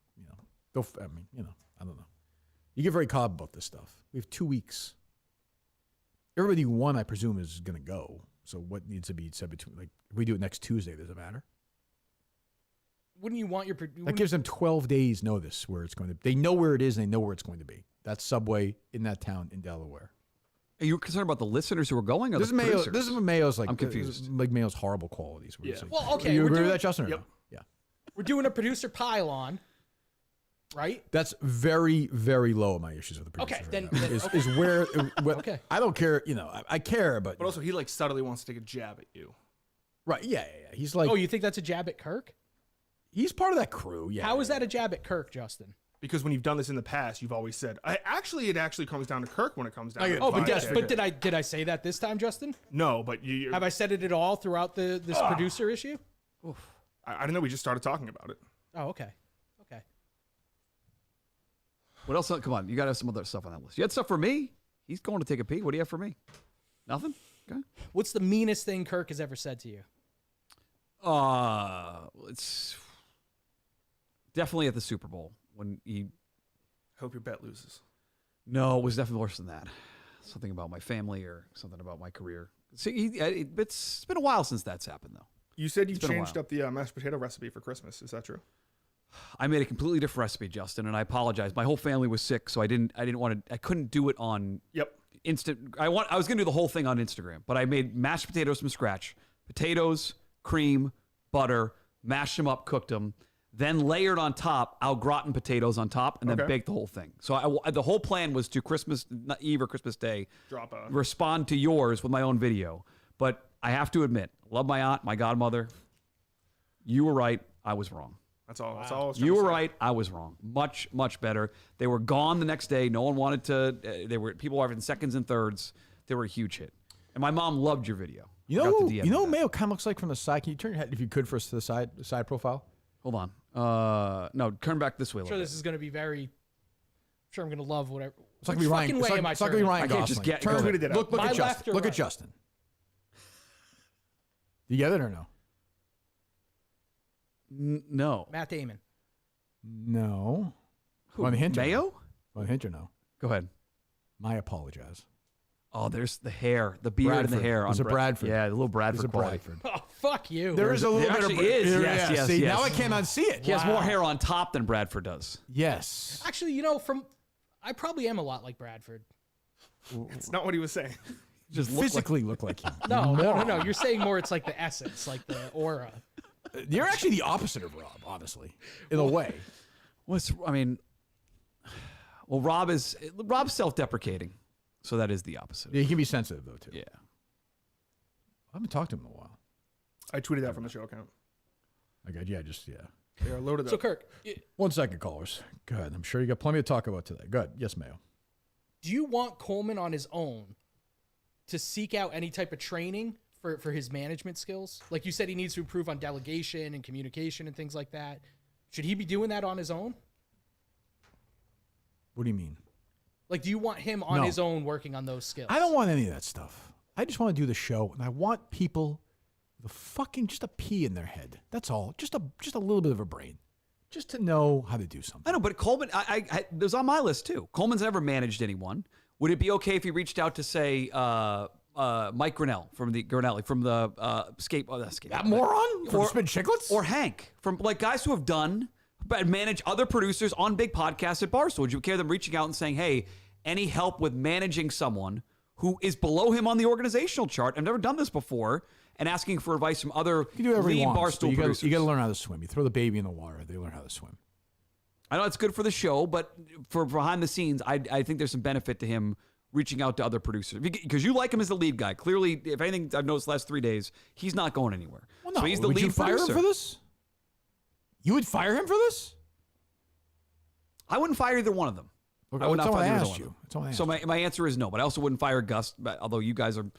I don't know. You get very caught up about this stuff. We have 2 weeks. Everybody who won, I presume, is gonna go. So what needs to be said between? Like, if we do it next Tuesday, does it matter? Wouldn't you want your? That gives them 12 days notice where it's going to. They know where it is and they know where it's going to be. That's Subway in that town in Delaware. Are you concerned about the listeners who are going or This the is Mayo. producers? This is what Mayo's like. I'm confused. Like Mayo's horrible qualities. Yeah. Well, okay. You we're agree doing, with that, Justin? Or Yep. no? Yeah. We're doing a producer pile-on, right? That's very, very low of my issues with the producer. Okay, right then- now. Is where. Okay. I don't care. I care, but But also, he like subtly wants to take a jab at you. right. Yeah. He's like. Oh, you think that's a jab at Kirk? He's part of that crew. Yeah. How is that a jab at Kirk, Justin? Because when you've done this in the past, you've always said, it actually comes down to Kirk when it comes down. I to get- the Oh, but, podcast. did I say that this time, Justin? No, but you. Have I said it at all throughout this producer issue? I don't know. We just started talking about it. Oh, okay. Okay. What else? Come on, you got to have some other stuff on that list. You had stuff for me? He's going to take a pee. What do you have for me? Nothing? Okay. What's the meanest thing Kirk has ever said to you? It's definitely at the Super Bowl when he. Hope your bet loses. No, it was definitely worse than that. Something about my family or something about my career. See, it's been a while since that's happened, though. You said you changed up the mashed potato recipe for Christmas. Is that true? I made a completely different recipe, Justin, and I apologize. My whole family was sick, so I couldn't do it on instant. I was going to do the whole thing on Instagram, but I made mashed potatoes from scratch. Potatoes, cream, butter, mashed them up, cooked them, then layered on top au gratin potatoes on top, and then baked the whole thing. So the whole plan was to Christmas Eve or Christmas Day respond to yours with my own video. But I have to admit, love my aunt, my godmother. You were right. I was wrong. That's all. Wow. That's all. You were right. I was wrong. Much, much better. They were gone the next day. No one wanted to. People were in seconds and thirds. They were a huge hit. And my mom loved your video. You know what Mayo kind of looks like from the side? Can you turn your head, if you could, for us to the side profile? Hold on. No, turn back this way. I'm sure this is going to be very. I'm sure I'm going to love whatever. It's not going to be Ryan. It's not going to be Ryan Gosling. Look at Justin. Look at Justin. You get it or no? No. Matt Damon. No. Who? Want a hint? Mayo? Want a hint or no? Go ahead. I apologize. Oh, there's the hair, the beard Bradford. and the hair. There's a Bradford. Yeah, the little Bradford quality. Oh, fuck you. There is a little bit of is. Yes. See, now I can't unsee it. He has more hair on top than Bradford does. Yes. Actually, I probably am a lot like Bradford. It's not what he was saying. Just physically look like him. No. You're saying more. It's like the essence, like the aura. You're actually the opposite of Rob, honestly, in a way. Rob's self-deprecating, so that is the opposite. Yeah, he can be sensitive though too. Yeah. I haven't talked to him in a while. I tweeted that from the show account. They are loaded up. So Kirk, 1 second, callers. Go ahead. I'm sure you got plenty to talk about today. Go ahead. Yes, Mayo. Do you want Coleman on his own to seek out any type of training for his management skills? Like you said, he needs to improve on delegation and communication and things like that. Should he be doing that on his own? What do you mean? Like, do you want him on his own working on those skills? I don't want any of that stuff. I just want to do the show, and I want people just a pea in their head. That's all. Just a little bit of a brain. Just to know how to do something. I know, but Coleman, I was on my list too. Coleman's never managed anyone. Would it be okay if he reached out to, say, Mike Grinnell from the that moron from Spin Chicklets, or Hank from guys who have done but manage other producers on big podcasts at Barstool? Would you care them reaching out and saying, "Hey, any help with managing someone who is below him on the organizational chart? I've never done this before," and asking for advice from other lead Barstool producers. You got to learn how to swim. You throw the baby in the water, they learn how to swim. I know it's good for the show, but for behind the scenes, I think there's some benefit to him reaching out to other producers. Because you like him as the lead guy. Clearly, if anything I've noticed the last 3 days, he's not going anywhere. Well, no. So he's the lead lead producer. Would you fire him for this? You would fire him for this? I wouldn't fire either one of them. Okay, I would not fire either one of them. So my answer is no, but I also wouldn't fire Gus, although you guys are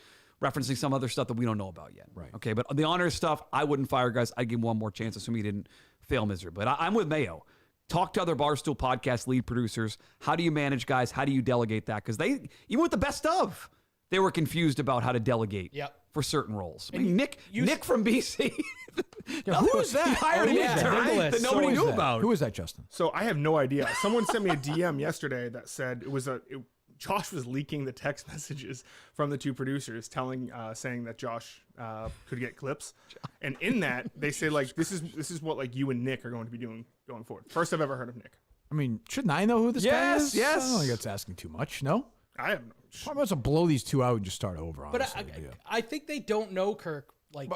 referencing some other stuff that we don't know about yet. Right. Okay, but the honor stuff, I wouldn't fire Gus. I'd give him one more chance, assuming he didn't fail miserably. But I'm with Mayo. Talk to other Barstool podcast lead producers. How do you manage guys? How do you delegate that? Because they, even with the best of, they were confused about how to delegate for certain roles. I mean, Nick from BC. Who is that? He hired an intern that nobody knew about. Who is that, Justin? So I have no idea. Someone sent me a DM yesterday that said Josh was leaking the text messages from the two producers, saying that Josh could get clips, and in that they say this is what you and Nick are going to be doing going forward. First I've ever heard of Nick. I mean, shouldn't I know who this guy is? Yes. I don't think that's asking too much. No, I have no. I'm about to blow these two out and just start over. Honestly, but I think they don't know, Kirk.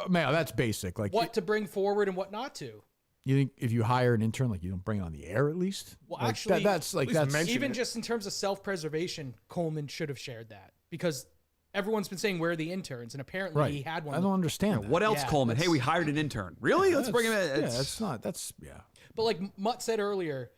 Man, that's basic. What to bring forward and what not to. You think if you hire an intern, you don't bring it on the air at least? Well, actually, that's even just in terms of self-preservation, Coleman should have shared that, because everyone's been saying, where are the interns? And apparently he had one. I don't understand that. What else, Coleman? Hey, we hired an intern. Really? Let's bring him in. But like Mutt said earlier,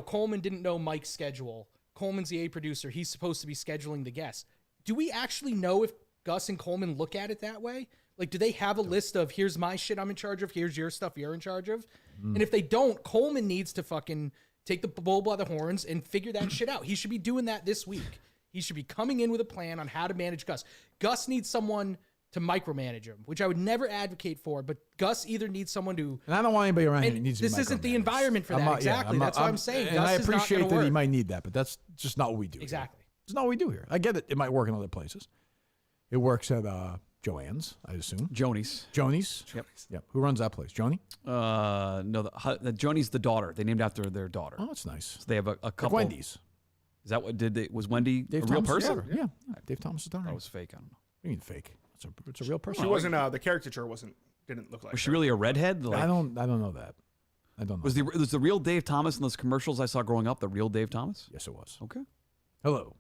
Coleman didn't know Mike's schedule. Coleman's the A producer. He's supposed to be scheduling the guests. Do we actually know if Gus and Coleman look at it that way? Do they have a list of, here's my shit I'm in charge of, here's your stuff you're in charge of? And if they don't, Coleman needs to fucking take the bull by the horns and figure that shit out. He should be doing that this week. He should be coming in with a plan on how to manage Gus. Gus needs someone to micromanage him, which I would never advocate for. But Gus either needs someone to. And I don't want anybody around here. And Needs to this isn't the environment for that. Exactly. That's what I'm saying. And Gus I is not appreciate gonna that work. he might need that, but that's just not what we do. Exactly. Here. It's not what we do here. I get it. It might work in other places. It works at Joanne's, I assume. Joni's. Yep. Who runs that place? Joni? No, the Joni's the daughter. They named after their daughter. Oh, that's nice. So they have a couple. Like Wendy's. Is that what was Wendy Dave a real Thomas' person? daughter. Yeah. Dave Thomas' daughter. That was fake. I don't know. What do you mean fake? It's a real person. She wasn't. The caricature didn't look like. Was she her. really a redhead? Like, I don't know that. I don't know. Was the real Dave Thomas in those commercials I saw growing up the real Dave Thomas? Yes, it was. Okay. Hello.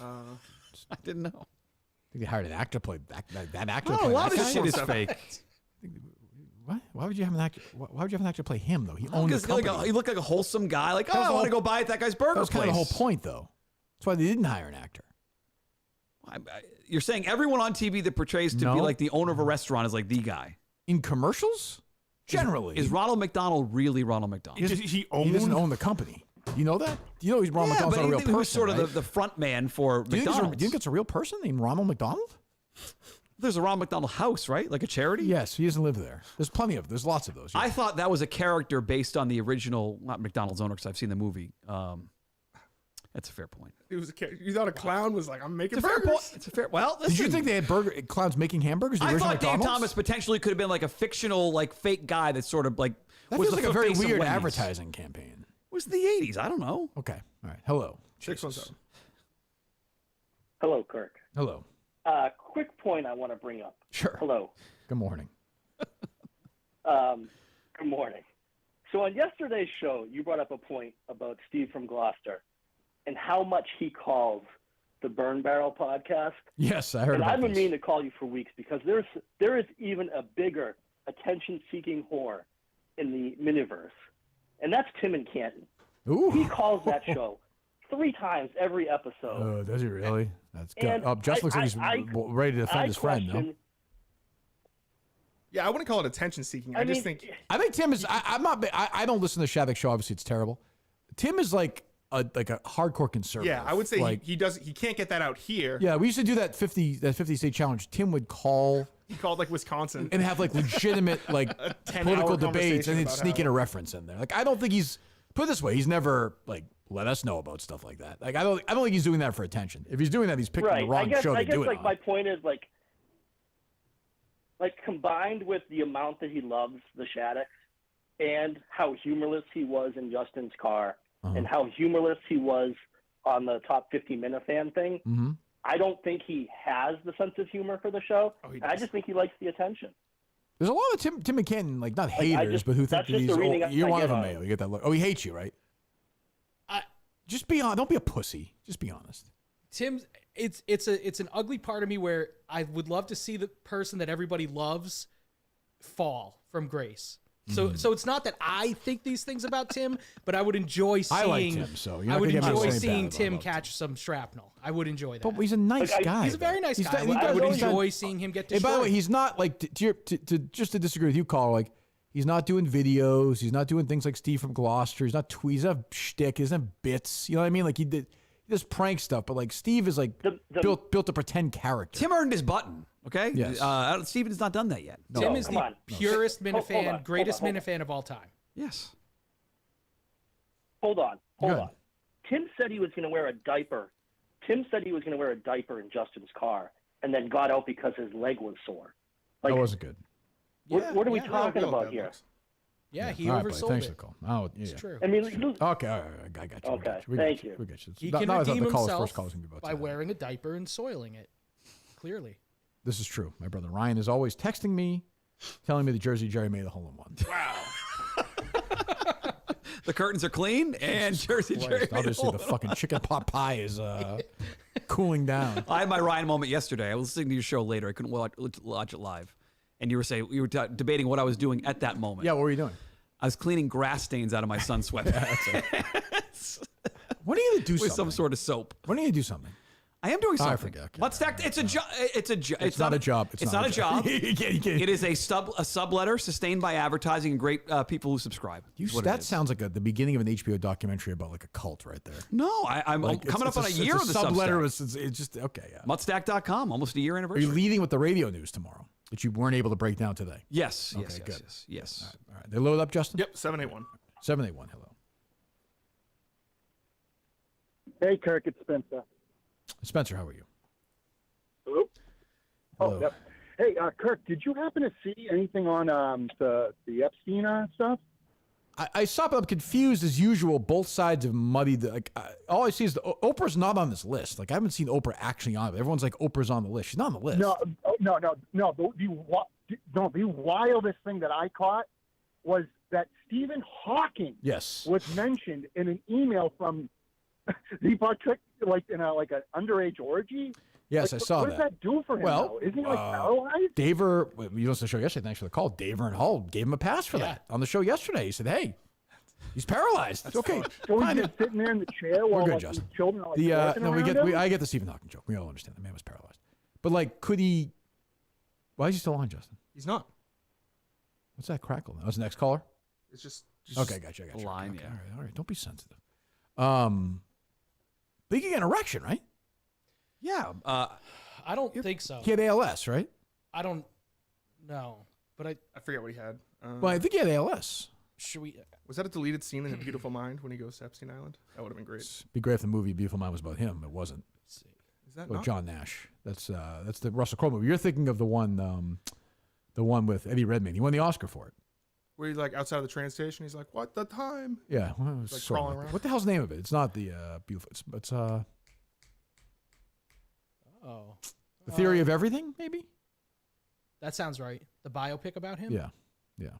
I didn't know. I think they hired an actor to play that actor. Oh, a lot of this shit is fake. What? Why would you have an actor? Why would you have an actor play him though? He owned the company. He looked like a wholesome guy. Like, I want to go buy at that guy's burger That was place. kind of the whole point, though. That's why they didn't hire an actor. You're saying everyone on TV that portrays to be like the owner of a restaurant is like the guy. In commercials, generally, Is Ronald McDonald really Ronald McDonald? he doesn't own the company. You know that? Do you know he's Ronald McDonald's not a real person? He was sort of right? the front man for do you McDonald's. think it's a real person named Ronald McDonald? There's a Ronald McDonald house, right? Like a charity? Yes, he doesn't live there. There's plenty of. There's lots of those. I thought that was a character based on the original, not McDonald's owner, because I've seen the movie. That's a fair point. It was you thought a clown was like, I'm making It's a fair burgers. point. It's a fair. Well, listen, Did you think they had clowns making hamburgers? The I original thought Dave McDonald's? Thomas potentially could have been like a fictional, like fake guy that sort of like That was feels the like a very face of weird Wendy's. advertising campaign. It was the 80s. I don't know. Okay. All right. Hello. 617. Hello, Kirk. Hello. Quick point I want to bring up. Sure. Hello. Good morning. Good morning. So on yesterday's show, you brought up a point about Steve from Gloucester and how much he calls the Burn Barrel podcast. Yes, I heard and about I've been this. meaning to call you for weeks because there is even a bigger attention-seeking whore in the miniverse, and that's Tim and Canton. Ooh. He calls that show 3 times every episode. Oh, does he really? That's good. And Oh, Just looks like he's ready to defend his friend, no? Yeah, I wouldn't call it attention seeking. I just think I think Tim is. I'm not. I don't listen to Shattuck's show. Obviously, it's terrible. Tim is like a hardcore conservative. yeah, I would say like, he can't get that out here. Yeah, we used to do that 50 state challenge. Tim would call He called like Wisconsin. and have like legitimate like 10-hour political debates, conversation and he'd about sneak how- in a reference in there. Like I don't think he's put it this way. He's never like let us know about stuff like that. Like I don't think he's doing that for attention. If he's doing that, he's picking the wrong show to do it like on. my point is like combined with the amount that he loves the Shaddocks and how humorless he was in Justin's car and how humorless he was on the top 50 Minifan thing, I don't think he has the sense of humor for the show. I just think he likes the attention. There's a lot of Tim McCann, like not haters, but who think that's that just he's. the reading You're I one of get them, on it. Mayo. You get that look. Oh, he hates you, right? Just be honest. Don't be a pussy. Just be honest. Tim, it's an ugly part of me where I would love to see the person that everybody loves fall from grace. So it's not that I think these things about Tim, but I would enjoy seeing. I like Tim, so you're I not would gonna get me to enjoy say seeing bad Tim about catch some shrapnel. I would enjoy that. But he's a nice guy. He's a very nice guy. He I would does- enjoy seeing him get Hey, destroyed. by the way, he's not like just to disagree with you, Carl. Like he's not doing videos. He's not doing things like Steve from Gloucester. He's not tweets. He's not shtick. He doesn't have bits. You know what I mean? Like he does prank stuff. But like Steve is like built a pretend character. Tim earned his button. Okay. Yes. Steven's not done that yet. Tim is the purest Hold Minifan, on, greatest hold on. Minifan of all time. Yes. Hold on. Good. Tim said he was going to wear a diaper. Tim said he was going to wear a diaper in Justin's car and then got out because his leg was sore. Like, That wasn't good. what are we Yeah. talking Well, about that here? looks- Yeah, he All right, buddy. oversold Thanks it. for the call. Oh, yeah. It's true. I mean, Okay, all right, I got you. Okay, We thank got you. you. We got you. He Not- can not as redeem the call's himself first call is gonna be about by today. wearing a diaper and soiling it. Clearly. This is true. My brother Ryan is always texting me, telling me the Jersey Jerry made a hole-in-one. Wow. The curtains are clean and Jersey Jerry. made a Obviously, hole the in one. fucking chicken pot pie is cooling down. I had my Ryan moment yesterday. I was listening to your show later. I couldn't watch it live, and you were saying you were debating what I was doing at that moment. Yeah, what were you doing? I was cleaning grass stains out of my son's sweatpants When are you gonna do with something? some sort of soap. When are you gonna do something? I am doing something. I forget. Okay. Let's stack. It's a job. It's not a job. It's not a job. It is a subletter sustained by advertising and great people who subscribe. That sounds like the beginning of an HBO documentary about like a cult right there. No, I'm coming up on a year of the subletter. It's just okay. Yeah. Mutstack.com, almost a year anniversary. Are you leading with the radio news tomorrow that you weren't able to break down today? Yes. Okay, good. Yes. All right. They load up, Justin? Yep, 781. 781, hello. Hey, Kirk, it's Spencer. Spencer, how are you? Hello? Hello. Oh, yep. Hey, Kirk, did you happen to see anything on the Epstein stuff? I saw it, but I'm confused as usual. Both sides have muddied. All I see is Oprah's not on this list. Like, I haven't seen Oprah actually on it. Everyone's like, Oprah's on the list. She's not on the list. No. The wildest thing that I caught was that Stephen Hawking was mentioned in an email from he partook in an underage orgy. Yes, I saw that. What does that do for him? Well, isn't he paralyzed? Daver, you listened to the show yesterday. Thanks for the call. Daver and Hull gave him a pass for that on the show yesterday. He said, "Hey, he's paralyzed. It's okay." So he's just sitting there in the chair while good, Justin. the children are working around him? I get the Stephen Hawking joke. We all understand the man was paralyzed, but could he? Why is he still on, Justin? He's not. What's that crackle? That was the next caller. It's just okay. Gotcha. Line, okay, all right. Don't be sensitive. But he can get an erection, right? Yeah. I don't think so. He had ALS, right? I don't know, but I forget what he had. Well, I think he had ALS. Should we? Was that a deleted scene in A Beautiful Mind when he goes to Epstein Island? That would have been great. It'd be great if the movie Beautiful Mind was about him. It wasn't. Is that not? John Nash. That's the Russell Crowe movie. You're thinking of the one with Eddie Redmayne. He won the Oscar for it. Where he's like outside of the train station. He's like, "What the time?" Yeah, well, it was like sort of crawling around. What the hell's the name of it? It's not the Beautiful. It's The Theory of Everything, maybe. That sounds right. The biopic about him. Yeah.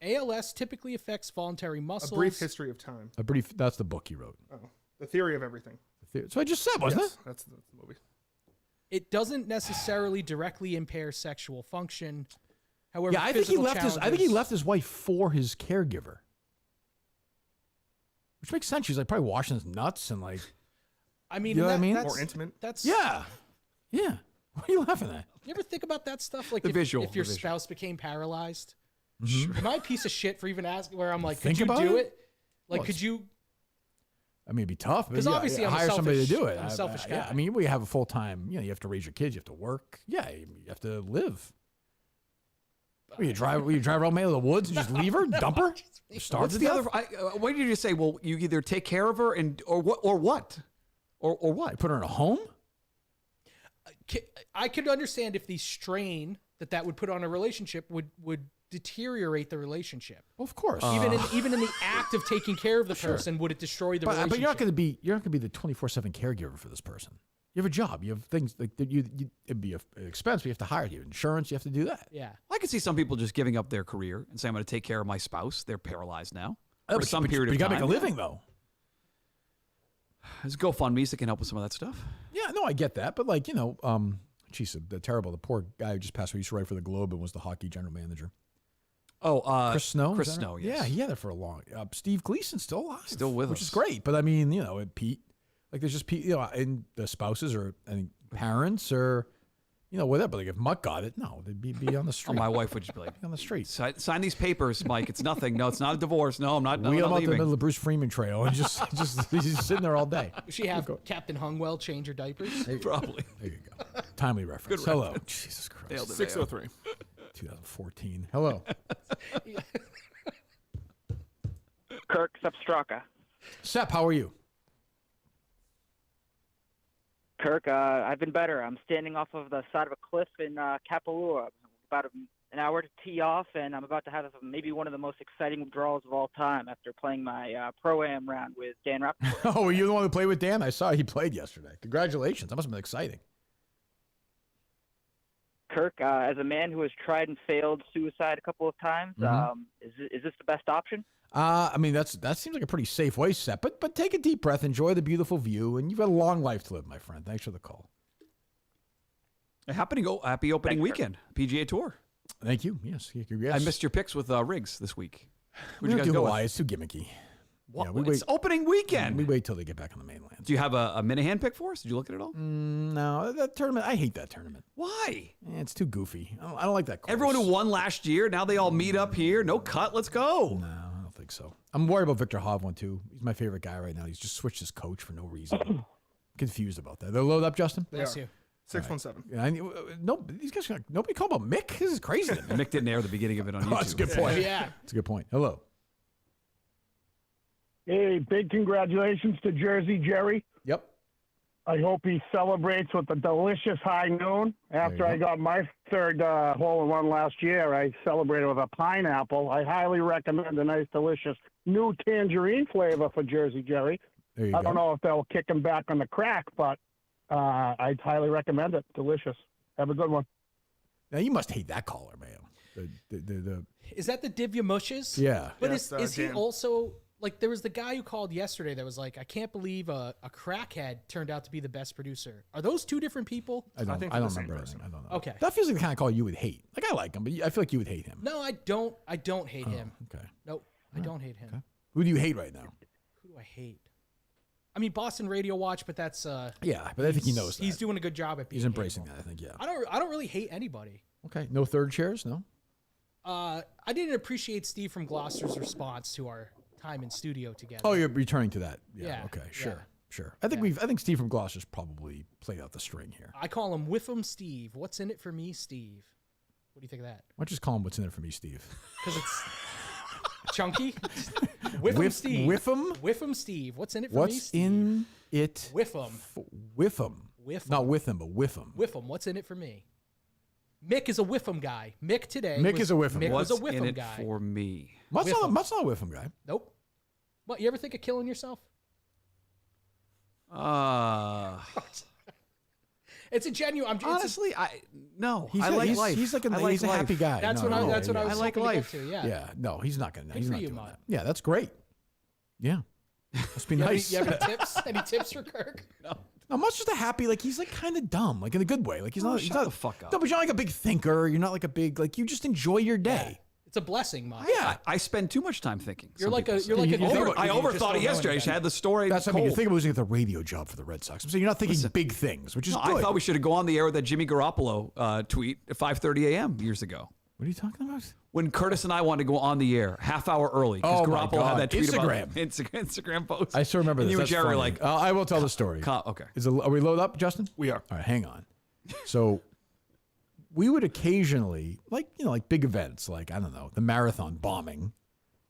ALS typically affects voluntary muscles. A Brief History of Time. That's the book he wrote. Oh, The Theory of Everything. So I just said, wasn't it? That's the movie. It doesn't necessarily directly impair sexual function. However, I think he left his wife for his caregiver, which makes sense. She's probably washing his nuts and I mean, you know what I mean? That's, more intimate. That's yeah. What are you laughing at? You ever think about that stuff? Like if your spouse became paralyzed, Mm-hmm. am I a piece of shit for even asking? Where I'm like, Think could you about do it? it? Like, could you? I mean, it'd be tough. Because obviously, I'm hire somebody to do it. I'm a selfish guy. Yeah, I mean, we have a full time. You have to raise your kids. You have to work. Yeah, you have to live. Will you drive around the woods and just leave her, dump her, starve What's to the death? other? What did you say? Well, you either take care of her or what? Put her in a home. I could understand if the strain that would put on a relationship would deteriorate the relationship. Well, of course. Even in the act of taking care of the person, would it destroy the relationship? But you're not going to be the 24/7 caregiver for this person. You have a job. You have things like that. It'd be an expense. But you have to hire you. Insurance. You have to do that. Yeah. I could see some people just giving up their career and say, "I'm going to take care of my spouse." They're paralyzed now for some period of time. You got to make a living though. There's GoFundMe's that can help with some of that stuff. Yeah, no, I get that, but geez, the poor guy who just passed away. He used to write for the Globe and was the hockey general manager. Oh, Chris Snow. Chris Snow. Yes. Yeah, he had it for a long. Steve Gleason's still alive, still with us, which is great. But I mean, Pete, there's just Pete, and the spouses or parents or whatever. But if Mutt got it, no, they'd be on the street. My wife would just be like, on the street. Sign these papers, Mike. It's nothing. No, it's not a divorce. No, I'm not. Wheel him out leaving. the middle of the Bruce Freeman Trail and just he's sitting there all day. Does she have Captain Hungwell change her diapers? Probably. There you go. Timely reference. Good Hello. reference. Jesus Christ. 603. 2014. Hello. Kirk Sepstraka. Sep, how are you? Kirk, I've been better. I'm standing off of the side of a cliff in Kapalua. About an hour to tee off, and I'm about to have maybe one of the most exciting withdrawals of all time after playing my Pro-Am round with Dan Rappaport. Oh, were you the one who played with Dan? I saw he played yesterday. Congratulations. That must have been exciting. Kirk, as a man who has tried and failed suicide a couple of times, is this the best option? I mean, that seems like a pretty safe way, Seth. But take a deep breath, enjoy the beautiful view, and you've got a long life to live, my friend. Thanks for the call. Happy opening weekend, PGA Tour. Thank you. Yes. I missed your picks with Riggs this week. Where'd you guys go? It's too gimmicky. What? Yeah, it's opening weekend. We wait till they get back on the mainland. Do you have a Minahan pick for us? Did you look at it all? No, that tournament. I hate that tournament. Why? It's too goofy. I don't like that course. Everyone who won last year, now they all meet up here. No cut. Let's go. No, I don't think so. I'm worried about Victor Hovland too. He's my favorite guy right now. He's just switched his coach for no reason. Confused about that. They're loaded up, Justin? Bless you. 617. Yeah, no, these guys. Nobody called about Mick. This is crazy. Mick didn't air the beginning of it on YouTube. That's a good point. Yeah, that's a good point. Hello. Hey, big congratulations to Jersey Jerry. Yep. I hope he celebrates with a delicious high noon. After I got my third hole-in-one last year, I celebrated with a pineapple. I highly recommend a nice, delicious new tangerine flavor for Jersey Jerry. I don't know if they'll kick him back on the crack, but I'd highly recommend it. Delicious. Have a good one. Now, you must hate that caller, man. Is that the Divya Mushes? Yeah. But is he also... Like, there was the guy who called yesterday that was like, I can't believe a crackhead turned out to be the best producer. Are those two different people? I don't remember anything. I don't know. Okay. That feels like the kind of call you would hate. Like, I like him, but I feel like you would hate him. No, I don't hate him. Okay. Nope. I don't hate him. Okay. Who do you hate right now? Who do I hate? I mean, Boston Radio Watch, but that's... yeah, but I think he knows that. He's doing a good job at being He's embracing that, I think, yeah. I don't really hate anybody. Okay. No third chairs, no? I didn't appreciate Steve from Gloucester's response to our time in studio together. Oh, you're returning to that. Yeah. Yeah, Okay. Sure. yeah. Sure. I think Steve from Gloucester's probably played out the string here. I call him Whiff'em Steve. What's in it for me, Steve? What do you think of that? Why don't you just call him what's in it for me, Steve? Because it's chunky. Whiff'em Steve. Whiff'em? Whiff'em Steve. What's in it for me, What's Steve? in it? Whiff'em. Whiff'em. Whiff'em. Not with him, but Whiff'em. Whiff'em. What's in it for me? Mick is a Whiff'em guy. Mick today. Is a Whiff'em. Mick What's was a Whiff'em in it guy. for me? Mutt's not a Whiff'em guy. Nope. What, you ever think of killing yourself? It's a genuine. Honestly, no. I like life. He's like he's a happy guy. That's what I was I like hoping life. to get to. Yeah. Yeah. No, he's not gonna. He's for not you, doing Mutt. that. Yeah, that's great. Yeah. Must be nice. You have any tips? Any tips for Kirk? No, Mutt's just a happy. Like he's like kind of dumb, like in a good way. Like he's not. Shut the fuck up. No, but you're not like a big thinker. You're not like a big. Like you just enjoy your day. It's a blessing, Mutt. Yeah. I spend too much time thinking. You're like an over. I overthought it yesterday. I just had the story. That's what I mean. You're cold. thinking about losing the radio job for the Red Sox. So you're not thinking big things, which is good. I thought we should have gone on the air with that Jimmy Garoppolo tweet at 5:30 a.m. years ago. What are you talking about? When Curtis and I wanted to go on the air half hour early because Garoppolo had that tweet Instagram. about Instagram post. I still remember and this. You and That's Jerry funny. were like, I will tell the story. Okay. Are we loaded up, Justin? We are. All right, hang on. So we would occasionally, like big events, like, I don't know, the marathon bombing,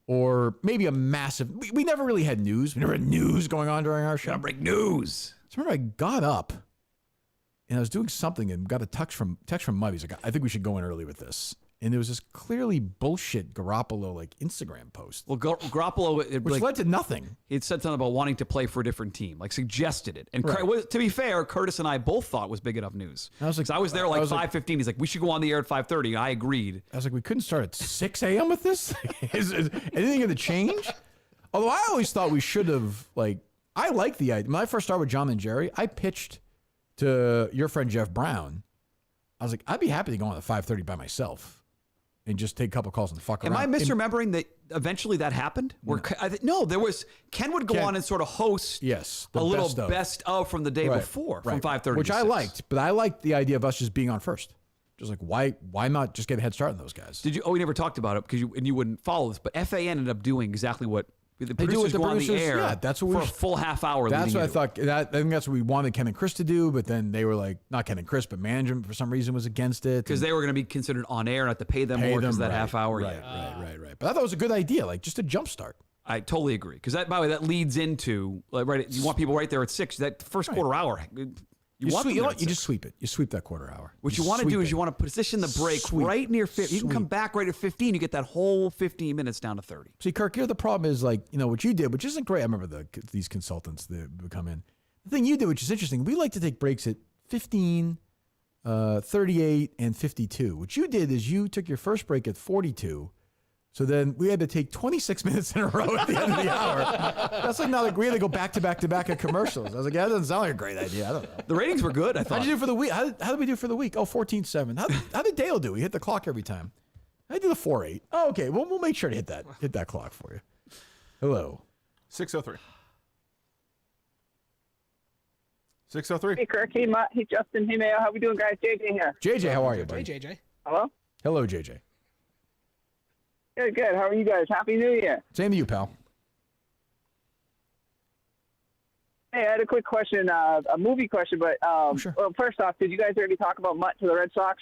or maybe a massive. We never really had news. We never had news going on during our show. Break news. So remember, I got up and I was doing something and got a text from Mud. He's like, I think we should go in early with this. And there was this clearly bullshit Garoppolo like Instagram post. Well, Garoppolo, which led to nothing. He had said something about wanting to play for a different team, like suggested it. And to be fair, Curtis and I both thought it was big enough news. I was like, I was there like 5:15. He's like, we should go on the air at 5:30. I agreed. I was like, we couldn't start at 6 a.m. with this? is anything going to change? Although I always thought we should have, I like the idea. When I first started with John and Jerry, I pitched to your friend Jeff Brown. I was like, I'd be happy to go on at 5:30 by myself and just take a couple calls and fuck around. Am I misremembering that eventually that happened? No, there was Ken would go on and sort of host a little best of from the day before from 5:30 which to 6. I liked, but I liked the idea of us just being on first. Just like, why not just get a head start on those guys? Did you? Oh, we never talked about it because you wouldn't follow this, but FAN ended up doing exactly what the producers go on the air. Yeah, that's what for a full half hour. That's what I thought. I think that's what we wanted Ken and Chris to do, but then they were like, not Ken and Chris, but management for some reason was against it because they were going to be considered on air and have to pay them more because that half hour. Right. But I thought it was a good idea, like just a jump start. I totally agree because by the way, that leads into you want people right there at 6. That first quarter hour. You just sweep it. You sweep that quarter hour. What you want to do is you want to position the break right near 50. You can come back right at 15. You get that whole 15 minutes down to 30. See, Kirk, here the problem is what you did, which isn't great. I remember these consultants that would come in. The thing you did, which is interesting, we like to take breaks at 15, 38, and 52. What you did is you took your first break at 42. So then we had to take 26 minutes in a row at the end of the hour. That's like we had to go back to back to back at commercials. I was like, that doesn't sound like a great idea. I don't know. The ratings were good, I thought. How did you do for the week? How did we do for the week? Oh, 14-7. How did Dale do? He hit the clock every time. I did the 4-8. Oh, okay. Well, we'll make sure to hit that clock for you. Hello. 603. 603. Hey, Kirk. Hey, Mutt. Hey, Justin. Hey, Mayo. How we doing, guys? JJ here. JJ, how are you, buddy? Hey, JJ. Hello? Hello, JJ. Good, good. How are you guys? Happy New Year. Same to you, pal. Hey, I had a quick question, a movie question, but Sure. well, first off, did you guys already talk about Mutt to the Red Sox?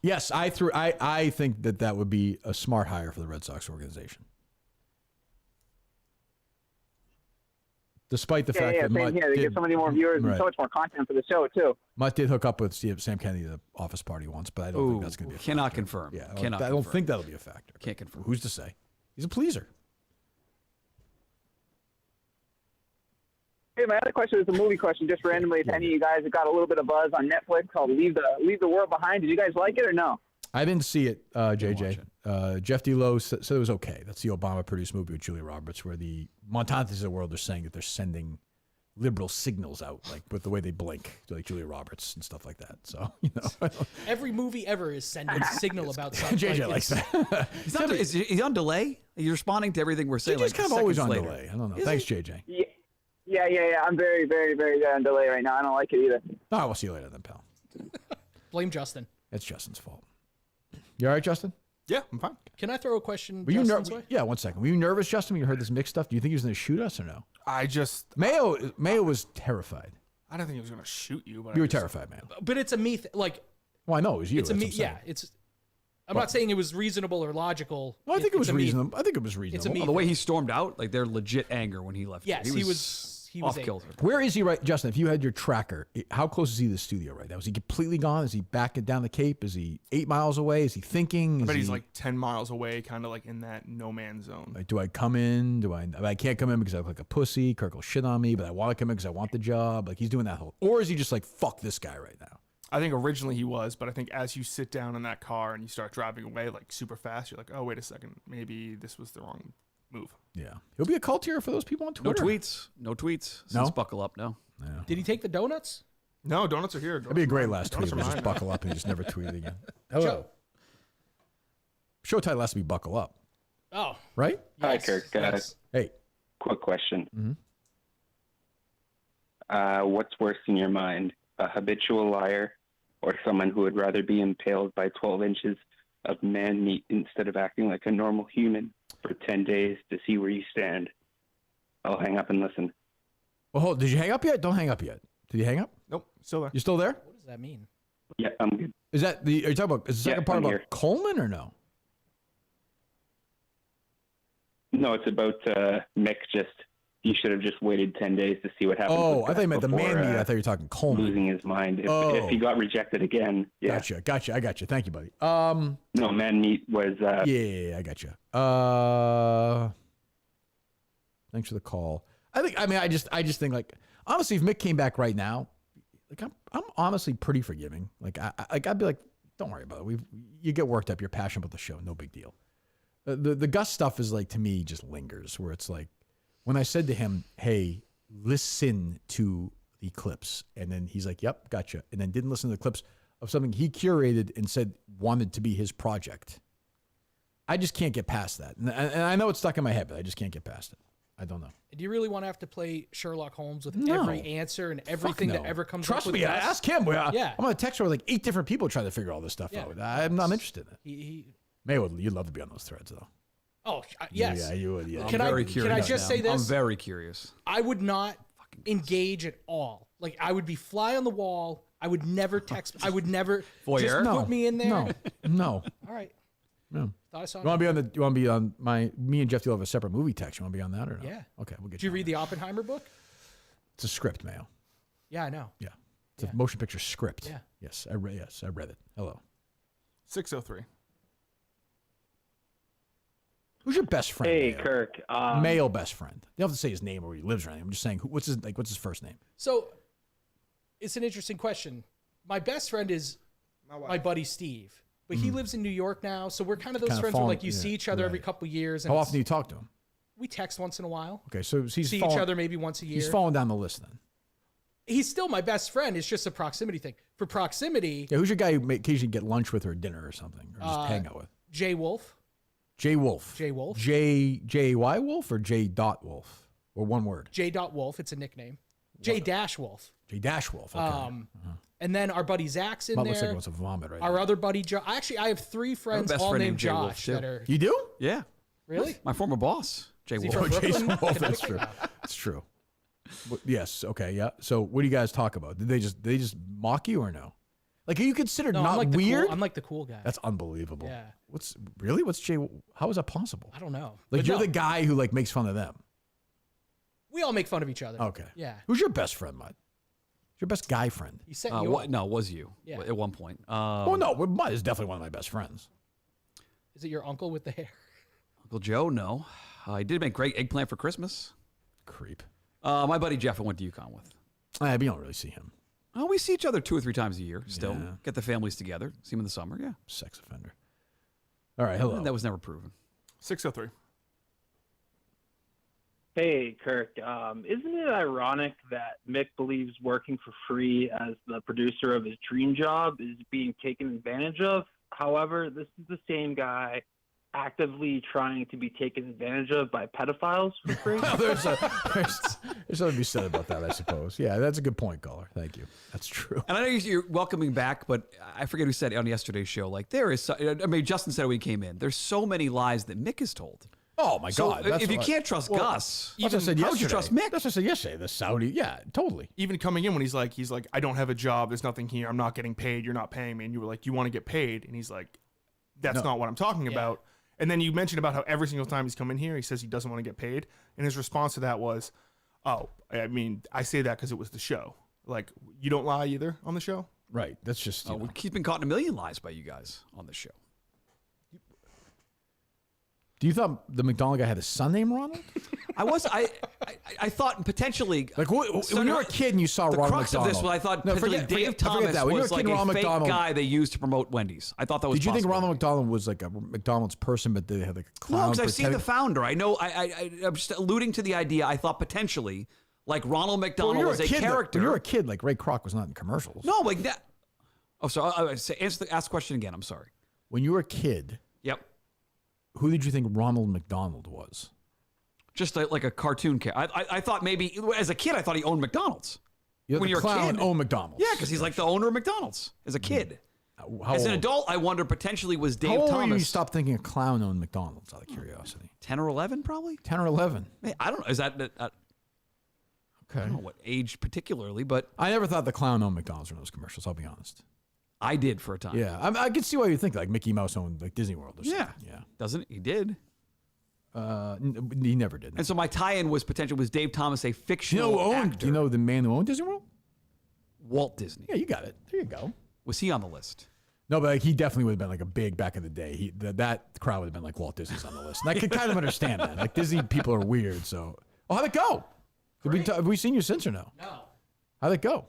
Yes, I think that would be a smart hire for the Red Sox organization. Despite the fact that same Mutt here. They get so many more viewers and so much more content for the show, too. Mutt did hook up with Sam Kennedy at the office party once, but I don't think that's going to be a cannot factor. confirm. Yeah, Cannot I don't confirm. think that'll be a factor. Can't confirm. Who's to say? He's a pleaser. Hey, my other question is a movie question, just randomly. If any of you guys have got a little bit of buzz on Netflix called Leave the World Behind, did you guys like it or no? I didn't see it, JJ. Jeff D. said it was okay. That's the Obama-produced movie with Julia Roberts, where the Montantes of the world are saying that they're sending liberal signals out, like with the way they blink, like Julia Roberts and stuff like that. So, Every movie ever is sending a signal about something. JJ likes that. Is he on delay? He's responding to everything we're saying. JJ's like kind of always on later. delay. I don't know. Thanks, JJ. Yeah. I'm very, very, very good on delay right now. I don't like it either. All right, we'll see you later then, pal. Blame Justin. It's Justin's fault. You all right, Justin? Yeah, I'm fine. Can I throw a question? Were you Justin's way? Yeah, 1 second. Were you nervous, Justin, when you heard this mixed stuff? Do you think he was going to shoot us or no? Mayo was terrified. I don't think he was going to shoot you. But You were terrified, man. But it's a me. Well, I know it was you. It's a that's me. what I'm saying. Yeah. I'm not saying it was reasonable or logical. No, I think it was it's a me. reasonable. I think it was reasonable. Well, the way he stormed out, like they're legit anger when he left. Yes, he was off kilter. Where is he right, Justin? If you had your tracker, how close is he to the studio right now? Is he completely gone? Is he back down the Cape? Is he 8 miles away? Is he thinking? I bet he's like 10 miles away, kind of like in that no man's zone. Like, do I come in? I can't come in because I look like a pussy. Kirk will shit on me, but I want to come in because I want the job. Like, he's doing that whole. Or is he just like, fuck this guy right now? I think originally he was, but I think as you sit down in that car and you start driving away like super fast, you're like, oh, wait a second, maybe this was the wrong move. Yeah. He'll be a cult hero for those people on Twitter. No tweets. No? Since Buckle Up, no. Did he take the donuts? No, donuts are here. That'd be a great last tweet. Donuts are Just mine. buckle up and just never tweet it again. Hello. Joe. Show title has to be buckle up. Oh. Right? Hi, Yes, Kirk. yes. Hey. Quick question. Mm-hmm. What's worse in your mind, a habitual liar or someone who would rather be impaled by 12 inches of man meat instead of acting like a normal human for 10 days to see where you stand? I'll hang up and listen. Well, hold. Did you hang up yet? Don't hang up yet. Did you hang up? Nope, still there. You still there? What does that mean? Yeah, I'm good. Is that the? Are you talking about? Is the second part I'm about here. Coleman or no? No, it's about Mick. You should have just waited 10 days to see what happened. Oh, I thought you meant the man meat. I thought you were talking Coleman. Losing his mind. If he got rejected again. Yeah. Gotcha. I got you. Thank you, buddy. No, man meat was. Yeah, I got you. Thanks for the call. I just think like honestly, if Mick came back right now, like I'm honestly pretty forgiving. Like I'd be like, don't worry about it. You get worked up. You're passionate about the show. No big deal. The Gus stuff is like to me just lingers. Where it's like when I said to him, "Hey, listen to the clips," and then he's like, "Yep, gotcha," and then didn't listen to the clips of something he curated and said wanted to be his project. I just can't get past that, and I know it's stuck in my head, but I just can't get past it. I don't know. Do you really want to have to play Sherlock Holmes with No. every answer and everything Fuck that no. ever comes Trust up with me, Gus? ask him. Yeah. I'm on a text with like 8 different people trying to figure all this stuff out. I'm not interested in it. Mayo, you'd love to be on those threads, though. Oh, yes. Yeah, you would. Yeah. Can I just say this? I'm very curious. I would not engage at all. Like, I would be fly on the wall. I would never text. I would never just put me in there. No. All right. No. Thought I saw You want to be on me and Jeff do have a separate movie text. You want to be on that or no? Yeah. Okay, we'll get Did you read the Oppenheimer book? It's a script, Mayo. Yeah, I know. Yeah. It's a motion picture script. Yeah. Yes, I read it. Hello. 603. Who's your best friend? Hey, Mayo? Kirk. Male best friend. You don't have to say his name or where he lives or anything. I'm just saying, what's his first name? So, it's an interesting question. My best friend is my buddy Steve, but he lives in New York now, so we're kind of those Kinda friends where like you see each other every right. couple of years. And How often do you talk to him? we text once in a while. Okay, so he's see fallen, each other maybe once a year. He's fallen down the list then. He's still my best friend. It's just a proximity thing. For proximity, Yeah, who's your guy you occasionally get lunch with or dinner or something, or just hang out with? Jay Wolf. Jay Wolf. Jay Wolf. J Y Wolf or J. Wolf? Or one word? J.Wolf. It's a nickname. J-Wolf. J-Wolf. Okay. And then our buddy Zach's in there. Looks like it wants to vomit right Our now. other buddy Josh. Actually, I have 3 friends all named Josh that are. You do? Yeah. Really? My former boss, Jay Wolf. from Jason Brooklyn? Wolf. That's true. That's true. Yes. Okay. Yeah. So, what do you guys talk about? Did they just mock you or no? Like, are you considered No, not I'm like weird? I'm like the cool guy. That's unbelievable. Yeah. What's Jay? How is that possible? I don't know. Like, But you're no, the guy who like makes fun of them. we all make fun of each other. Okay. Yeah. Who's your best friend, Mud? Your best guy friend? You said you. No, it was you Yeah. at one point. Oh no, Mud is definitely one of my best friends. Is it your uncle with the hair? Uncle Joe, no. I did make great eggplant for Christmas. Creep. My buddy Jeff I went to UConn with. But you don't really see him. Oh, we see each other 2 or 3 times a year still. Yeah. Get the families together. See him in the summer, yeah. Sex offender. All right, hello. That was never proven. 603. Hey, Kirk. Isn't it ironic that Mick believes working for free as the producer of his dream job is being taken advantage of? However, this is the same guy actively trying to be taken advantage of by pedophiles for free. there's something to be said about that, I suppose. Yeah, that's a good point, caller. Thank you. That's true. And I know you're welcoming back, but I forget who said it on yesterday's show. Like, Justin said when he came in, there's so many lies that Mick is told. Oh, my God. If you can't trust Gus, that's what I said how would you yesterday. trust Mick? That's what I said yesterday. The Saudi, yeah, totally. Even coming in when he's like, I don't have a job. There's nothing here. I'm not getting paid. You're not paying me. And you were like, you want to get paid? And he's like, that's not what I'm talking about. And then you mentioned about how every single time he's come in here, he says he doesn't want to get paid. And his response to that was, oh, I mean, I say that because it was the show. Like, you don't lie either on the show? Right. That's just, he's been caught in a million lies by you guys on the show. Do you thought the McDonald guy had a son named Ronald? I thought potentially like when you were a kid and you saw Ronald crux McDonald. of this was I thought forget Dave Thomas that. When was you were a kid, like a Ronald fake McDonald, guy they used to promote Wendy's. I thought that was. Did you think possible. Ronald McDonald was like a McDonald's person, but they had like a clown? No, because I've seen the founder. I know. I'm just alluding to the idea. I thought potentially like Ronald McDonald was a character. When you were a kid, like Ray Kroc was not in commercials. No, like that. Oh, so ask the question again. I'm sorry. When you were a kid, yep. Who did you think Ronald McDonald was? Just like a cartoon character. I thought maybe as a kid I thought he owned McDonald's. When you're a clown, owned McDonald's. Yeah, because he's like the owner of McDonald's as a kid. As an adult, I wonder potentially was Dave How old Thomas. were you stopped thinking a clown owned McDonald's out of curiosity? 10 or 11, probably. 10 or 11. I don't know. Is that okay? I don't know what age particularly, but I never thought the clown owned McDonald's in those commercials. I'll be honest. I did for a time. Yeah, I can see why you think like Mickey Mouse owned like Disney World or something. Yeah. Doesn't it? He did. He never did. And so my tie-in was Dave Thomas a fictional actor? Do you know the man who owned Disney World? Walt Disney. Yeah, you got it. There you go. Was he on the list? No, but like, he definitely would have been like a big back in the day. That crowd would have been like Walt Disney's on the list. And I could kind of understand that. Like Disney people are weird. So, how'd it go? Have we seen you since or no? No. How'd it go?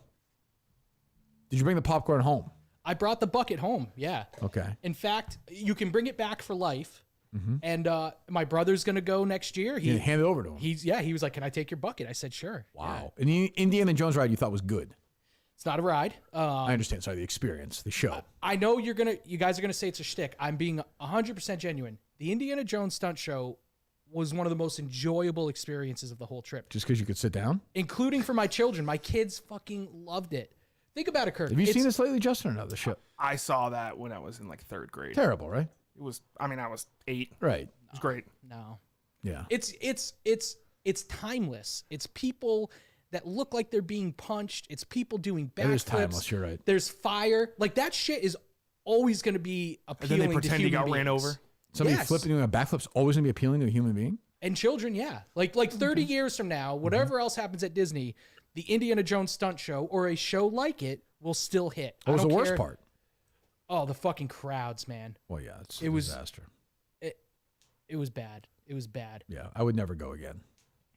Did you bring the popcorn home? I brought the bucket home. Yeah. Okay. In fact, you can bring it back for life. And my brother's gonna go next year. He hand it over to him. He was like, "Can I take your bucket?" I said, "Sure." Wow. And the Indiana Jones ride you thought was good. It's not a ride. I understand. Sorry, the experience, the show. I know you guys are gonna say it's a shtick. I'm being 100% genuine. The Indiana Jones stunt show was one of the most enjoyable experiences of the whole trip. Just because you could sit down? Including for my children. My kids fucking loved it. Think about it, Kirk. Have you seen this lately, Justin, or no? The show? I saw that when I was in like 3rd grade. Terrible, right? It was. I mean, I was 8. Right. It was great. No. Yeah. It's timeless. It's people that look like they're being punched. It's people doing backflips. It is timeless. You're right. There's fire. Like that shit is always going to be appealing. And then they pretend to he got human ran beings. over. Somebody flipping doing a backflip's always gonna be appealing to a human being. And children, yeah. Like 30 years from now, whatever else happens at Disney, the Indiana Jones stunt show or a show like it will still hit. What was the worst part? Oh, the fucking crowds, man. Well, yeah, it was a disaster. It was bad. It was bad. Yeah, I would never go again.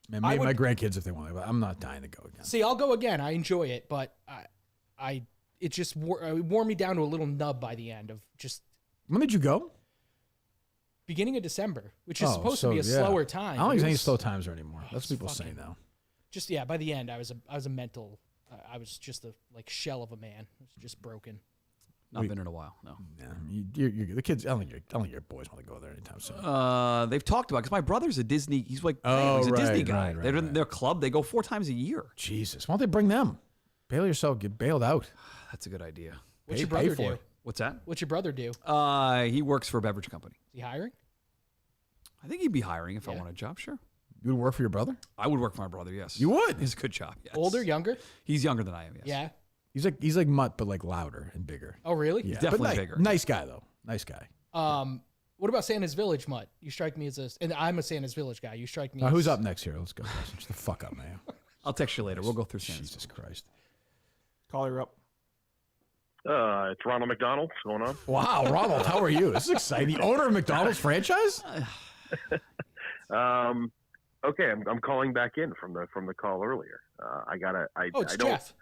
Man, maybe my grandkids if they want to, but I'm not dying to go again. See, I'll go again. I enjoy it, but it just wore me down to a little nub by the end of just. When did you go? Beginning of December, which is supposed to be a slower time. I don't think there's any slow times there anymore. That's what people say now. Just by the end, I was a mental. I was just a shell of a man. It was just broken. Not been in a while. No. Yeah, the kids. I don't think your boys want to go there anytime soon. They've talked about because my brother's a Disney. He's like, he's a Disney guy. They're in their club. They go 4 times a year. Jesus, why don't they bring them? Bail yourself. Get bailed out. That's a good idea. What's your brother do? What's that? What's your brother do? He works for a beverage company. Is he hiring? I think he'd be hiring if I want a job. Sure. You would work for your brother? I would work for my brother. Yes. You would. It's a good job. Yes. Older, younger? He's younger than I am. Yes. Yeah. He's like Mutt, but like louder and bigger. Oh, really? Yeah. He's definitely bigger. Nice guy though. Nice guy. What about Santa's Village, Mutt? You strike me as and I'm a Santa's Village guy. You strike me. Who's up next here? Let's go. Shut the fuck up, man. I'll text you later. We'll go through Santa's. Jesus Christ. Call her up. It's Ronald McDonald. What's going on? Wow, Ronald, how are you? This is exciting. The owner of McDonald's franchise? Okay, I'm calling back in from the call earlier. It's Jeff.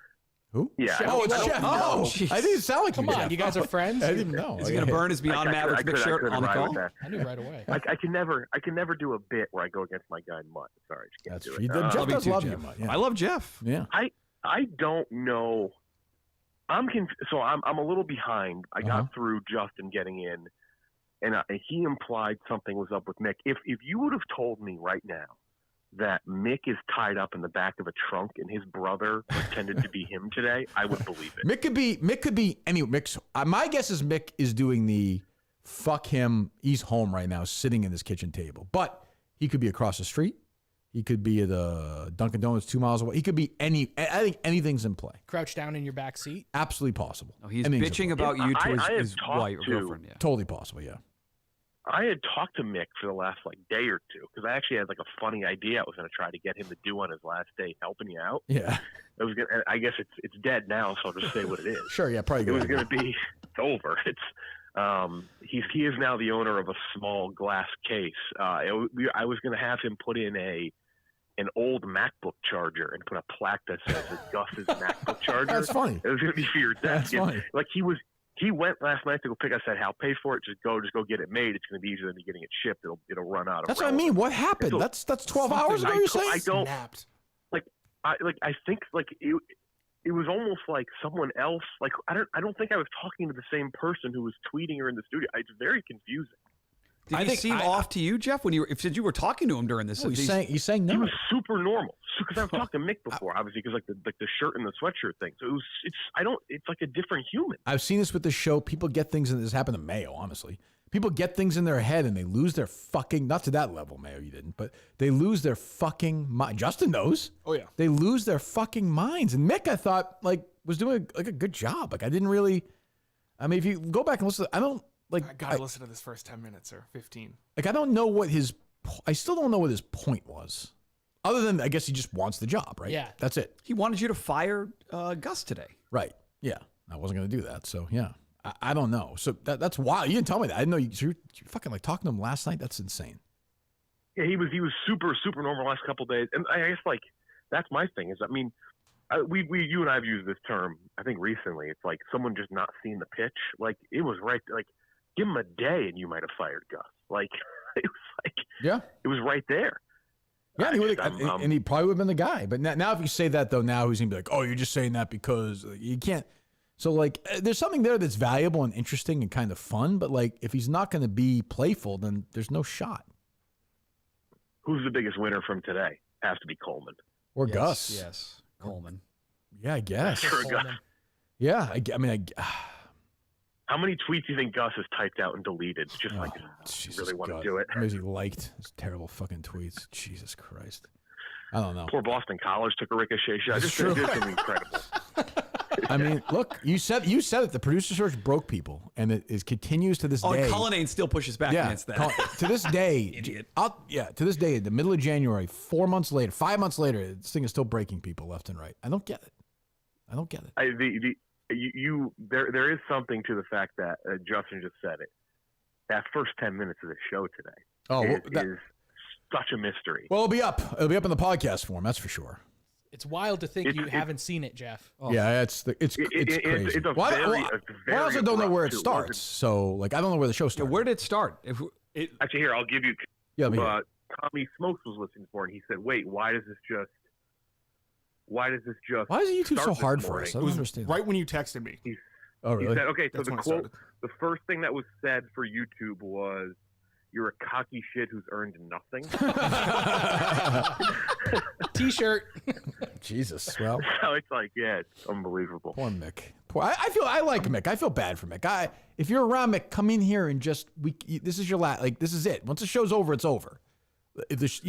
Who? Yeah. It's Jeff. Oh, I didn't sound like Come on, you guys are friends. I didn't even know. Is he going to burn his Beyond Mavericks big shirt on the call? I knew right away. I can never do a bit where I go against my guy Mutt. Sorry, I just can't do it. Jeff does love you, Mutt. Yeah. I love Jeff. Yeah. I don't know. So I'm a little behind. I got through Justin getting in, and he implied something was up with Mick. If you would have told me right now that Mick is tied up in the back of a trunk and his brother pretended to be him today, I would believe it. Mick could be any Mick's. My guess is Mick is doing the fuck him. He's home right now, sitting at his kitchen table, but he could be across the street. He could be at the Dunkin' Donuts 2 miles away. He could be I think anything's in play. Crouch down in your back seat. Absolutely possible. Oh, he's bitching about you to his wife or girlfriend. Yeah. Totally possible. Yeah. I had talked to Mick for the last day or two because I actually had a funny idea I was going to try to get him to do on his last day, helping you out. Yeah. I guess it's dead now, so I'll just say what it is. Sure. Yeah. Probably. It was going to be. It's over. He is now the owner of a small glass case. I was going to have him put in an old MacBook charger and put a plaque that says it's Gus's MacBook charger. That's funny. It was going to be for your desk. That's funny. He went last night to go pick. I said, "I'll pay for it. Just go get it made. It's going to be easier than getting it shipped. It'll run out." That's what I mean. What happened? So, that's 12 hours ago. You're saying? I don't. I think it was almost like someone else. I don't think I was talking to the same person who was tweeting her in the studio. It's very confusing. Did he seem off to you, Jeff, since you were talking to him during this? He's saying no. He was super normal because I've talked to Mick before, obviously, because the shirt and the sweatshirt thing. So it's like a different human. I've seen this with the show. People get things, and this happened to Mayo, honestly. People get things in their head and they lose their fucking, not to that level, Mayo, you didn't, but they lose their fucking mind. Justin knows. Oh, yeah. They lose their fucking minds. And Mick, I thought, was doing a good job. I didn't really, if you go back and listen, I gotta listen to this first 10 minutes or 15. I don't know I still don't know what his point was. Other than, I guess he just wants the job, right? Yeah. That's it. He wanted you to fire Gus today. Right. Yeah. I wasn't going to do that. So, yeah. I don't know. So that's wild. You didn't tell me that. I didn't know you fucking talking to him last night. That's insane. Yeah, he was super, super normal the last couple of days. And I guess, that's my thing is, you and I have used this term, I think recently. It's like someone just not seeing the pitch. It was right. Give him a day and you might have fired Gus. It was right there. Yeah, and he probably would have been the guy. But now if you say that, though, now he's going to be like, oh, you're just saying that because you can't. So, there's something there that's valuable and interesting and kind of fun. But, if he's not going to be playful, then there's no shot. Who's the biggest winner from today? Has to be Coleman. Or Gus. Yes, Coleman. Yeah, I guess. Sure, Gus. Yeah, How many tweets do you think Gus has typed out and deleted? Just really want to do it. Maybe he liked his terrible fucking tweets. Jesus Christ. I don't know. Poor Boston College took a ricochet shot. Just did something incredible. Look, you said it. The producer search broke people, and it continues to this day. Oh, Cullinane still pushes back against that. To this day, idiot. To this day, in the middle of January, 5 months later, this thing is still breaking people left and right. I don't get it. There is something to the fact that Justin just said it. That first 10 minutes of the show today is such a mystery. Well, it'll be up. It'll be up in the podcast form. That's for sure. It's wild to think you haven't seen it, Jeff. Oh. Yeah, it's crazy. I also don't know where it starts. So, I don't know where the show starts. Yeah, where did it start? Actually, here, I'll give you. Yeah, Tommy Smokes was listening for it, and he said, "Wait, why does this just? Why is YouTube so hard for us? I don't understand. Right when you texted me. Oh, really? He said, okay, so That's the when it quote, started. the first thing that was said for YouTube was, "You're a cocky shit who's earned nothing." T-shirt. Jesus. Well, so it's like, yeah, it's unbelievable. Poor Mick. I like Mick. I feel bad for Mick. If you're around Mick, come in here and just this is your this is it. Once the show's over, it's over. If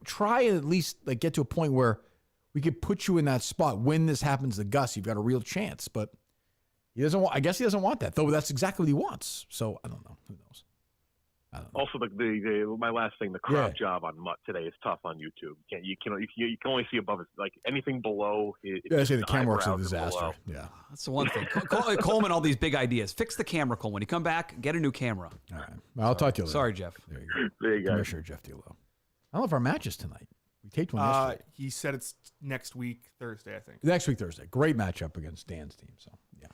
try and at least get to a point where we could put you in that spot when this happens to Gus. You've got a real chance, but he doesn't want. I guess he doesn't want that, though. That's exactly what he wants. So I don't know. Who knows? Also, my last thing, the crop job on Mutt today is tough on YouTube. You can only see above it, anything below. I say the camera work's a disaster. Yeah, that's the one thing. Coleman, all these big ideas. Fix the camera, Coleman. When you come back, get a new camera. All right, I'll talk to you later. Sorry, Jeff. There you go. There you go. Commissioner Jeff D'Lo. I don't know if our match is tonight. We taped one yesterday. He said it's next week, Thursday, I think. Next week, Thursday. Great matchup against Dan's team. So yeah.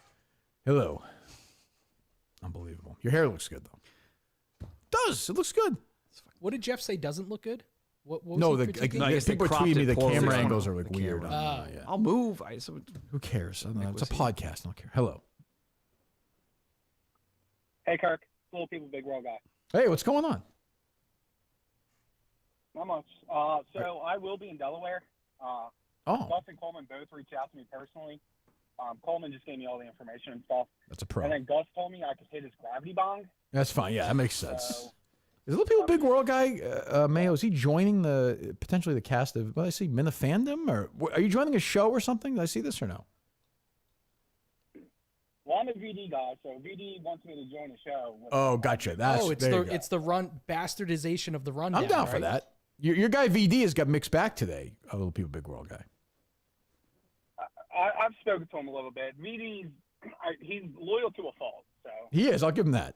Hello. Unbelievable. Your hair looks good though. It looks good. What did Jeff say doesn't look good? What was no, he the critiquing? I guess they people cropped tweet me it the poorly. camera angles are weird. Yeah. I'll move. Who cares? I don't know. It's a podcast. I don't care. Hello. Hey, Kirk. Little people, big world guy. Hey, what's going on? Not much. So I will be in Delaware. Gus and Coleman both reached out to me personally. Coleman just gave me all the information and stuff. That's a pro. And then Gus told me I could hit his gravity bong. That's fine. Yeah, that makes sense. Is Little People Big World guy, Mayo, is he joining potentially the cast of, what did I see, Minifandom? Or are you joining a show or something? Did I see this or no? Well, I'm a VD guy, so VD wants me to join the show. Oh, gotcha. It's the bastardization of the rundown. I'm down for that. Your guy VD has got mixed back today, a Little People Big World guy. I've spoken to him a little bit. VD's he's loyal to a fault. So He is. I'll give him that.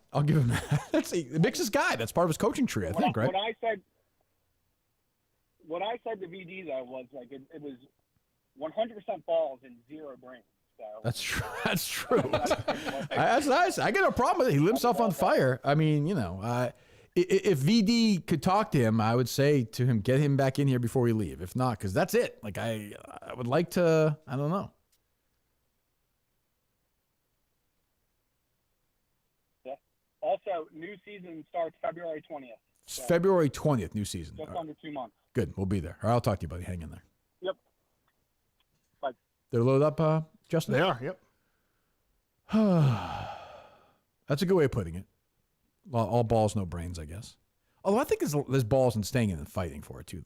That's Mix's guy. That's part of his coaching tree, I think, right? What I said to VD though was it was 100% balls and 0 brains. So that's true. That's true. That's nice. I get no problem with it. He lit himself on fire. I mean, if VD could talk to him, I would say to him, get him back in here before we leave. If not, because that's it. I would like to. I don't know. Yeah. Also, new season starts February 20th. So February 20th, new season. Just under 2 months. Good. We'll be there. All right, I'll talk to you, buddy. Hang in there. Yep. Bye. They're loaded up, Justin? They are, yep. That's a good way of putting it. All balls, no brains, I guess. Although I think there's balls in staying in and fighting for it, too,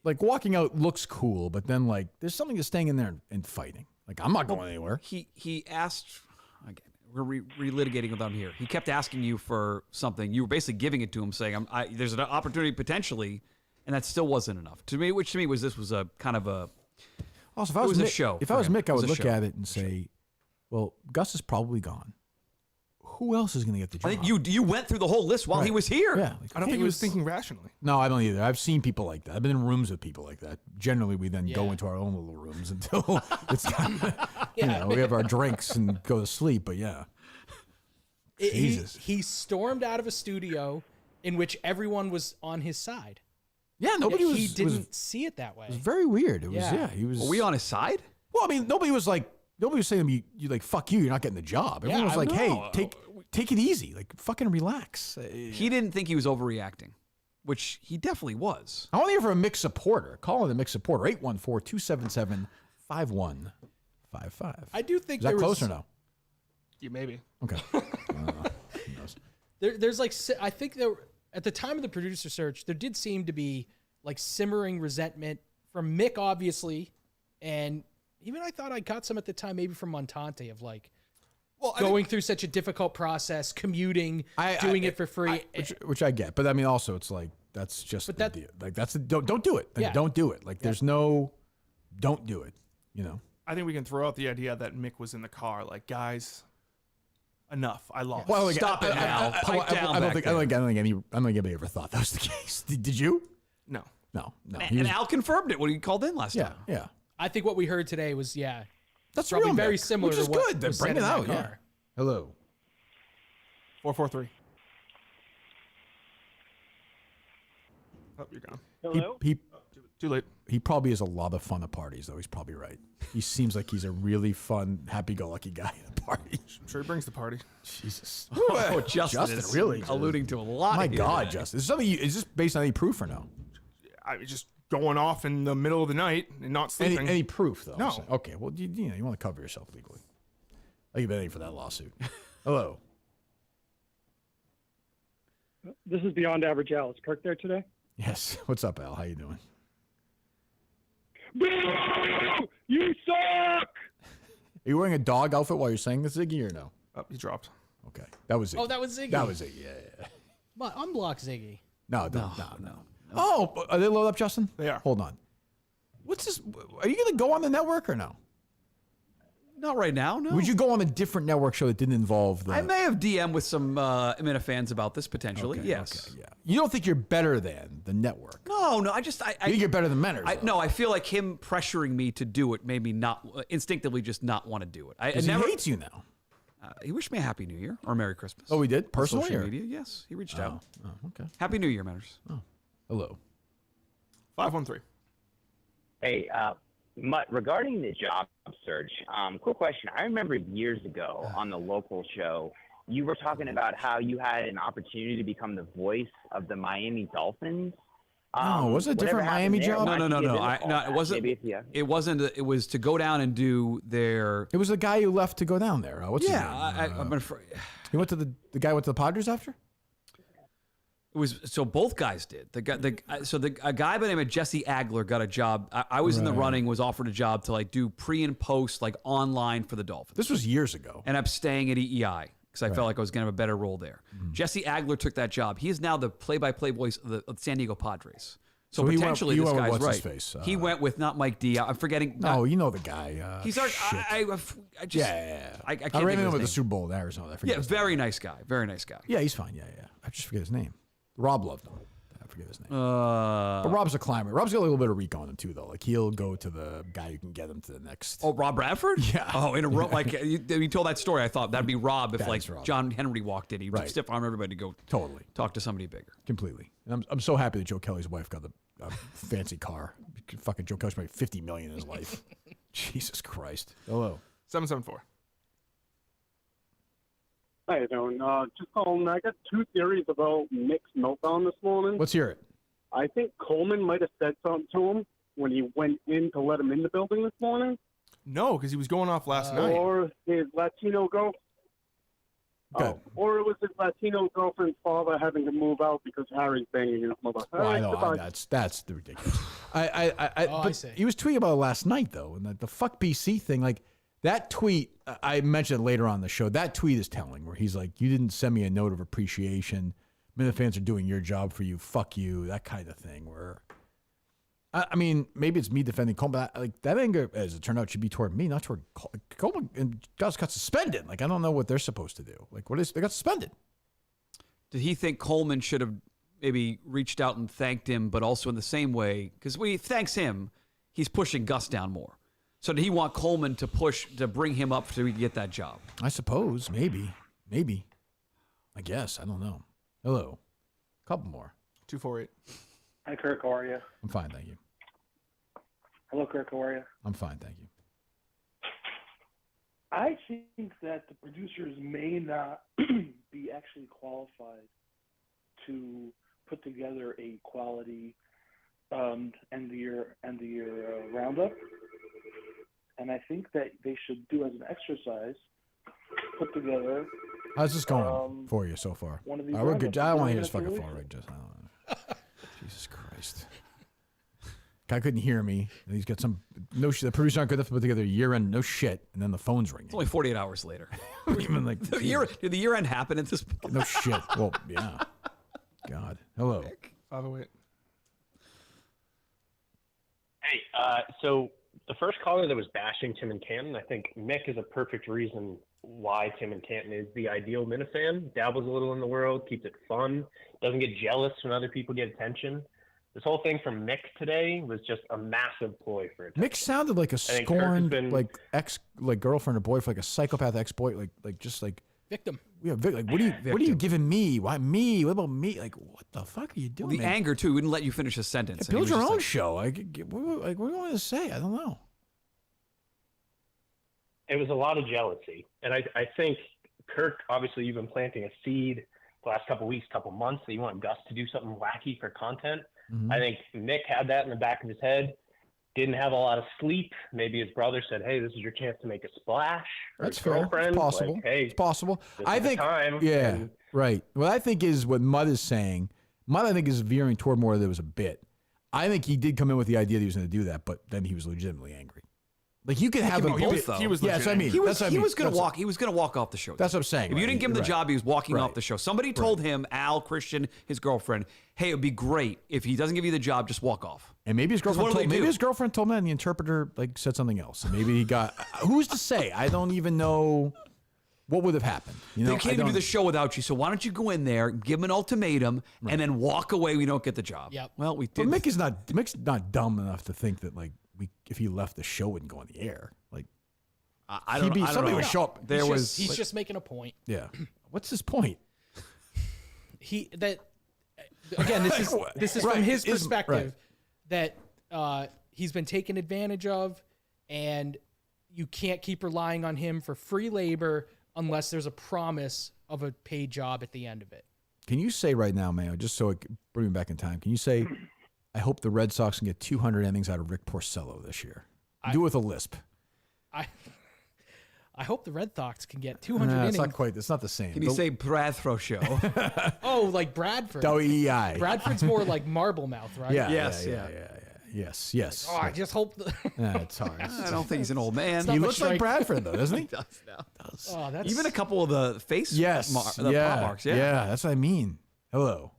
though. Walking out looks cool, but then, there's something to staying in there and fighting. I'm not going anywhere. He asked, again, we're relitigating with him here. He kept asking you for something. You were basically giving it to him, saying, there's an opportunity potentially, and that still wasn't enough. To me, which to me was a kind of a... Also, if I was Mick, a show. If I was Mick, I would look at it and say, well, Gus is probably gone. Who else is going to get the job? I think you went through the whole list while he was here. Yeah, I don't think he was thinking rationally. No, I don't either. I've seen people like that. I've been in rooms with people like that. Generally, we then go into our own little rooms until it's we have our drinks and go to sleep. But yeah, Jesus. He stormed out of a studio in which everyone was on his side. Yeah, He didn't see it that way. It was very weird. It was he was. Were we on his side? Well, I mean, nobody was saying to me, you fuck you, you're not getting the job. Everyone was like, hey, take it easy. Fucking relax. He didn't think he was overreacting, which he definitely was. I want to hear from a Mick supporter. Call in the Mick supporter, 814-277-5155. I do think is that close or no? Yeah, maybe. Okay. Who knows? I think at the time of the producer search, there did seem to be simmering resentment from Mick, obviously, and even I thought I got some at the time, maybe from Montante, of going through such a difficult process, commuting, doing it for free, which I get. But I mean, also, it's that's just the deal. That's don't do it. Don't do it. There's no, don't do it. I think we can throw out the idea that Mick was in the car. Guys, enough. I lost. Well, stop it now. Pipe down. I don't think anybody ever thought that was the case. Did you? No. And Al confirmed it when he called in last time. Yeah. I think what we heard today was that's probably real very Mick, similar which is to what good. Then was bring said it in out. that Yeah. car. Hello. 443. Oh, you're gone. Hello. Too late. He probably has a lot of fun at parties, though. He's probably right. He seems like he's a really fun, happy-go-lucky guy at parties. I'm sure he brings the party. Jesus. Oh, Justin is really alluding to a lot. My here God, today. Justin. Is this based on any proof or no? I was just going off in the middle of the night and not sleeping. Any proof, though? No. Okay, well, you want to cover yourself legally. I'll give anything for that lawsuit. Hello. This is Beyond Average Al. Is Kirk there today? Yes. What's up, Al? How you doing? Boo! You suck! Are you wearing a dog outfit while you're saying this, Ziggy, or no? Oh, he dropped. Okay. That was Ziggy. Oh, that was Ziggy. That was Ziggy, yeah. But unblock Ziggy. No. Oh, are they loaded up, Justin? They are. Hold on. What's this? Are you going to go on the network or no? Not right now, no. Would you go on a different network show that didn't involve the... I may have DM with some Amina fans about this potentially. Okay, yes. Okay, yeah. You don't think you're better than the network? No. I you think you're better than Menners? No, I feel like him pressuring me to do it made me not instinctively just not want to do it. He hates you now. He wished me a Happy New Year or Merry Christmas. Oh, he did? On Personally? social or? media, yes. He reached out. Oh, okay. Happy New Year, Manners. Oh, hello. 513. Hey, Mutt, regarding the job search, quick question. I remember years ago on the local show, you were talking about how you had an opportunity to become the voice of the Miami Dolphins. No, was it a different Miami job? No. It wasn't. It wasn't. It was to go down and do their. It was the guy who left to go down there. What's his name? I'm afraid. He went to the guy went to the Padres after. It was so both guys did. A guy by the name of Jesse Agler got a job. I was in the running, was offered a job to like do pre and post like online for the Dolphins. This was years ago. And I'm staying at EEI because I felt like I was going to have a better role there. Mm-hmm. Jesse Agler took that job. He is now the play-by-play voice of the San Diego Padres. So he potentially went this with guy's what's right. his face? He went with not Mike D. I'm forgetting. No, you know the guy. He's our. I just. Yeah. I can't I think ran of him with his the Super Bowl in Arizona. I forget Yeah, his very nice guy. Very nice guy. Yeah, he's fine. Yeah. I just forget his name. Rob loved him. I forget his name. But Rob's a climber. Rob's got a little bit of reek on him too, though. Like he'll go to the guy who can get him to the next. Oh, Rob Bradford? Yeah. Oh, in a row. Like you told that story, I thought that'd be Rob if That like is Rob. John Henry walked in. He'd Right. stiff arm everybody to go Totally. talk to somebody bigger. Completely. And I'm so happy that Joe Kelly's wife got a fancy car. Fucking Joe Kelly's made $50 million in his life. Jesus Christ. Hello. 774. How you doing? Just calling. I got two theories about Mick's meltdown this morning. Let's hear it. I think Coleman might have said something to him when he went in to let him in the building this morning. No, because he was going off last night. Or his Latino girl. Or it was his Latino girlfriend's father having to move out because Harry's banging his mother. Well, I know goodbye. that's the ridiculous. I see. He was tweeting about it last night though, and the fuck BC thing. Like that tweet, I mentioned it later on in the show. That tweet is telling, where he's like, "You didn't send me a note of appreciation. Minute fans are doing your job for you. Fuck you." That kind of thing. Where, I mean, maybe it's me defending Coleman. But like that anger, as it turned out, should be toward me, not toward Coleman. And guys got suspended. Like I don't know what they're supposed to do. Like they got suspended. Did he think Coleman should have maybe reached out and thanked him, but also in the same way? Because when he thanks him, he's pushing Gus down more. So did he want Coleman to push to bring him up so he could get that job? I suppose, maybe. I guess I don't know. Hello, couple more. 248. Hi, Kirk. How are you? I'm fine, thank you. Hello, Kirk. How are you? I'm fine, thank you. I think that the producers may not be actually qualified to put together a quality end of year roundup, and I think that they should do as an exercise put together. How's this going for you so far? One of these We're good. I don't want to hear this roundups. fucking phone ring. Just I don't know. Jesus Christ. Guy couldn't hear me. And he's got some no shit. The producers aren't good enough to put together a year end. No shit. And then the phone's ringing. It's only 48 hours later. Even like Did the year end happen at this point? No shit. Well, yeah. God. Hello. 508. Hey, so the first caller that was bashing Tim and Canton, I think Mick is a perfect reason why Tim and Canton is the ideal Minifan. Dabbles a little in the world, keeps it fun, doesn't get jealous when other people get attention. This whole thing from Mick today was just a massive ploy for attention. Mick sounded like a think Kirk has scorned been- like girlfriend or boyfriend, like a psychopath ex-boy, like just like victim. Yeah, Vic, like, what are you giving me? Why me? What about me? Like, what the fuck are you doing? The anger too wouldn't let you finish a sentence. Yeah, build your own show. Like, what do you want to say? I don't know. It was a lot of jealousy, and I think Kirk, obviously, you've been planting a seed the last couple weeks, couple months that you want Gus to do something wacky for content. Mm-hmm. I think Mick had that in the back of his head. Didn't have a lot of sleep. Maybe his brother said, "Hey, this is your chance to make a splash." That's fair. It's possible. Like, hey, it's possible. I think. Yeah. Right. What I think is what Mud is saying. Mud, I think, is veering toward more that it was a bit. I think he did come in with the idea that he was going to do that, but then he was legitimately angry. Like you could have a both, though. He was. Yes, I mean, he was going to walk. He was going to walk off the show. That's what I'm saying. If you didn't give him the job, he was walking off the show. Somebody told him, Al, Christian, his girlfriend, "Hey, it would be great if he doesn't give you the job, just walk off." And maybe his girlfriend told him, and the interpreter said something else. And maybe he got. Who's to say? I don't even know what would have happened. You know, they can't even do the show without you. So why don't you go in there, give him an ultimatum, and then walk away? We don't get the job. Yep. Well, we did. But Mick's not dumb enough to think that if he left the show wouldn't go on the air. Like I don't know. Somebody would show up. He's just making a point. Yeah. What's his point? Again, this is from his perspective that he's been taken advantage of, and you can't keep relying on him for free labor unless there's a promise of a paid job at the end of it. Can you say right now, Mayo, just so it bring me back in time, can you say, I hope the Red Sox can get 200 innings out of Rick Porcello this year? Do it with a lisp. I hope the Red Sox can get 200 innings. It's not quite. It's not the same. Can you say Bradfro show? Oh, like Bradford. WEI. Bradford's more like Marblemouth, right? Yeah. Yes. Yes. Oh, I just hope. It's hard. I don't think he's an old man. He looks like Bradford, though, doesn't he? He does now. Oh, that's... Even a couple of the face paw marks. Yeah, that's what I mean. Hello.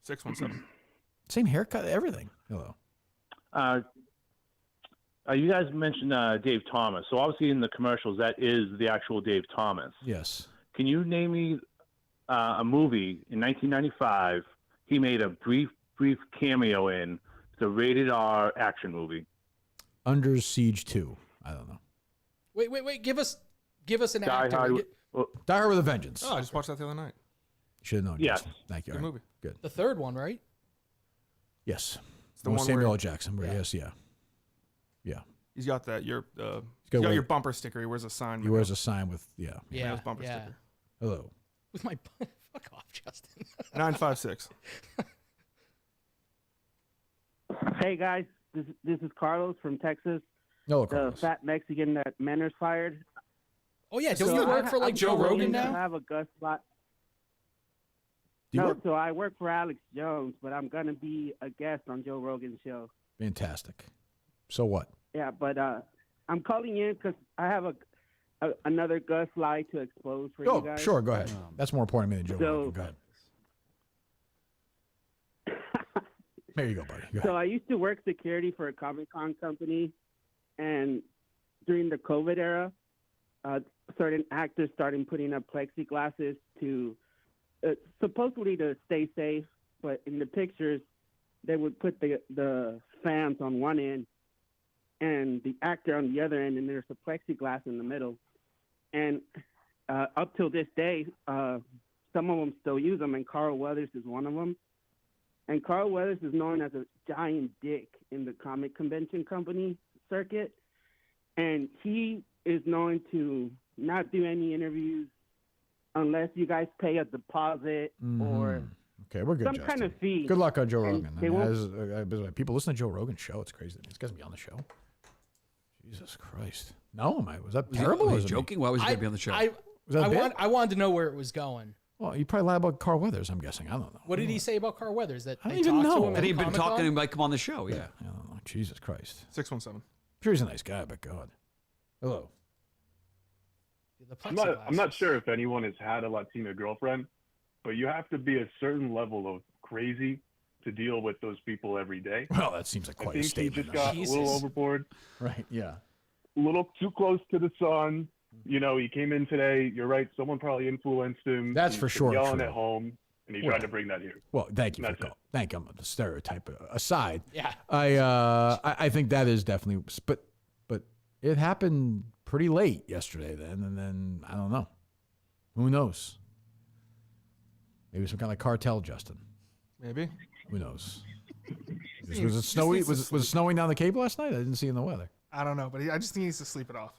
617. Same haircut, everything. Hello. You guys mentioned Dave Thomas. So obviously in the commercials, that is the actual Dave Thomas. Yes. Can you name me a movie in 1995 he made a brief cameo in? It's a rated R action movie. Under Siege 2. I don't know. Wait. Give us an Die actor. Hard. Die Hard with a Vengeance. Oh, I just watched that the other night. Should have known. Yes. Jason. Thank you. Good movie. Good. The third one, right? Yes. It's the With one Samuel where L. Jackson. Yes. he's got that. He's got got your bumper sticker. He wears a sign. He wears a sign with His bumper sticker. Hello. With my fuck off, Justin. 956. Hey guys, this is Carlos from Texas. Hello, the Carlos. fat Mexican that Manners fired. Oh yeah, don't you work for Joe Rogan now? I have a Gus slot. No, so I work for Alex Jones, but I'm gonna be a guest on Joe Rogan's show. Fantastic. So what? Yeah, but I'm calling in because I have another Gus lie to expose for you guys. Sure, go ahead. That's more important to me than Joe Rogan. Go ahead. There you go, buddy. Go So ahead. I used to work security for a Comic-Con company, and during the COVID era, certain actors started putting up plexiglasses to supposedly to stay safe, but in the pictures, they would put the fans on one end and the actor on the other end, and there's a plexiglass in the middle. And up till this day, some of them still use them, and Carl Weathers is one of them. And Carl Weathers is known as a giant dick in the comic convention company circuit, and he is known to not do any interviews unless you guys pay a deposit or Okay, we're good. some kind of fee. Good luck on Joe And Rogan. they won't- People listen to Joe Rogan's show. It's crazy. These guys be on the show. Jesus Christ. No, was that terrible? Was or he was it me? joking? Why was he going to be on the show? Was that a bit? I wanted to know where it was going. Well, you probably lied about Carl Weathers, I'm guessing. I don't know. What did he say about Carl Weathers? That I they don't even talked to know. him That at he'd been Comic-Con? talking to him like come on the show. Yeah. I don't know. Jesus Christ. 617. Sure, he's a nice guy, but God. Hello. I'm not sure if anyone has had a Latina girlfriend, but you have to be a certain level of crazy to deal with those people every day. Well, that seems like quite a statement. He just got a little overboard. Right, yeah. A little too close to the sun. You know, he came in today. You're right. Someone probably influenced him. That's for sure Yelling true. at home, and he Well, tried to bring that here. Well, thank you for That's the call. Thank you. The stereotype aside. Yeah. I think that is definitely, but it happened pretty late yesterday then, and then I don't know. Who knows? Maybe some kind of cartel, Justin. Maybe. Who knows? Was it snowy? Was it snowing down the Cape last night? I didn't see in the weather. I don't know, but I just think he needs to sleep it off.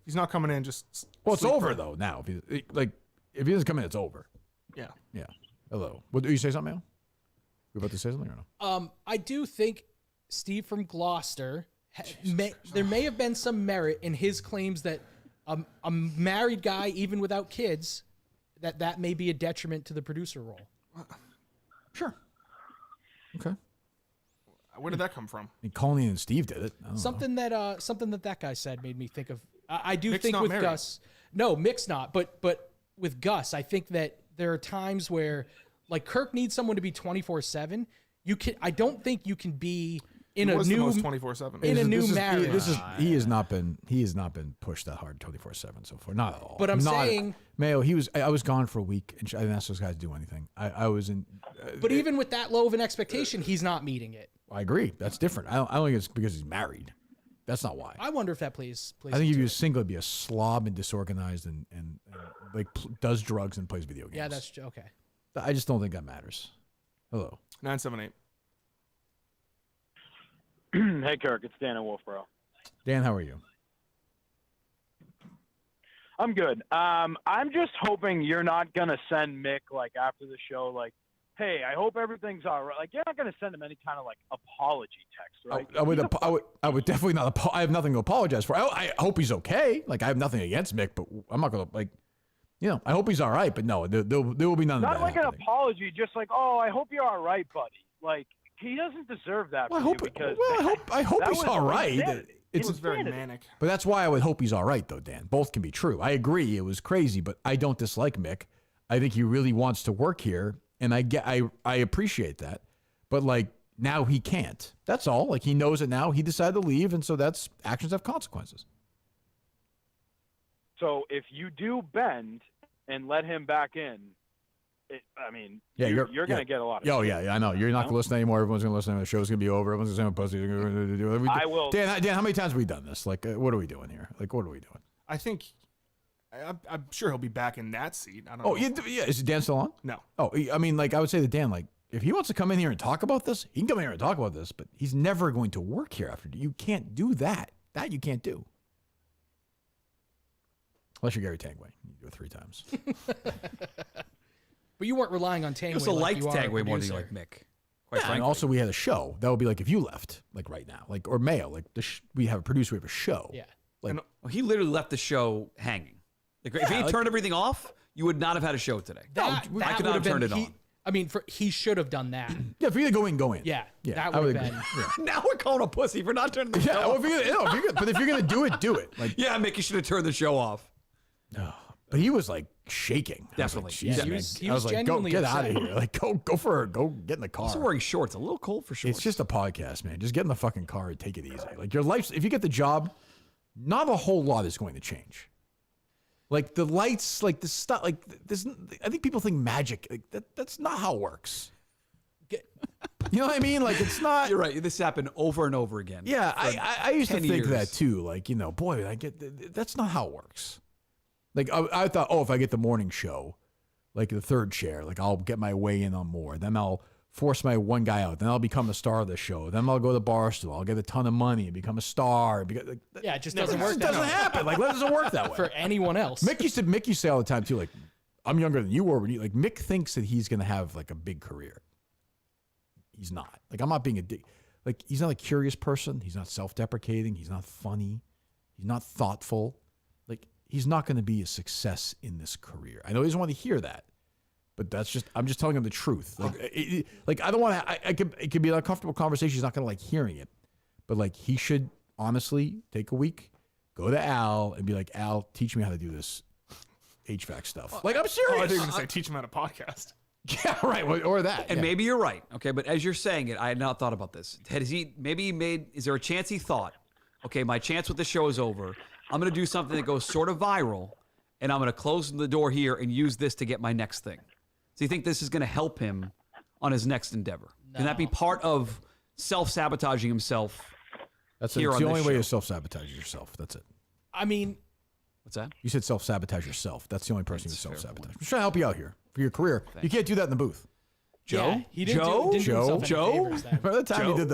He's not coming in. Just well, it's over though now. If he doesn't come in, it's over. Yeah. Yeah. Hello. What do you say something, Al? You about to say something or no? I do think Steve from Gloucester. There may have been some merit in his claims that a married guy, even without kids, that may be a detriment to the producer role. Sure. Okay. Where did that come from? I mean, Colleen and Steve did it. Something that guy said made me think of. I do Mick's think not with married. Gus. No, Mick's not. But with Gus, I think that there are times where, like, Kirk needs someone to be 24/7. I don't think you can be in He a was the new most 24/7. in a new marriage. He has not been pushed that hard 24/7 so far. Not at all. But I'm saying, Mayo. I was gone for a week, and I didn't ask those guys to do anything. I was in. But even with that low of an expectation, he's not meeting it. I agree. That's different. I don't think it's because he's married. That's not why. I wonder if that plays I think if into he it. was single, he'd be a slob and disorganized and does drugs and plays video games. Yeah, that's okay. I just don't think that matters. Hello. 978. Hey, Kirk. It's Dan in Wolfboro. Dan, how are you? I'm good. I'm just hoping you're not going to send Mick, like, after the show, like, hey, I hope everything's all right. Like, you're not going to send him any kind of, like, apology text, right? I would definitely not. I have nothing to apologize for. I hope he's okay. Like, I have nothing against Mick, but I'm not going to, I hope he's all right. But no, there will be none of Not that like happening. an apology, just like, oh, I hope you're all right, buddy. Like, he doesn't deserve that from you because I hope that he's was all right. insanity. It's It was very manic. But that's why I would hope he's all right, though, Dan. Both can be true. I agree. It was crazy, but I don't dislike Mick. I think he really wants to work here, and I appreciate that. But, like, now he can't. That's all. Like, he knows it now. He decided to leave, and so that's actions have consequences. So if you do bend and let him back in, you're going to get a lot of shit. I know. You're not going to listen anymore. Everyone's going to listen. The show's going to be over. Everyone's going to say, pussy. I will. Dan, how many times have we done this? Like, what are we doing here? Like, what are we doing? I think I'm sure he'll be back in that seat. I don't Oh, know. yeah. Is Dan still on? No. Oh, I mean, like, I would say to Dan, like, if he wants to come in here and talk about this, he can come in here and talk about this, but he's never going to work here after. You can't do that. That you can't do. Unless you're Gary Tangway. You do it 3 times. But you weren't relying on Tangway. You also liked you are a Tangway more than you producer. like Mick. Quite Yeah, and frankly. also, we had a show. That would be like if you left, like right now, like or Mayo, like we have a producer, we have a show. Yeah. Like, Well, he literally left the show hanging. Like, if he had turned everything off, you would not have had a show today. That I could not have turned it on. I mean, he should have done that. yeah, if you're gonna go in. Yeah, Yeah, that I would would have been. agree. Yeah. Now we're calling a pussy for not turning the Yeah, show well, off. but if you're gonna do it, do it. Like, yeah, Mick, you should have turned the show off. no, but he was like shaking. Definitely. I was like, Yeah, Jesus, he man. I was was like, go genuinely get out of upset. here. Like, go get in the car. Also wearing shorts. A little cold for shorts. It's just a podcast, man. Just get in the fucking car and take it easy. Like your life, if you get the job, not a whole lot is going to change. Like the lights, like the stuff, like this. I think people think magic. Like that's not how it works. You know what I mean? Like it's not. You're right. This happened over and over again. Yeah, I used to 10 think years. that too. Like, boy, I get that's not how it works. Like I thought, if I get the morning show, like the third chair, like I'll get my way in on more. Then I'll force my one guy out. Then I'll become the star of the show. Then I'll go to Barstool. I'll get a ton of money and become a star. Yeah, it just doesn't work. It doesn't happen. Like, that doesn't work that way. For anyone else. Mick used to say all the time too, like, I'm younger than you were. When like Mick thinks that he's gonna have like a big career. He's not. Like, I'm not being a dick. Like, he's not a curious person. He's not self-deprecating. He's not funny. He's not thoughtful. Like, he's not going to be a success in this career. I know he doesn't want to hear that, but I'm just telling him the truth. Like, I don't want to. It could be an uncomfortable conversation. He's not going to like hearing it, but like, he should honestly take a week, go to Al, and be like, Al, teach me how to do this HVAC stuff. Like, I'm Oh, I serious. think you were going to say teach him how to podcast. Yeah, right. Or that. And yeah. maybe you're right. Okay, but as you're saying it, I had not thought about this. Is there a chance he thought, okay, my chance with the show is over. I'm going to do something that goes sort of viral, and I'm going to close the door here and use this to get my next thing. So you think this is going to help him on his next endeavor? Can that be part of self-sabotaging himself? That's here the on only this way show? to self-sabotage yourself. That's it. I mean, What's that? You said self-sabotage yourself. That's the only person who self-sabotage. I'm trying to help you out here for your career. Thanks. You can't do that in the booth. Joe? Yeah, he didn't do himself any favors then. By the time he did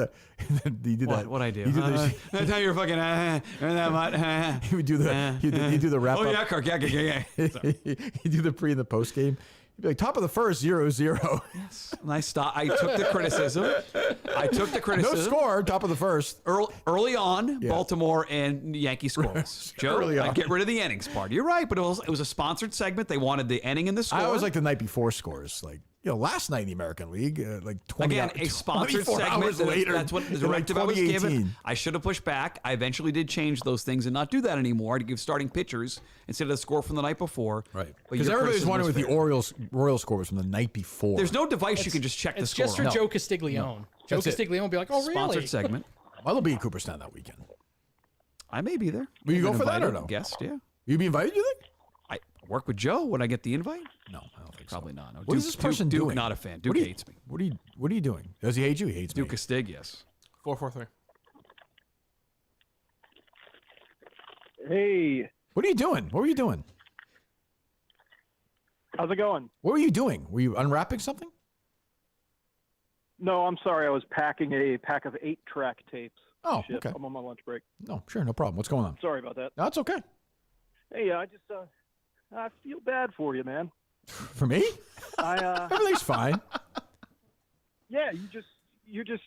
that. What I do? He did That's how you're fucking. That much. He would do he'd do the wrap up. Oh yeah, Kirk. Yeah. He'd do the pre and the post game. He'd be like, top of the first, 0-0. Yes. Nice stop. I took the criticism. No score, top of the first. Early on, Baltimore and Yankees scoreless. Joe, Early on. I get rid of the innings part. You're right, but it was a sponsored segment. They wanted the inning and the score. I always like the night before scores. Like, last night in the American League, like 20 Again, a sponsored segment. Later, that's what the directive I was given. I should have pushed back. I eventually did change those things and not do that anymore to give starting pitchers instead of the score from the night before. Right. Because everybody's wondering what the Royals score was from the night before. There's no device you can just check the score. It's just for Joe Castiglione. No. Joe Castiglione will be like, oh, really? Sponsored segment. I'll be in Cooperstown that weekend. I may be there. Will you go for that or no? Guest, yeah. You be invited, you think? I work with Joe. Would I get the invite? No, I don't think Probably not. No. What is this person doing? Duke, not a fan. Duke hates me. What are you doing? Does he hate you? He hates Duke me. Castig, yes. 4-4-3. Hey. What are you doing? What were you doing? How's it going? What were you doing? Were you unwrapping something? No, I'm sorry. I was packing a pack of 8-track tapes. Oh, Shit, okay. I'm on my lunch break. No, sure, no problem. What's going on? Sorry about that. No, it's okay. Hey, I just I feel bad for you, man. For me? Everything's fine. Yeah, you're just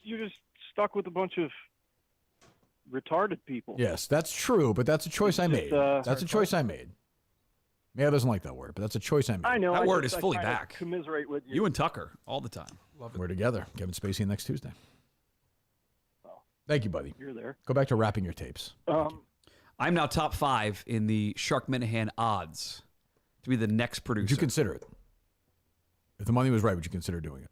stuck with a bunch of retarded people. Yes, that's true, but that's a choice I made. That's a choice I made. Mayo doesn't like that word, but that's a choice I made. I know. That word I is fully back. Commiserate with you. You and Tucker all the time. We're together. Kevin Spacey next Tuesday. Thank you, buddy. You're there. Go back to wrapping your tapes. I'm now top 5 in the Shark Minahan odds to be the next producer. Would you consider it? If the money was right, would you consider doing it?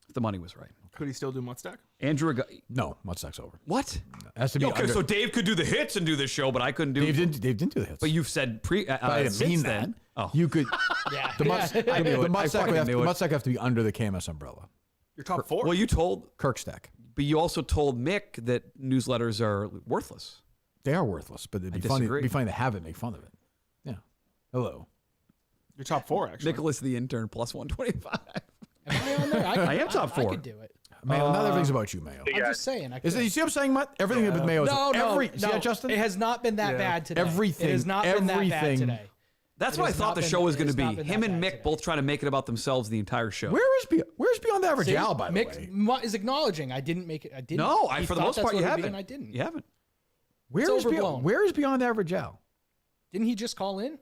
If the money was right. Could he still do Muttstack? Andrew, no, Muttstack's over. What? Has to be okay, so Dave could do the hits and do this show, but I couldn't do. Dave didn't do the hits. But you've said I didn't mean that. Then. Oh, you could. Yeah. The Muttstack have to be under the KMS umbrella. Your top 4. Well, you told Kirk Stack. But you also told Mick that newsletters are worthless. They are worthless, but it'd be funny. It'd be funny to have it, make fun of it. Yeah. Hello. Your top 4, actually. Nicholas the intern plus 125. Am I on there? I am top 4. I could do it. Mayo, not everything's about you, Mayo. I'm just saying. You see what I'm saying, Mutt? Everything with Mayo is No, see that, Justin? It has not been that bad today. Everything. It has not been that bad today. That's what I thought the show was going to be. Him and Mick both trying to make it about themselves the entire show. Where's Beyond the Average Al, by the way? Mick is acknowing I didn't make it. I didn't. No, He for the thought most that's part, you what it would haven't. be, and I didn't. You haven't. Where is Beyond Average Al? Didn't he just call in? What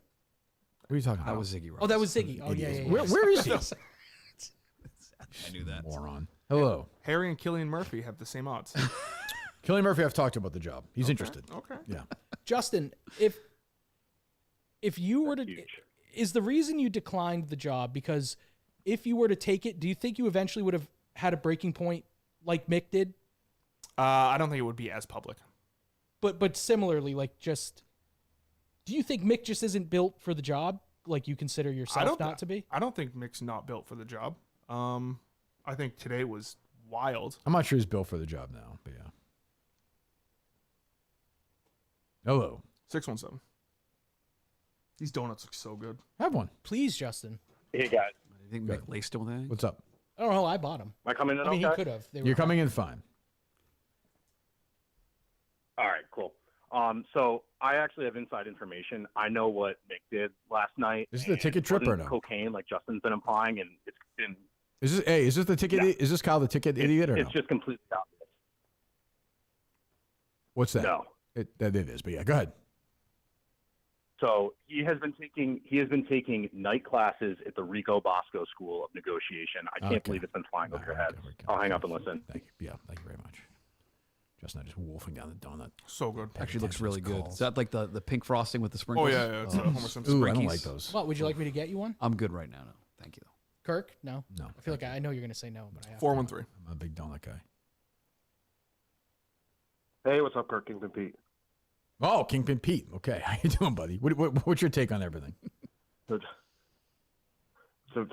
are you talking about? That was Ziggy. Oh, that was Ziggy. Oh, yeah. Where is he? I knew that. Moron. Hello. Harry and Killian Murphy have the same odds. Killian Murphy, I've talked to about the job. He's interested. Okay. Yeah. Justin, if you were to, is the reason you declined the job because if you were to take it, do you think you eventually would have had a breaking point like Mick did? I don't think it would be as public. But similarly, like just, do you think Mick just isn't built for the job? Like you consider yourself not to be? I don't think Mick's not built for the job. I think today was wild. I'm not sure he's built for the job now, but yeah. Hello. 617. These donuts look so good. Have one. Please, Justin. Hey, guys. I think Mick laced him with anything. What's up? I don't know. I bought them. Am I coming in I mean, okay? he could have. You're coming in fine. All right, cool. So I actually have inside information. I know what Mick did last night. Is this the ticket trip or no? Cocaine, like Justin's been implying, and it's been. Is this the ticket? Yeah. Is this Kyle the ticket idiot or no? It's just completely obvious. What's that? No. It is, but yeah, go ahead. So he has been taking night classes at the Rico Bosco School of Negotiation. I can't believe it's been flying over your heads. I'll hang up and listen. Thank you. Yeah, thank you very much. Justin, just wolfing down the donut. So good. Actually looks really good. Is that like the pink frosting with the sprinkles? Oh, yeah. It's Homer Simpson. Ooh, I don't like those. What, would you like me to get you one? I'm good right now. No, thank you. Kirk? No? No. I feel like I know you're going to say no, but I have 413. I'm a big donut guy. Hey, what's up, Kirk? Kingpin Pete. Oh, Kingpin Pete. Okay. How you doing, buddy? What's your take on everything? Good. So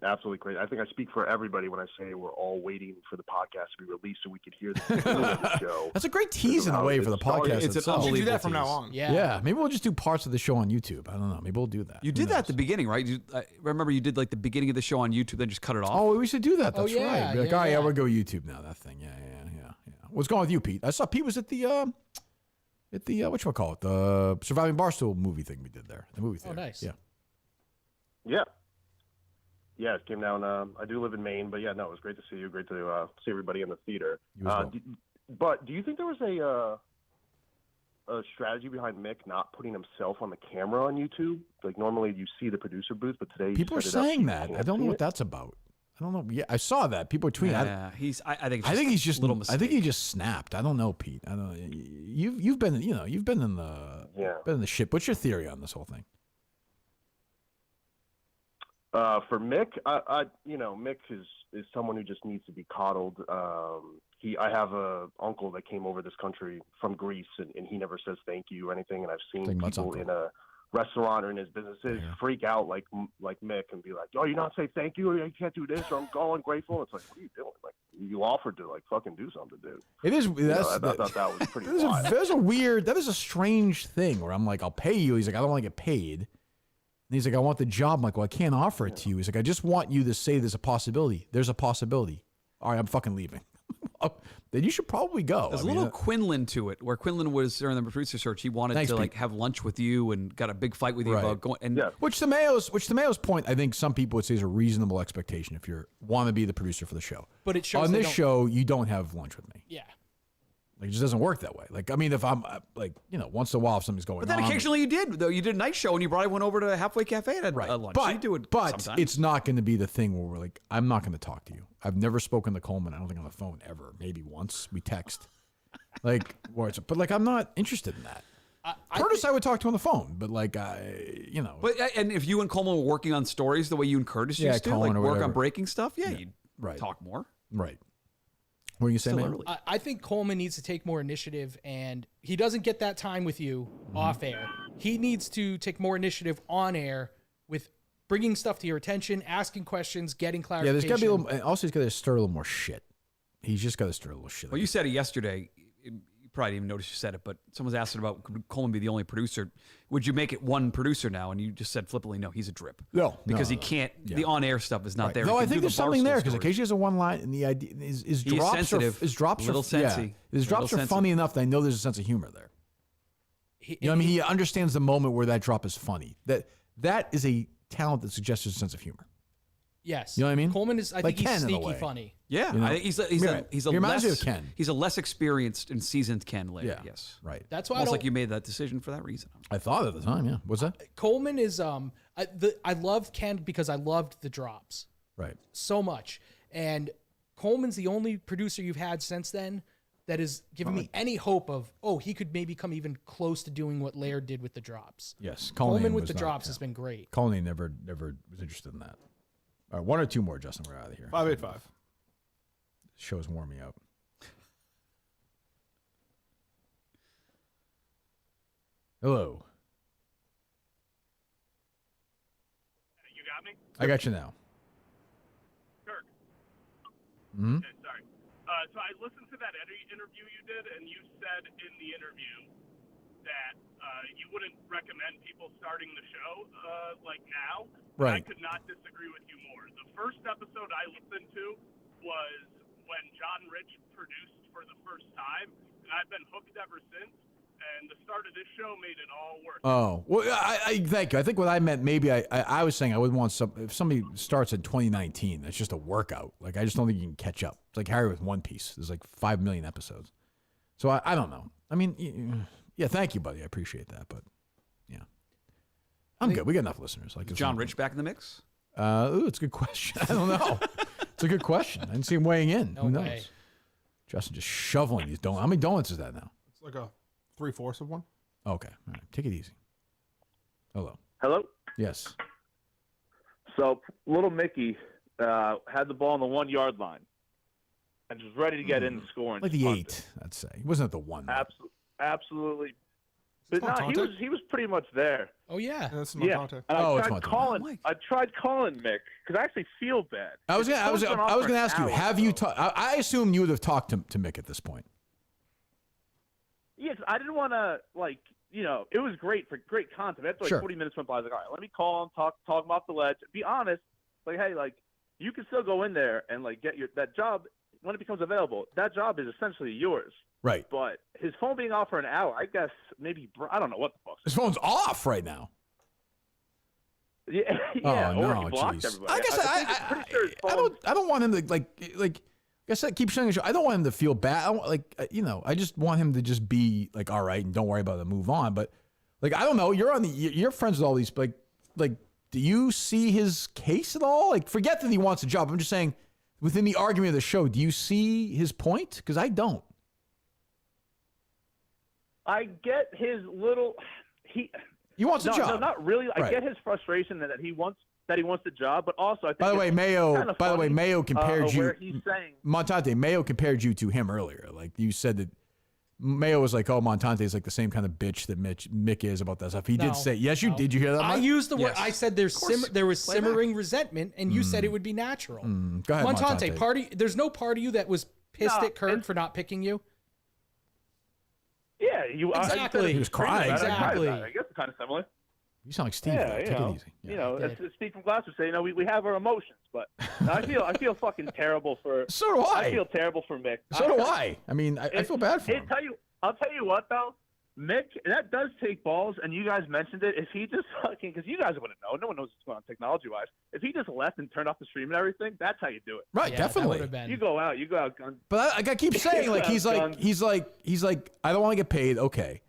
absolutely great. I think I speak for everybody when I say we're all waiting for the podcast to be released so we could hear the beginning of the show. That's a great tease in a way for the podcast. It's itself. We should do that from now on. Yeah. Maybe we'll just do parts of the show on YouTube. I don't know. Maybe we'll do that. You did that at the beginning, right? I remember you did like the beginning of the show on YouTube, then just cut it off. Oh, we should do that. That's right. Be like, all right, yeah. we'll go YouTube now. That thing. Yeah. What's going on with you, Pete? I saw Pete was at the whatchamacallit, the Surviving Barstool movie thing we did there. The movie theater. Oh, nice. Yeah. Yeah, it came down. I do live in Maine, but yeah, no, it was great to see you. Great to see everybody in the theater. You as well. But do you think there was a strategy behind Mick not putting himself on the camera on YouTube? Like normally you see the producer booth, but today People are saying that. I don't know what that's about. I don't know. Yeah, I saw that. People are tweeting. Yeah, I think he's just a little mistake. I think he just snapped. I don't know, Pete. I don't know. You've been in the shit. What's your theory on this whole thing? For Mick, Mick is someone who just needs to be coddled. I have a uncle that came over this country from Greece, and he never says thank you or anything. And I've seen people in a restaurant or in his businesses freak out like Mick and be like, "Oh, you're not saying thank you, or you can't do this, or I'm all ungrateful." It's like, what are you doing? Like, you offered to fucking do something, dude. It is. I thought that was pretty. That is a strange thing where I'm like, I'll pay you. He's like, I don't want to get paid. And he's like, I want the job. I'm like, well, I can't offer it to you. He's like, I just want you to say there's a possibility. There's a possibility. All right, I'm fucking leaving. Then you should probably go. There's a little Quinlan to it, where Quinlan was during the producer search. He wanted to have lunch with you and got a big fight with you about going. And Which to Mayo's point, I think some people would say is a reasonable expectation if you want to be the producer for the show. But it shows on this show, you don't have lunch with me. Yeah. Like, it just doesn't work that way. Like, I mean, if I'm once in a while, if something's going on. But then occasionally you did, though. You did a night show and you probably went over to Halfway Cafe and had lunch. But, you do it but sometimes. it's not going to be the thing where we're like, I'm not going to talk to you. I've never spoken to Coleman, I don't think, on the phone ever. Maybe once we text. But I'm not interested in that. Curtis, I would talk to on the phone, but But and if you and Coleman were working on stories the way you and Curtis used to, Coleman like or work whatever. on breaking stuff, you'd talk more. Right. What are you saying, man? I think Coleman needs to take more initiative, and he doesn't get that time with you off air. He needs to take more initiative on air with bringing stuff to your attention, asking questions, getting clarification. Yeah, there's got to be a little. And also, he's got to stir a little more shit. He's just got to stir a little shit. Well, you said it yesterday. You probably didn't even notice you said it, but someone was asking about could Coleman be the only producer? Would you make it one producer now? And you just said flippantly, no, he's a drip. No, because he can't. The on-air stuff is not there. No, He I can think do there's the something there Barstool because stories. occasionally has a one line, and the idea is He's drops sensitive. are his drops Little are sensey. His drops are Little funny enough that I know there's a sense of humor there. You know what I mean? He understands the moment where that drop is funny. That is a talent that suggests a sense of humor. Yes. You know what I mean? Coleman is, I Like think he's Ken in a sneaky way. funny. Yeah, You know? I think he's a He reminds me of less Ken. he's a less experienced and seasoned Ken later. Yeah, Yes, right. That's why I almost don't- like you made that decision for that reason. I thought at the time, yeah. What's that? Coleman is I loved Ken because I loved the drops. Right. So much. And Coleman's the only producer you've had since then that has given me any hope of, he could maybe come even close to doing what Laird did with the drops. Yes, Coleman with was the not, drops has been great. Colleen never was interested in that. All right, one or two more, Justin. We're out of here. 585. This show's warming up. Hello. You got me? I got you now. Kirk. Hmm? Okay, sorry. So I listened to that interview you did, and you said in the interview that you wouldn't recommend people starting the show like now. Right. I could not disagree with you more. The first episode I listened to was when John Rich produced for the first time, and I've been hooked ever since. And the start of this show made it all work. Oh, well, I thank you. I think what I meant, maybe I was saying I would want if somebody starts in 2019, that's just a workout. Like, I just don't think you can catch up. It's like Harry with One Piece. There's like 5 million episodes. So I don't know. I mean, yeah, thank you, buddy. I appreciate that. But yeah, I'm good. We got enough listeners. Like, Is John Rich back in the mix? It's a good question. I don't know. It's a good question. I didn't see him weighing in. No Who knows? way. Justin just shoveling these donuts. How many donuts is that now? It's like a 3/4 of one. Okay. All right. Take it easy. Hello. Hello. Yes. So little Mickey had the ball on the 1 yard line and was ready to get in the scoring. Like the 8, I'd say. He wasn't at the 1. Absolutely But no, he was pretty much there. Oh yeah. That's Yeah. Montante. And it's Montante. I tried calling Mick because I actually feel bad. I was It's going off to for ask you, an have hour, you though. I assume you would have talked to Mick at this point. Yes, I didn't want to it was great for great content. After 40 minutes went by, I was like, all right, let me call him, talk him off the ledge. Be honest, hey, you can still go in there and get that job when it becomes available. That job is essentially yours. Right. But his phone being off for an hour, I guess maybe I don't know what the fuck. His phone's off right now. Yeah, Oh, or no, he blocked jeez. everybody. I guess I'm pretty sure his phone. I don't want him to like. I guess I keep saying, I don't want him to feel bad. I just want him to just be all right and don't worry about it and move on. But I don't know. You're friends with all these. Do you see his case at all? Forget that he wants a job. I'm just saying, within the argument of the show, do you see his point? Because I don't. I get his little. He wants a job. No, not really. I Right. get his frustration that he wants the job, but also I think. By the way, Mayo compared you. Where he's saying Montante, Mayo compared you to him earlier. You said that Mayo was like, "Oh, Montante is the same kind of bitch that Mick is about that stuff." He did say, "Yes, you did. You hear that?" I Mike? used the word. Yes. I said there was Play simmering resentment, and you said it would be natural. Go ahead, Montante. Montante. There's no part of you that was pissed at Kirk for not picking you. Yeah, you Exactly. He was crying. Exactly. I guess it's kind of similar. You sound like Steve. Yeah, Take it easy. As Steve from Glass would say, we have our emotions, but I feel fucking terrible for. So do I. I feel terrible for Mick. So do I. I mean, I feel bad for him. I'll tell you what though, Mick, that does take balls, and you guys mentioned it. If he just fucking, because you guys wouldn't know, no one knows what's going on technology wise. If he just left and turned off the stream and everything, that's how you do it. Right, definitely. You go out gun. But I keep saying, he's like, I don't want to get paid. Okay,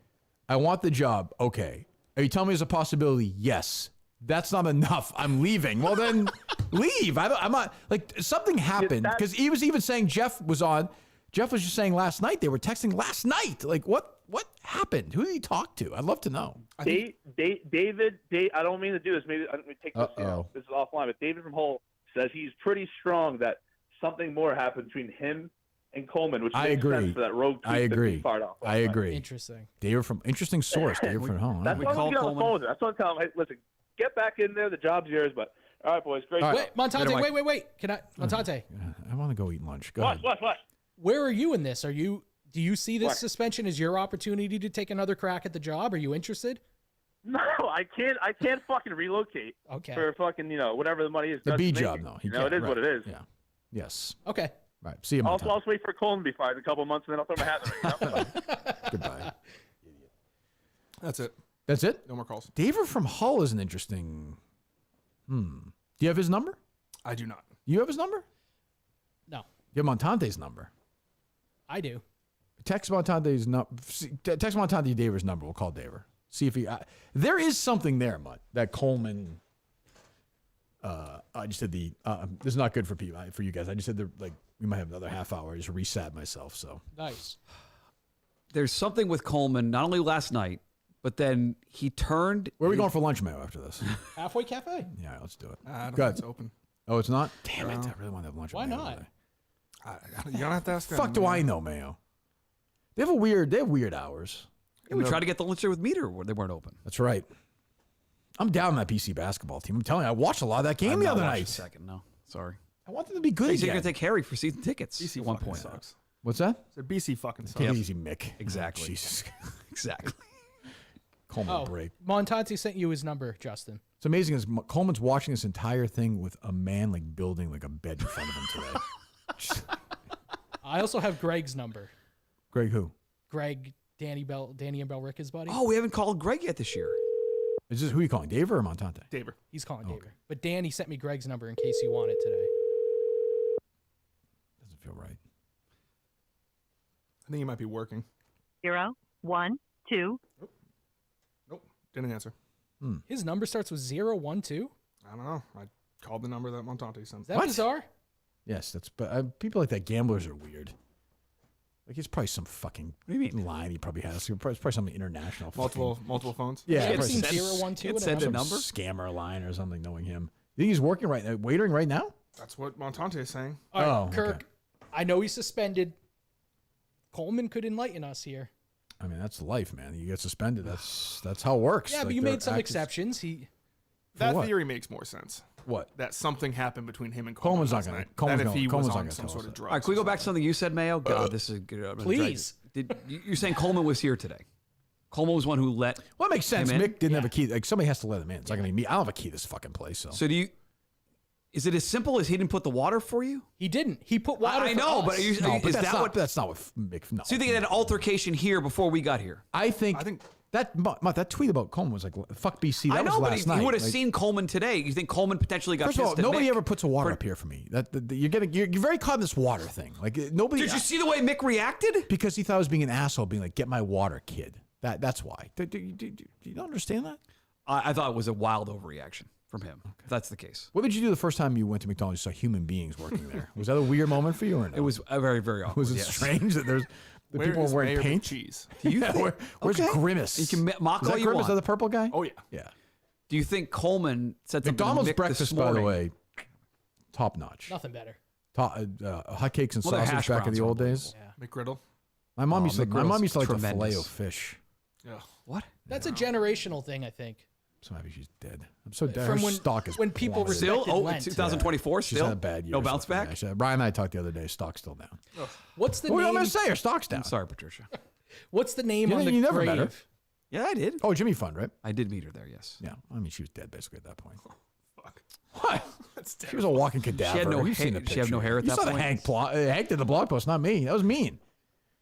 I want the job. Okay, are you telling me there's a possibility? Yes. That's not enough. I'm leaving. Well, then leave. I'm not something happened because he was even saying Jeff was on. Jeff was just saying last night they were texting last night. What happened? Who did he talk to? I'd love to know. David, I don't mean to do this. Maybe let me take this. This is offline. But David from Hull says he's pretty strong that something more happened between him and Coleman, which makes sense for that rogue tweet. I agree. That he fired off. I agree. Interesting. David from interesting source. David from home. That's why we get on the phone with him. That's what I'm telling him. Hey, listen, get back in there. The job's yours. But all right, boys, great. Wait, Montante, wait. Can I, Montante? I want to go eat lunch. Go ahead. What? Where are you in this? Do you see this suspension as your opportunity to take another crack at the job? Are you interested? No, I can't fucking relocate. Okay. For fucking whatever the money is. The B making. job, no. It is what it is. Yeah. Yes. Okay. Right. See you. Also, I'll wait for Coleman to be fired in a couple of months, and then I'll throw my hat in the ring. Goodbye. That's it. That's it. No more calls. David from Hull is an interesting. Do you have his number? I do not. You have his number? No. You have Montante's number. I do. Text Montante's Text Montante Daver's number. We'll call Daver. See if he. There is something there, Mutt. That Coleman. I just did the. This is not good for people. For you guys. I just said we might have another half hour. I just reset myself. So nice. There's something with Coleman. Not only last night, but then he turned. Where are we going for lunch, Mayo? After this. Halfway Cafe. Yeah, let's do it. I don't Go think ahead. it's open. Oh, it's not. Damn it! I really want to have lunch. Why with Mayo not? today. You don't have to ask them. Fuck, do I know, Mayo? They have weird hours. Yeah, we tried to get the lunch there with Meter where they weren't open. That's right. I'm down on that PC basketball team. I'm telling you, I watched a lot of that game the other night. Second, no, sorry. I want them to be good. You're gonna take Harry for season tickets. BC at one fucking point. sucks. What's that? So BC fucking sucks. Take it easy, Mick. Exactly. Oh, Jesus. Exactly. Coleman break. Montante sent you his number, Justin. It's amazing is Coleman's watching this entire thing with a man building a bed in front of him today. I also have Greg's number. Greg who? Greg, Danny and Belricka's buddy. Oh, we haven't called Greg yet this year. Is this who are you calling? Daver or Montante? Daver. He's calling Daver. But Danny sent me Greg's number in case you want it today. Doesn't feel right. I think he might be working. 0, 1, 2. Nope. Didn't answer. His number starts with 0, 1, 2. I don't know. I called the number that Montante sent. Is that bizarre? Yes, that's. But people like that, gamblers are weird. It's probably some fucking line he probably has. It's probably something international. Multiple phones. Yeah, I've seen 0, 1, 2. Send a number. Scammer line or something. Knowing him, you think he's working right now, waitering right now? That's what Montante is saying. All right, Kirk. Okay. I know he's suspended. Coleman could enlighten us here. I mean, that's life, man. You get suspended. That's how it works. Yeah, but you made some exceptions. That theory makes more sense. What? That something happened between him and Coleman's last not going night. to. That if he was on some sort of drug. All right, can we go back to something you said, Mayo? God, this is good. Please. You're saying Coleman was here today? Coleman was one who let. Well, it makes sense. him in? Mick didn't have a key. Like somebody has to let him in. It's not going to be me. I don't have a key to this fucking place. So do you? Is it as simple as he didn't put the water for you? He didn't. He put water. I know, but is that what? That's not what Mick. No. So you think he had an altercation here before we got here? I think that tweet about Coleman was like, "Fuck BC." That I know, was but last night. he would have Like, seen Coleman today. You think Coleman potentially got First of all, pissed at nobody Mick? ever puts a water up here for me. You're very caught in this water thing. Like nobody. Did you see the way Mick reacted? Because he thought I was being an asshole, being like, "Get my water, kid." That's why. Do you don't understand that? I thought it was a wild overreaction from him. Okay. If that's the case. What did you do the first time you went to McDonald's and saw human beings working there? Was that a weird moment for you or no? It was very, very awkward. Was it strange that there's the people is wearing Mayor paint? Cheese? Do you think, where's Grimace? You can mock Is all that you Grimace? want. Is that the purple guy? Oh yeah. Yeah. Do you think Coleman said something McDonald's to Mick breakfast, this by the morning? way, top notch. Nothing better. Hotcakes and Well, their hash sausage back in browns the are old days. McGriddle. My mom used to like the tremendous. filet of fish. Yeah. What? That's a generational thing, I think. I'm so happy she's dead. I'm so dead. From Her when- stock is when people plummeted. Still? respected Oh, Lent. 2024 She's still? had a bad year. No bounce back? Brian and I talked the other day. Stock's still down. What's the What am I name? going to say? Her stock's down. I'm sorry, Patricia. What's the name on the you never grave? met her. Yeah, I did. Oh, Jimmy Fund, right? I did meet her there, yes. Yeah. I mean, she was dead basically at that point. Fuck. What? She was a walking cadaver. had no You've seen hair- the she had no picture. hair at You that saw the point? Hank did the blog post, not me. That was mean.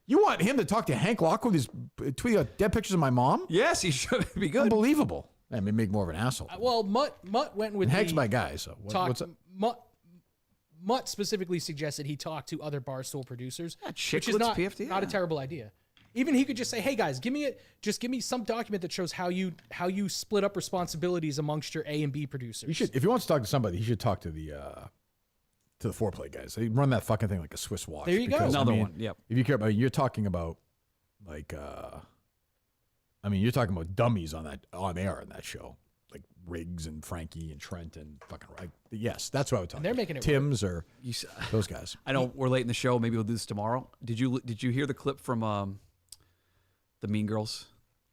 You want him to talk to Hank Lockwood, who's tweeting out dead pictures of my mom? Yes, he should be good. Unbelievable. I mean, make more of an asshole. Well, Mutt went with And Hank's the my guy, so what's up? Mutt specifically suggested he talk to other Barstool producers, which is Chicklets, not PFT, a terrible idea. Even he could just say, "Hey guys, give me some document that shows how you split up responsibilities amongst your A and B producers." You should, if he wants to talk to somebody, he should talk to the foreplay guys. They run that fucking thing like a Swiss watch. There you go. Another one, yep. If you care about, you're talking about like, you're talking about dummies on air in that show, like Riggs and Frankie and Trent and fucking right. Yes, that's what I would talk. And they're making it Tim's or those guys. I know we're late in the show. Maybe we'll do this tomorrow. Did you hear the clip from the Mean Girls?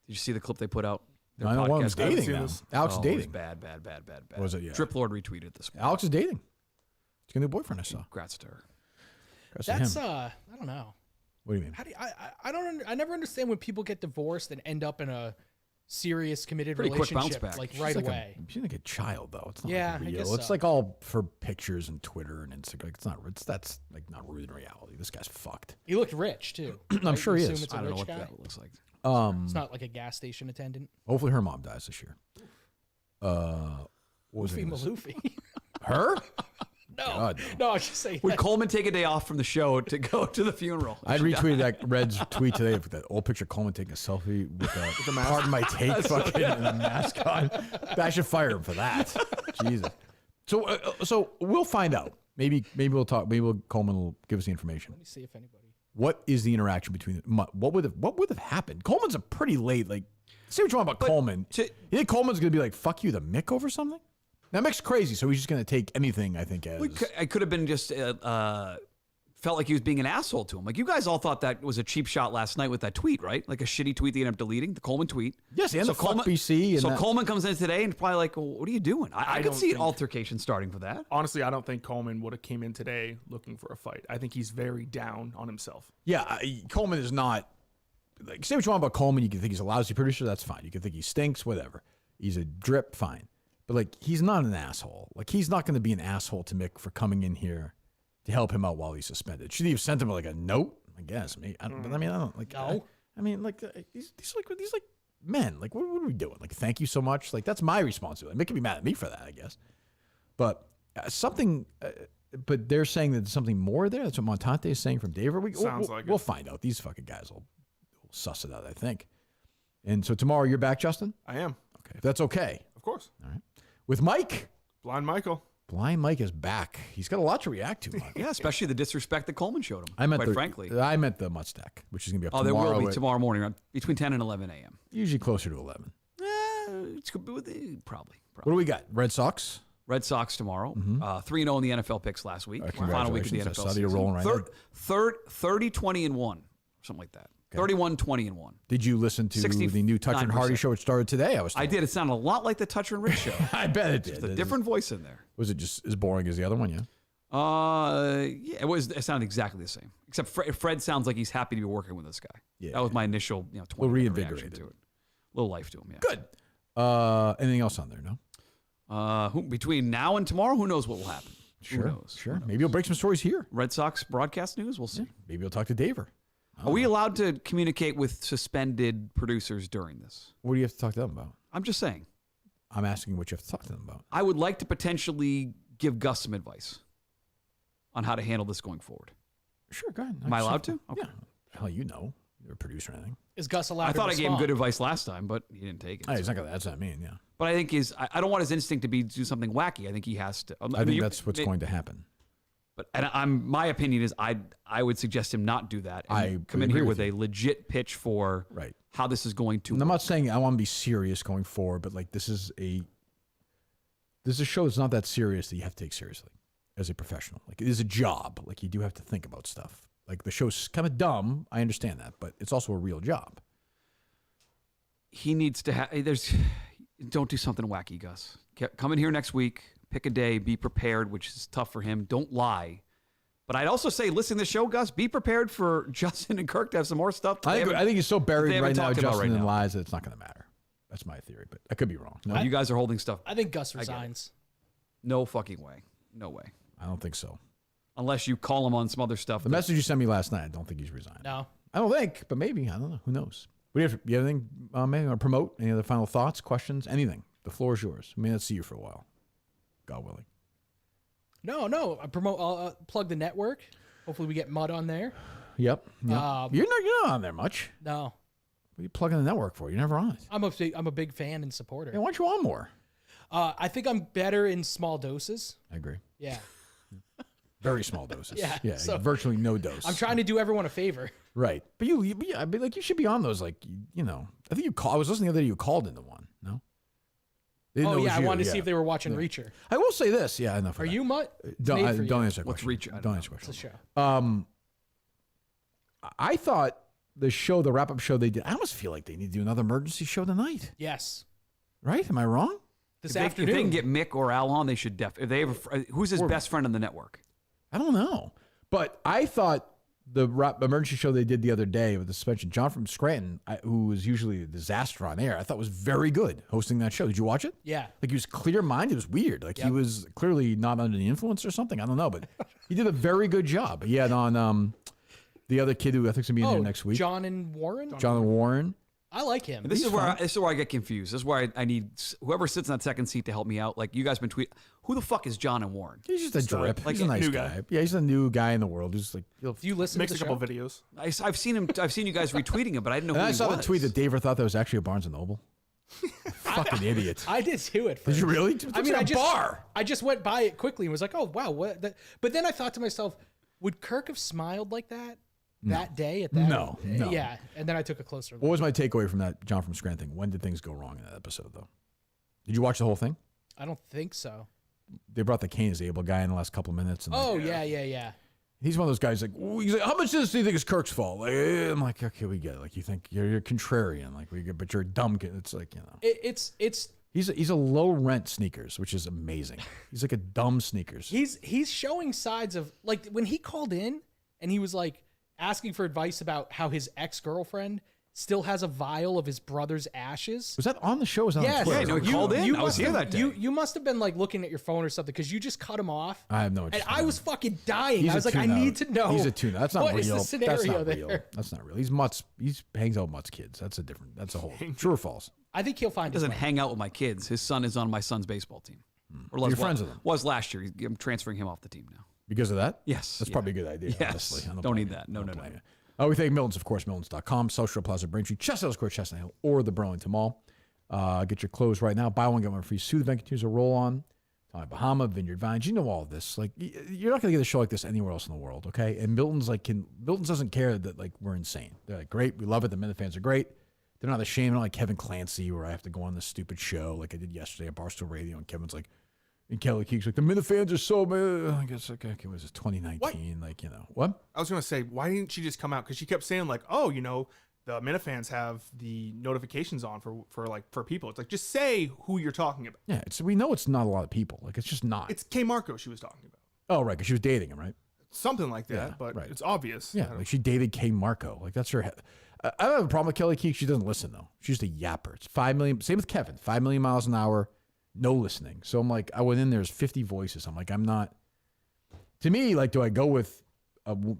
Did you see the clip they put out? Their I know one was podcast? dating now. Alex is It was dating. bad. What was it? Yeah. Drip Lord retweeted this. Alex is dating. She's gonna be a boyfriend. I saw. Congrats to her. That's I don't know. What do you mean? How do you, I never understand when people get divorced and end up in a serious committed Pretty quick relationship bounce back. like She's right like away. She's like a child though. It's not Yeah, like I real. guess It's so. like all for pictures and Twitter and Instagram. That's like not rooted in reality. This guy's fucked. He looked rich too. I'm sure he Assume is. It's a I don't know rich what guy. that looks like. It's not like a gas station attendant. Hopefully her mom dies this year. What was it? Malufy. Her? No, God, no, I was just saying. Would Coleman take a day off from the show to go to the funeral? I'd retweeted that Red's tweet today with that old picture of Coleman taking a selfie with a pardon my take fucking and a mask on. I should fire him for that. Jesus. So we'll find out. Maybe we'll talk. Maybe Coleman will give us the information. Let me see if anybody. What is the interaction between what would have happened? Coleman's a pretty late say what you want about Coleman. You think Coleman's gonna be like fuck you to Mick over something? Now Mick's crazy, so he's just gonna take anything. I think as I could have been just felt like he was being an asshole to him. Like you guys all thought that was a cheap shot last night with that tweet, right? Like a shitty tweet they ended up deleting, the Coleman tweet. Yes, and the fuck Coleman, BC. And so that. Coleman comes in today and probably like, well, what are you doing? I could don't see an think- altercation starting for that. Honestly, I don't think Coleman would have came in today looking for a fight. I think he's very down on himself. Yeah, Coleman is not. Like, say what you want about Coleman. You can think he's a lousy producer. That's fine. You can think he stinks. Whatever. He's a drip. Fine. But like, he's not an asshole. Like, he's not going to be an asshole to Mick for coming in here to help him out while he's suspended. Should he have sent him like a note? I guess. Maybe. I don't like. No. These like men. Like, what are we doing? Like, thank you so much. Like, that's my responsibility. Mick can be mad at me for that, I guess. But something. But they're saying that there's something more there. That's what Montante is saying from Denver. We'll find out. These fucking guys will suss it out, I think. And so tomorrow you're back, Justin? I am. Okay. If that's okay. Of course. All right. With Mike. Blind Michael. Blind Mike is back. He's got a lot to react to. Yeah, especially the disrespect that Coleman showed him. Quite frankly. I meant the Mutt stack, which is going to be up there tomorrow. will be tomorrow morning around between 10 and 11 a.m. Usually closer to 11. It's probably. What do we got? Red Sox? Red Sox tomorrow. 3-0 in the NFL picks last week. Final week of the NFL I saw you rolling right now. 30-20-1. Something like that. 31, 20, and 1. Did you listen to the new Toucher and Hardy show? It started today. I did. It sounded a lot like the Toucher and Rich show. I bet it did. Just a different voice in there. Was it just as boring as the other one? Yeah. Yeah, it was. It sounded exactly the same. Except Fred sounds like he's happy to be working with this guy. Yeah. That was my initial, 20 reaction to it. A little life to him. Yeah. Good. Anything else on there? No. Between now and tomorrow, who knows what will happen? Sure. Who knows? Sure. Maybe you'll break some stories here. Red Sox broadcast news. We'll see. Maybe you'll talk to Daver. Are we allowed to communicate with suspended producers during this? What do you have to talk to them about? I'm just saying. I'm asking what you have to talk to them about. I would like to potentially give Gus some advice on how to handle this going forward. Sure, go ahead. Am I allowed to? Okay. Yeah. Hell, you're a producer or anything. Is Gus allowed I thought to I gave him good advice last time, but he didn't take it. He's not gonna, that's what I mean, yeah. But I think I don't want his instinct to be do something wacky. I think he has to. I think that's what's going to happen. But my opinion is I would suggest him not do that. And come in here with a legit pitch for how this is going to. And I'm not saying I want to be serious going forward, but like this is a show that's not that serious that you have to take seriously as a professional. Like it is a job. Like you do have to think about stuff. Like the show's kind of dumb. I understand that, but it's also a real job. He needs to have. Don't do something wacky, Gus. Come in here next week. Pick a day, be prepared, which is tough for him. Don't lie. But I'd also say, listen to the show, Gus. Be prepared for Justin and Kirk to have some more stuff. I think he's so buried right now, Justin, in lies that it's not going to matter. That's my theory, but I could be wrong. No, you guys are holding stuff. I think Gus resigns. No fucking way. No way. I don't think so. Unless you call him on some other stuff. The message you sent me last night, I don't think he's resigned. No. I don't think, but maybe. I don't know. Who knows? You have anything, maybe, or promote? Any other final thoughts, questions, anything? The floor is yours. I may not see you for a while. God willing. No. I promote. I'll plug the network. Hopefully, we get Mud on there. Yep. You're not on there much. No. What are you plugging the network for? You're never on it. I'm a big fan and supporter. Hey, why aren't you on more? I think I'm better in small doses. I agree. Yeah. Very small doses. Yeah. So virtually no dose. I'm trying to do everyone a favor. Right. But you should be on those. Like, I think you call. I was listening the other day. You called into one. No. I wanted to see if they were watching Reacher. I will say this. Yeah, enough. Are you Mutt? Don't answer that question. What's Reacher? Don't answer that question. It's a show. I thought the wrap-up show they did. I almost feel like they need to do another emergency show tonight. Yes. Right? Am I wrong? This If afternoon. they can get Mick or Al on, they should if they have who's his best friend on the network? I don't know, but I thought the emergency show they did the other day with the suspension, John from Scranton, who was usually a disaster on air, I thought was very good hosting that show. Did you watch it? Yeah. Like he was clear-minded. It was weird. Like he was clearly not under the influence or something. I don't know, but he did a very good job. He had on the other kid who I think's gonna be in there next week. John and Warren. John and Warren. I like him. This is where I get confused. This is where I need whoever sits in that second seat to help me out. Like you guys been tweeting, who the fuck is John and Warren? He's just a drip. Like he's a nice guy. Yeah, he's a new guy in the world. Who's like, do you listen? Makes to the a couple show? videos. I've seen him. I've seen you guys retweeting him, but I didn't know. And who I he saw was. the tweet that Daver thought that was actually a Barnes and Noble. Fucking idiot. I did too at first. Did you really? I just went by it quickly and was like, oh wow, what? But then I thought to myself, would Kirk have smiled like that? That day at that? No. Yeah, and then I took a closer look. What was my takeaway from that John from Scranton thing? When did things go wrong in that episode, though? Did you watch the whole thing? I don't think so. They brought the Cain is Abel guy in the last couple of minutes. And yeah. He's one of those guys like, he's like, how much of this do you think is Kirk's fault? Like, I'm like, okay, we get it. Like, you think you're contrarian, like but you're a dumb kid. It's like, It's He's a low rent sneakers, which is amazing. He's like a dumb sneakers. He's showing sides of like when he called in and he was like asking for advice about how his ex-girlfriend still has a vial of his brother's ashes. Was that on the show? Was that on Twitter? Yeah, no, he called in. I was here that day. You must have been like looking at your phone or something because you just cut him off. I have no idea. And I was fucking dying. I was like, I need to know. He's a tuna. That's not what real. Is the scenario That's not there? real. That's not real. He's Mutt's. He hangs out with Mutt's kids. That's a whole true or false. I think he'll find. He doesn't hang out with my kids. His son is on my son's baseball team. Or You're friends with him. Was last year. I'm transferring him off the team now. Because of that? Yes. That's probably a good idea, honestly. Don't need that. No. We thank Miltons, of course, Miltons.com, Social Plaza Braintree, Chestnut Square, Chestnut Hill, or the Burlington Mall. Get your clothes right now. Buy one, get one free. Sue the Event continues to roll on. Tommy Bahama, Vineyard Vines. You know all of this. Like, you're not going to get a show like this anywhere else in the world, okay? And Milton's doesn't care that, like, we're insane. They're like, great, we love it. The Minute fans are great. They're not ashamed. Not like Kevin Clancy, where I have to go on this stupid show like I did yesterday at Barstool Radio, and Kevin's like, And Kelly Keeke's like, the Minifans are so mad. I guess, okay, what was this, 2019? What? Like, what? I was going to say, why didn't she just come out? Because she kept saying, like, oh, the Minifans have the notifications on for people. It's like, just say who you're talking about. Yeah, we know it's not a lot of people. Like, it's just not. It's K. Marco she was talking about. Oh, right, because she was dating him, right? Something like that, Yeah, but right. it's obvious. Yeah, like she dated K. Marco. Like, that's her. I don't have a problem with Kelly Keeke. She doesn't listen, though. She's just a yapper. It's 5 million. Same with Kevin. 5 million miles an hour. No listening. So I'm like, I went in, there's 50 voices. I'm like, I'm not. To me, like, do I go with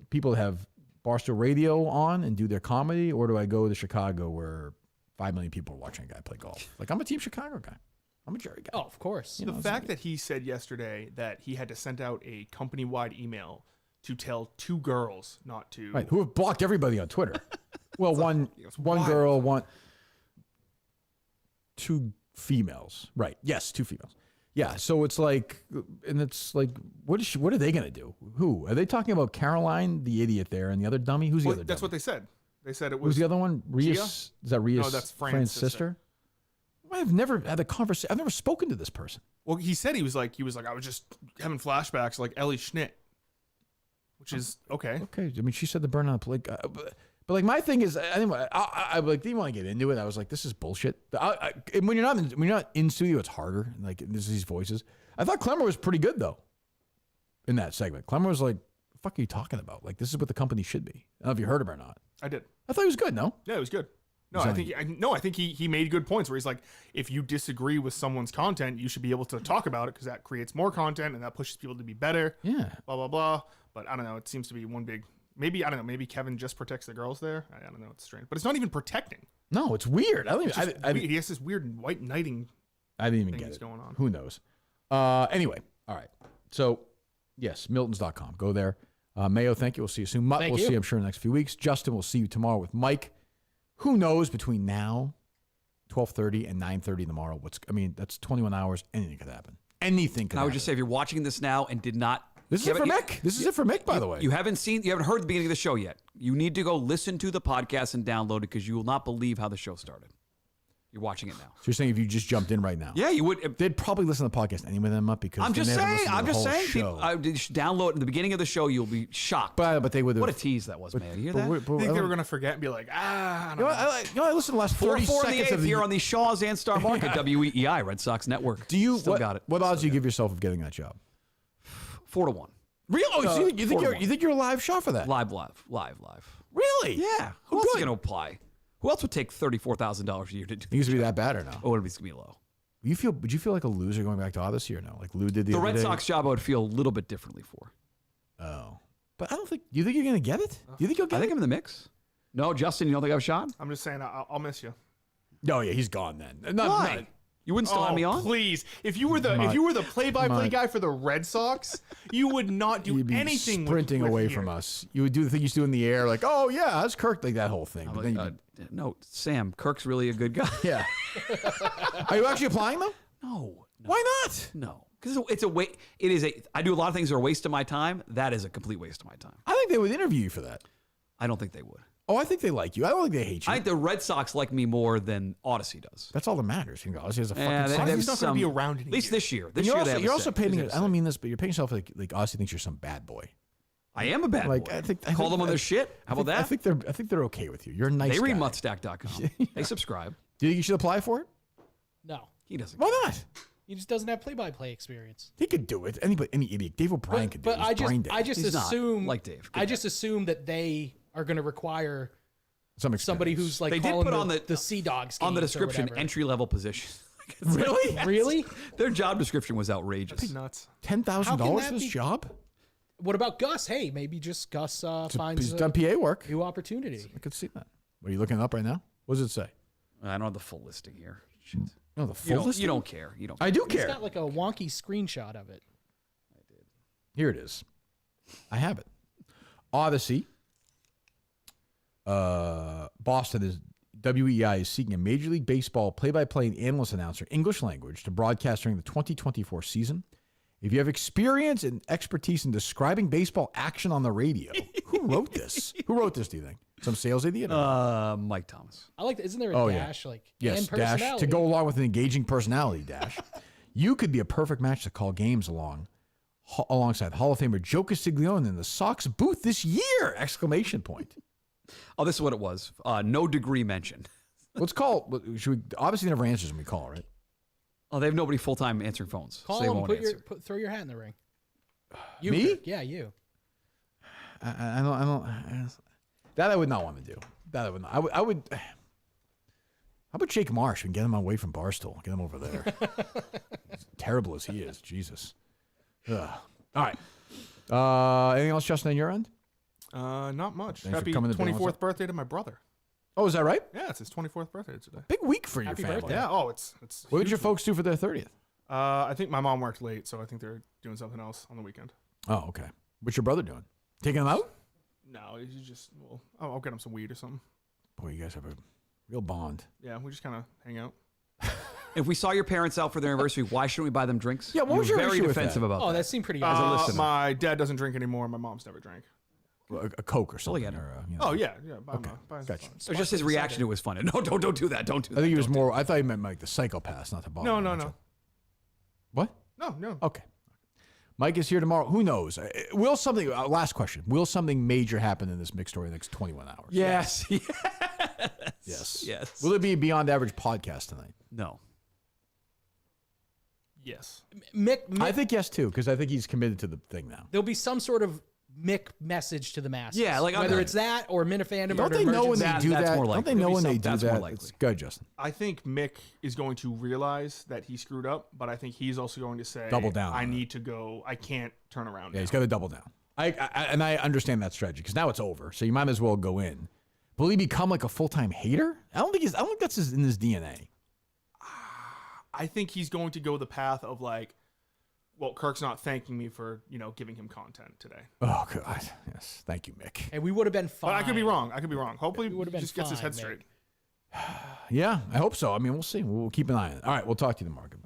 people that have Barstool Radio on and do their comedy, or do I go to Chicago where 5 million people are watching a guy play golf? Like, I'm a Team Chicago guy. I'm a Jerry guy. Oh, of course. The fact that he said yesterday that he had to send out a company-wide email to tell 2 girls not to. Right, who have blocked everybody on Twitter. Well, one girl, 2 females. Right. Yes, 2 females. Yeah. So it's like, and it's like, what are they going to do? Who? Are they talking about Caroline, the idiot there, and the other dummy? Who's the other That's dummy? what they said. They said it was. Who's the other one? Ria's? Gia? Is that Ria's? No, that's Fran's sister? I've never had a conversation. I've never spoken to this person. Well, he said he was like, I was just having flashbacks like Ellie Schnitt, which is okay. Okay. I mean, she said the burnout. Like, but like my thing is, I didn't want to get into it. I was like, this is bullshit. And when you're not in studio, it's harder. Like, there's these voices. I thought Clemmer was pretty good though. In that segment, Clemmer was like, "The fuck are you talking about? Like, this is what the company should be." I don't know if you heard him or not. I did. I thought he was good. No. Yeah, it was good. No, I think he made good points where he's like, if you disagree with someone's content, you should be able to talk about it because that creates more content and that pushes people to be better. Yeah. Blah blah blah. But I don't know. It seems to be one big. Maybe I don't know. Maybe Kevin just protects the girls there. I don't know. It's strange, but it's not even protecting. No, it's weird. He has this weird white knighting. I didn't even get it. Going on. Who knows? Anyway, all right. So, yes, Miltons.com. Go there. Mayo, thank you. We'll see you soon. Mutt, we'll see you, I'm sure, in the next few weeks. Justin, we'll see you tomorrow with Mike. Who knows between now, 12:30 and 9:30 tomorrow? That's 21 hours. Anything could happen. Anything could happen. I would just say, if you're watching this now and did not. This is it for Mick. This is it for Mick, by the way. You haven't heard the beginning of the show yet. You need to go listen to the podcast and download it because you will not believe how the show started. You're watching it now. So you're saying if you just jumped in right now? Yeah, you would. They'd probably listen to the podcast anyway, then, Mutt, because I'm just saying. Show. Download it in the beginning of the show. You'll be shocked. But they would. What a tease that was, man. You hear that? I think they were going to forget and be like, I don't know. I listened to the last 30 seconds of the here on the Shaws and Star Market, WEEI, Red Sox Network. Still got it. What odds do you give yourself of getting that job? 4-1. Really? Oh, you think you're a live shot for that? Live. Really? Yeah. Who else is going to apply? Who else would take $34,000 a year to do it? Used to be that bad or no? Oh, it's going to be low. Would you feel like a loser going back to Odyssey or no? Like Lou did the other Red day? Sox job I would feel a little bit differently for. Oh. But I don't think. Do you think you're going to get it? Do you think you'll get it? I think I'm in the mix. No, Justin, you don't think I have a shot? I'm just saying, I'll miss you. Oh, yeah, he's gone then. Why? You wouldn't still have me on? Please. If you were the play-by-play guy for the Red Sox, you would not do You'd be anything sprinting with away here. from us. You would do the thing you used to do in the air, like, oh, yeah, that's Kirk, like that whole thing. But then no, Sam, Kirk's really a good guy. Yeah. Are you actually applying, though? No. Why not? No. Because it's a waste. I do a lot of things that are a waste of my time. That is a complete waste of my time. I think they would interview you for that. I don't think they would. Oh, I think they like you. I don't think they hate you. I think the Red Sox like me more than Odyssey does. That's all that matters. Odyssey has a fucking Odyssey's not going to be around anymore. At least this year. You're also painting it. I don't mean this, but you're painting yourself like Odyssey thinks you're some bad boy. I am a bad boy. I call them on their shit. How about that? I think they're okay with you. You're a nice guy. They read muttstack.com. They subscribe. Do you think you should apply for it? No. He doesn't. Why not? He just doesn't have play-by-play experience. He could do it. Any idiot. Dave O'Brien could do it. But I just assume like Dave. I just assume that they are going to require somebody who's like they calling did put on the Sea Dogs on the description entry-level position. Really? Really? Their job description was outrageous. That's nuts. $10,000 for this job? What about Gus? Hey, maybe just Gus finds He's done PA work. New opportunity. I could see that. Are you looking it up right now? What does it say? I don't have the full listing here. Shit. No, the full listing? You don't care. You don't. I do care. He's got like a wonky screenshot of it. I did. Here it is. I have it. Odyssey. Boston is WEI is seeking a Major League Baseball play-by-play and analyst announcer, English language, to broadcast during the 2024 season. If you have experience and expertise in describing baseball action on the radio, who wrote this? Who wrote this, do you think? Some sales idiot? Mike Thomas. I like that. Isn't there a dash? Yeah. Like, yes, and dash personality? to go along with an engaging personality, dash. You could be a perfect match to call games alongside Hall of Famer Joe Castiglione in the Sox booth this year! Exclamation point. Oh, this is what it was. No degree mentioned. Let's call. Obviously never answers when we call, right? Oh, they have nobody full-time answering phones. Call so they him. won't Throw your hat in the ring. Me? Kirk. Yeah, you. I don't. That I would not want to do. That I would not. I would. How about Jake Marsh and get him away from Barstool? Get him over there. As terrible as he is, Jesus. Ugh. All right. Anything else, Justin, on your end? Not much. Thanks Happy for coming to 24th birthday to my brother. Oh, is that right? Yeah, it's his 24th birthday today. Big week for your Happy family. birthday. Yeah. Oh, it's. What did your folks do for their 30th? I think my mom worked late, so I think they're doing something else on the weekend. Oh, okay. What's your brother doing? Taking him out? No, he's just. Well, I'll get him some weed or something. Boy, you guys have a real bond. Yeah, we just kind of hang out. If we saw your parents out for their anniversary, why shouldn't we buy them drinks? Yeah, what was your very issue with defensive that? about that. Oh, that seemed pretty As a obvious. listener. My dad doesn't drink anymore. My mom's never drank. A Coke or something. again. Or, Oh yeah. Buy Okay, gotcha. So just his reaction to it was funny. No, don't do that. Don't do that. I think he was more. I thought he meant like the psychopath, not the bother. No. What? No. Okay. Mike is here tomorrow. Who knows? Will something? Last question. Will something major happen in this Mick story in the next 21 hours? Yes. Yes. Will it be a Beyond Average podcast tonight? No. Yes. Mick, I think yes too, because I think he's committed to the thing now. There'll be some sort of Mick message to the masses. Yeah, like whether it's that or Minifandom. Don't or they know when they emergency. do that? Don't they know when they do That's more that? likely. It's good, Justin. I think Mick is going to realize that he screwed up, but I think he's also going to say, Double down I on need to go. I can't turn around. Yeah, he's got to double down. And I understand that strategy because now it's over, so you might as well go in. Will he become like a full-time hater? I don't think that's in his DNA. I think he's going to go the path of like, well, Kirk's not thanking me for giving him content today. Oh God, yes, thank you, Mick. And we would have been fine. But I could be wrong. Hopefully, We would have he been just gets his fine, head Mick. straight. Yeah, I hope so. I mean, we'll see. We'll keep an eye on it. All right, we'll talk to you tomorrow. Goodbye.